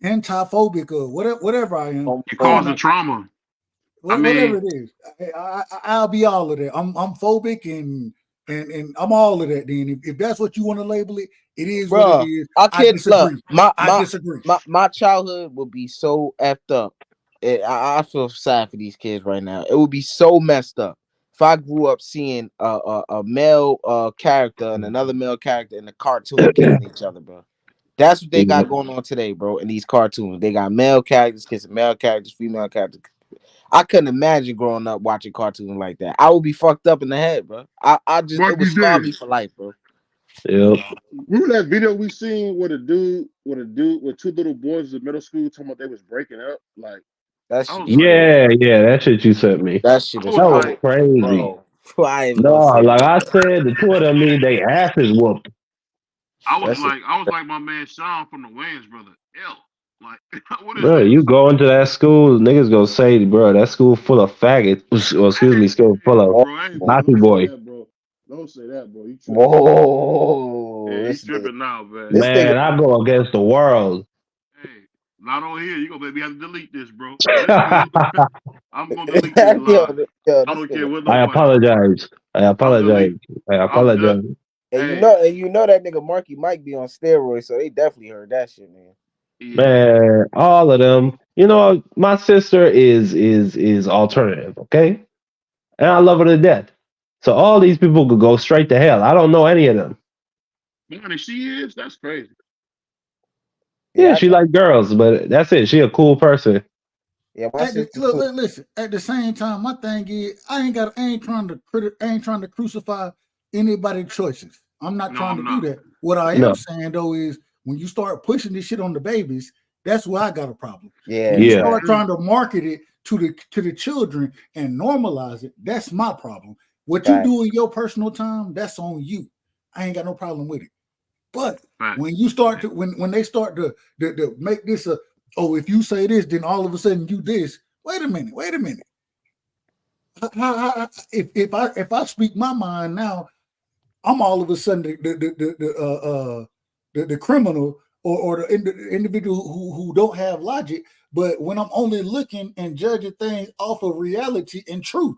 anti-phobic or whatever I am. It causes trauma. Whatever it is, I'll be all of that. I'm phobic and I'm all of that. Then if that's what you want to label it, it is what it is. I disagree. I disagree. My childhood would be so effed up. I feel sad for these kids right now. It would be so messed up if I grew up seeing a male character and another male character in the cartoon kissing each other, bro. That's what they got going on today, bro. In these cartoons, they got male characters kissing male characters, female characters. I couldn't imagine growing up watching cartoons like that. I would be fucked up in the head, bro. It would scar me for life, bro. Yep. Remember that video we seen with a dude with two little boys in middle school talking about they was breaking up? Like that shit you sent me. That shit was crazy. Like I said, the two of them need their asses whooped. I was like my man Sean from the Wayans brother. Like, what is bro, you go into that school, niggas gonna say, bro, that school full of faggots. Or excuse me, school full of Nazi boy. Don't say that, bro. You tripping. Whoa. Yeah, you tripping now, man. Man, I go against the world. Hey, not on here. You gonna maybe have to delete this, bro. I'm gonna delete this live. I don't care what nobody. I apologize. And you know that nigga Marky Mike be on steroids, so they definitely heard that shit, man. Man, all of them. You know, my sister is alternative, okay? And I love her to death. So all these people could go straight to hell. I don't know any of them. Man, she is? That's crazy. Yeah, she like girls, but that's it. She a cool person. Yeah, listen. At the same time, my thing is, I ain't trying to crucify anybody's choices. I'm not trying to do that. What I am saying though is, when you start pushing this shit on the babies, that's where I got a problem. Yeah, when you start trying to market it to the children and normalize it, that's my problem. What you do in your personal time, that's on you. I ain't got no problem with it. But when you start to when they start to make this if you say this, then all of a sudden you this. Wait a minute. If I speak my mind now, I'm all of a sudden the criminal or the individual who don't have logic. But when I'm only looking and judging things off of reality and truth,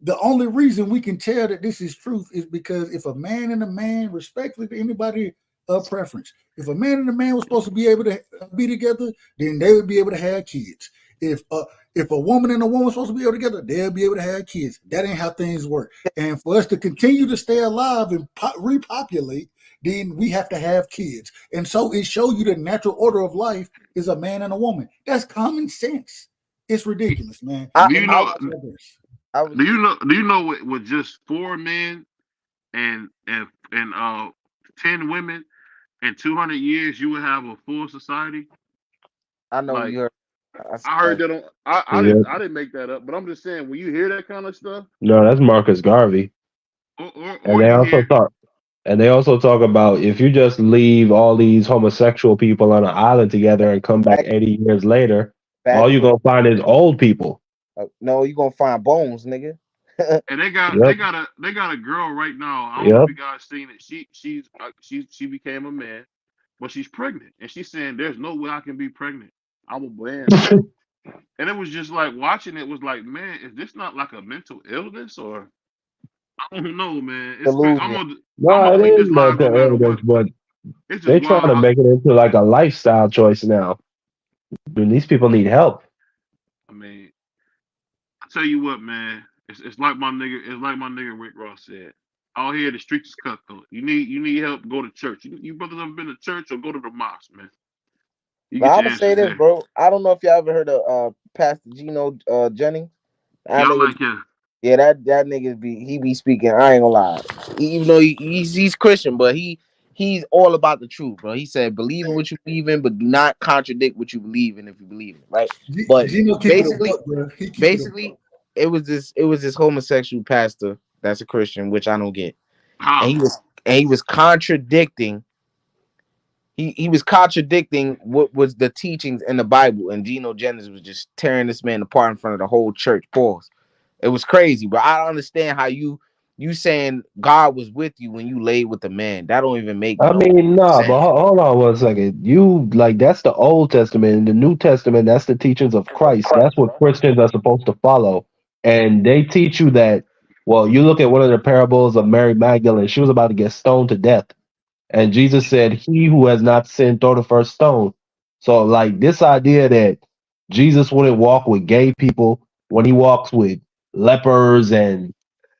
the only reason we can tell that this is truth is because if a man and a man, respectfully to anybody of preference, if a man and a man was supposed to be able to be together, then they would be able to have kids. If a woman and a woman are supposed to be able together, they'll be able to have kids. That ain't how things work. And for us to continue to stay alive and repopulate, then we have to have kids. And so it shows you the natural order of life is a man and a woman. That's common sense. It's ridiculous, man. Do you know with just 4 men and 10 women in 200 years you would have a full society. I know Like, you heard. I heard that on. I didn't make that up, but I'm just saying when you hear that kind of stuff. No, that's Marcus Garvey. Or they also talk about if you just leave all these homosexual people on an island together and come back 80 years later, all you're gonna find is old people. No, you're gonna find bones, nigga. And they got a girl right now. I don't know if you guys seen it. She became a man, but she's pregnant, and she's saying there's no way I can be pregnant. I will ban. And it was just like watching it was like, man, is this not like a mental illness or? I don't know, man. It's it is mental illness, but they're trying to make it into like a lifestyle choice now. And these people need help. I mean, I tell you what, man. It's like my nigga Rick Ross said. Out here, the streets is cutthroat. You need help. Go to church. You brothers ever been to church or go to the mosque, man? But I'm gonna say this, bro. I don't know if y'all ever heard of Pastor Gino Jennings. Yeah, that nigga be speaking. I ain't gonna lie. Even though he's Christian, but he's all about the truth, bro. He said, believe in what you believe in, but do not contradict what you believe in if you believe in it, right? But basically, it was this homosexual pastor that's a Christian, which I don't get. And he was contradicting. He was contradicting what was the teachings in the Bible, and Gino Jennings was just tearing this man apart in front of the whole church. Pause. It was crazy, but I don't understand how you saying God was with you when you laid with the man. That don't even make. But hold on 1 second. You that's the Old Testament. In the New Testament, that's the teachings of Christ. That's what Christians are supposed to follow, and they teach you that. Well, you look at one of the parables of Mary Magdalene. She was about to get stoned to death. And Jesus said, he who has not sinned, throw the first stone. So this idea that Jesus wouldn't walk with gay people when he walks with lepers and,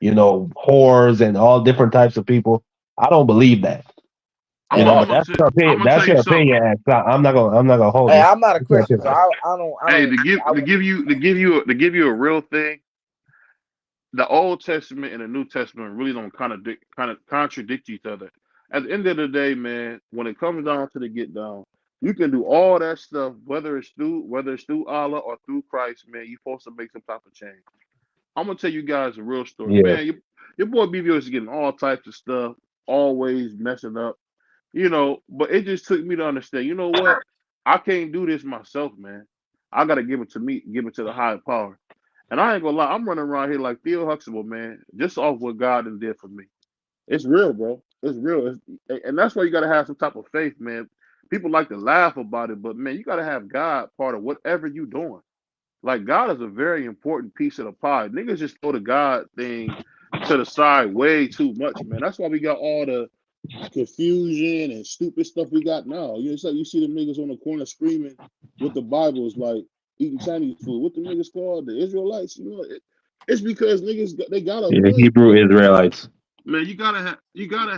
whores and all different types of people, I don't believe that. That's your opinion. That's your opinion. I'm not gonna hold it. I'm not a Christian, so I don't. Hey, to give you a real thing, the Old Testament and the New Testament really don't kind of contradict each other. At the end of the day, man, when it comes down to the get down, you can do all that stuff, whether it's through Allah or through Christ, man. You're supposed to make some type of change. I'm gonna tell you guys a real story, man. Your boy BBO is getting all types of stuff, always messing up, But it just took me to understand. You know what? I can't do this myself, man. I gotta give it to the higher power. And I ain't gonna lie, I'm running around here like Theo Huxtable, man, just off what God did for me. It's real, bro. It's real. And that's why you got to have some type of faith, man. People like to laugh about it, but, man, you got to have God part of whatever you're doing. Like, God is a very important piece of the pie. Niggas just throw the God thing to the side way too much, man. That's why we got all the confusion and stupid stuff we got now. It's like you see the niggas on the corner screaming with the Bibles, like eating Chinese food. What the niggas called? The Israelites? It's because niggas, they got the Hebrew Israelites. Man, you gotta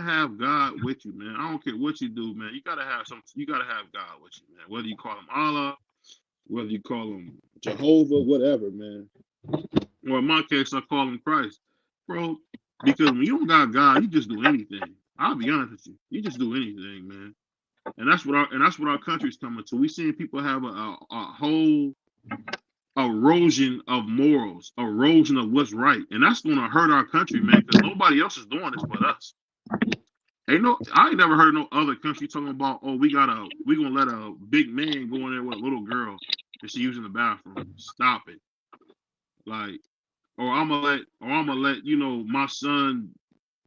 have God with you, man. I don't care what you do, man. You gotta have God with you, man. Whether you call him Allah, whether you call him Jehovah, whatever, man. Or in my case, I call him Christ, bro. Because when you don't got God, you just do anything. I'll be honest with you. You just do anything, man. And that's what our country's coming to. We seeing people have a whole erosion of morals, erosion of what's right, and that's going to hurt our country, man, because nobody else is doing this but us. I ain't never heard no other country talking about, we gonna let a big man go in there with a little girl and she using the bathroom. Stop it. Like, or I'm gonna let my son,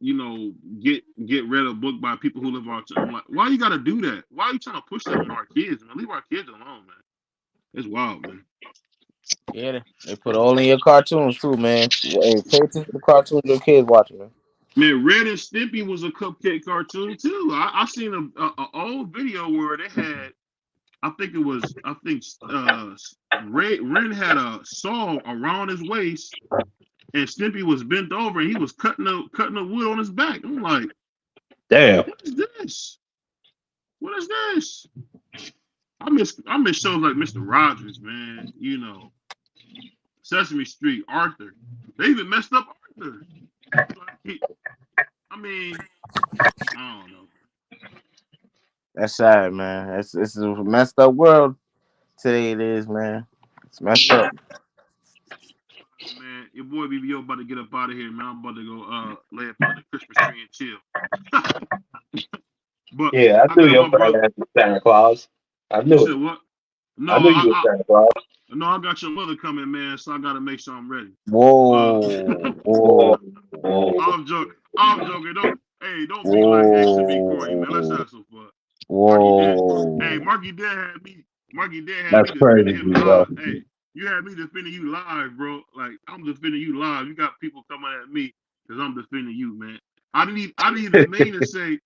get read a book by people who live on. I'm like, why you gotta do that? Why are you trying to push that on our kids, man? Leave our kids alone, man. It's wild, man. Yeah, they put all in your cartoons too, man. Hey, pay attention to the cartoons your kids watching, man. Man, Ren and Stimpy was a cupcake cartoon too. I seen a old video where they had, Ren had a saw around his waist, and Stimpy was bent over and he was cutting the wood on his back. I'm like, damn, what is this? What is this? I miss shows like Mr. Rogers, man. Sesame Street, Arthur. They even messed up Arthur. I don't know. That's sad, man. It's a messed up world today. It is, man. It's messed up. Man, your boy BBO about to get up out of here, man. I'm about to go lay up under the Christmas tree and chill. But yeah, I knew your brother was Santa Claus. I knew it. What? No, I knew you were Santa Claus. No, I got your mother coming, man, so I gotta make sure I'm ready. Whoa. I'm joking. Don't be like extra me, Corey, man. Let's have some fun. Whoa. Marky Dad had me. That's crazy, bro. Hey, you had me defending you live, bro. Like, I'm defending you live. You got people coming at me because I'm defending you, man. I didn't even mean to say.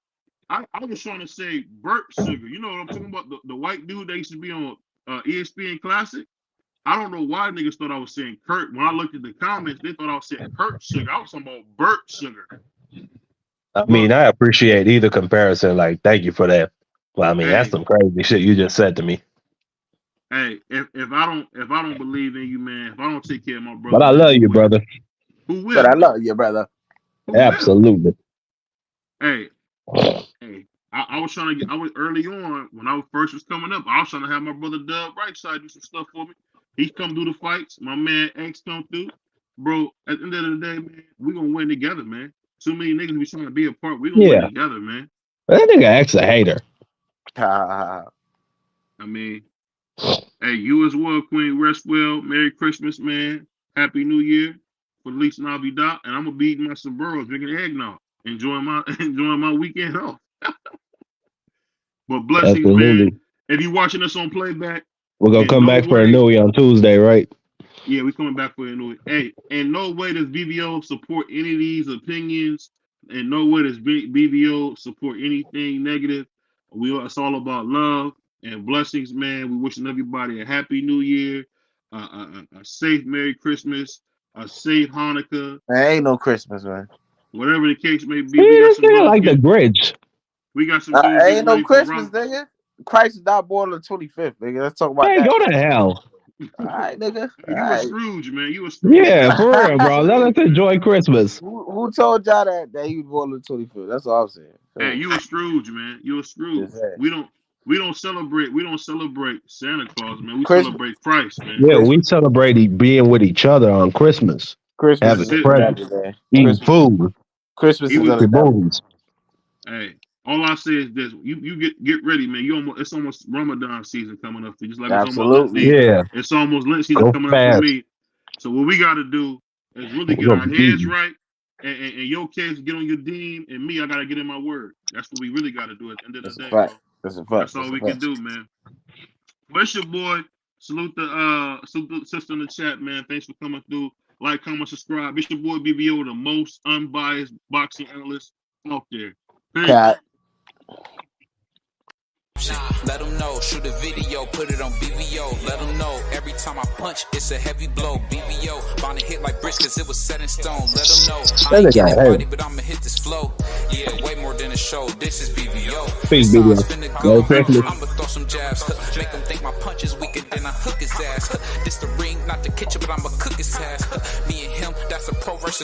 I was trying to say Burt Sugar. You know what I'm talking about? The white dude that used to be on ESPN Classic. I don't know why niggas thought I was saying Kurt. When I looked at the comments, they thought I was saying Kurt Sugar. I was talking about Burt Sugar. I mean, I appreciate either comparison. Like, thank you for that. Well, I mean, that's some crazy shit you just said to me. Hey, if I don't believe in you, man, if I don't take care of my brother, but I love you, brother. Who will? But I love you, brother. Absolutely. Hey, I was trying to get. Early on when I first was coming up. I was trying to have my brother Dub Rightside do some stuff for me. He come do the fights. My man X come through, bro. At the end of the day, man, we gonna win together, man. Too many niggas be trying to be apart. We gonna win together, man. That nigga X a hater. I mean, hey, you as well, Queen. Rest well. Merry Christmas, man. Happy New Year. Feliz Navidad. And I'm gonna be eating my sombreros, drinking eggnog, enjoying my weekend off. But blessings, Absolutely. man. If you watching us on playback, we're gonna come back for a Nui on Tuesday, right? Yeah, we're coming back for a Nui. Hey, in no way does BBO support any of these opinions. In no way does BBO support anything negative. It's all about love and blessings, man. We wishing everybody a happy New Year, a safe Merry Christmas, a safe Hanukkah. There ain't no Christmas, man. Whatever the case may be. We got some like the Grinch. We got some. Ain't no Christmas, nigga. Christ is not born on the 25th, nigga. Let's talk about that. Go to hell. All right, nigga. You a Scrooge, man. You a Scrooge. Yeah, for real, bro. Let's enjoy Christmas. Who told y'all that he was born on the 25th? That's all I'm saying. Hey, you a Scrooge, man. You a Scrooge. We don't celebrate Santa Claus, man. We celebrate Christ, man. Yeah, we celebrate being with each other on Christmas. Having presents, eating food. Christmas is the movies. Hey, all I say is this: you get ready, man. It's almost Ramadan season coming up for you. Just like absolutely, it's almost Lent season coming up for me. So what we got to do is really get our heads right, and your kids get on your deen, and me, I got to get in my word. That's what we really got to do at the end of the day. Bro. That's all we can do, man. Where's your boy? Salute the sister in the chat, man. Thanks for coming through. Like, comment, subscribe. It's your boy BBO, the most unbiased boxing analyst out there. Cat. Let them know, shoot a video, put it on BVO. Let them know, every time I punch, it's a heavy blow. BVO, bound to hit like bricks, cause it was set in stone. Let them know, I ain't getting body, but I'ma hit this flow. Yeah, way more than a show, this is BVO. Peace, BVO. I'ma throw some jabs, make them think my punch is weaker than I hook his ass. This the ring, not the kitchen, but I'ma cook his ass. Me and him, that's a pro versus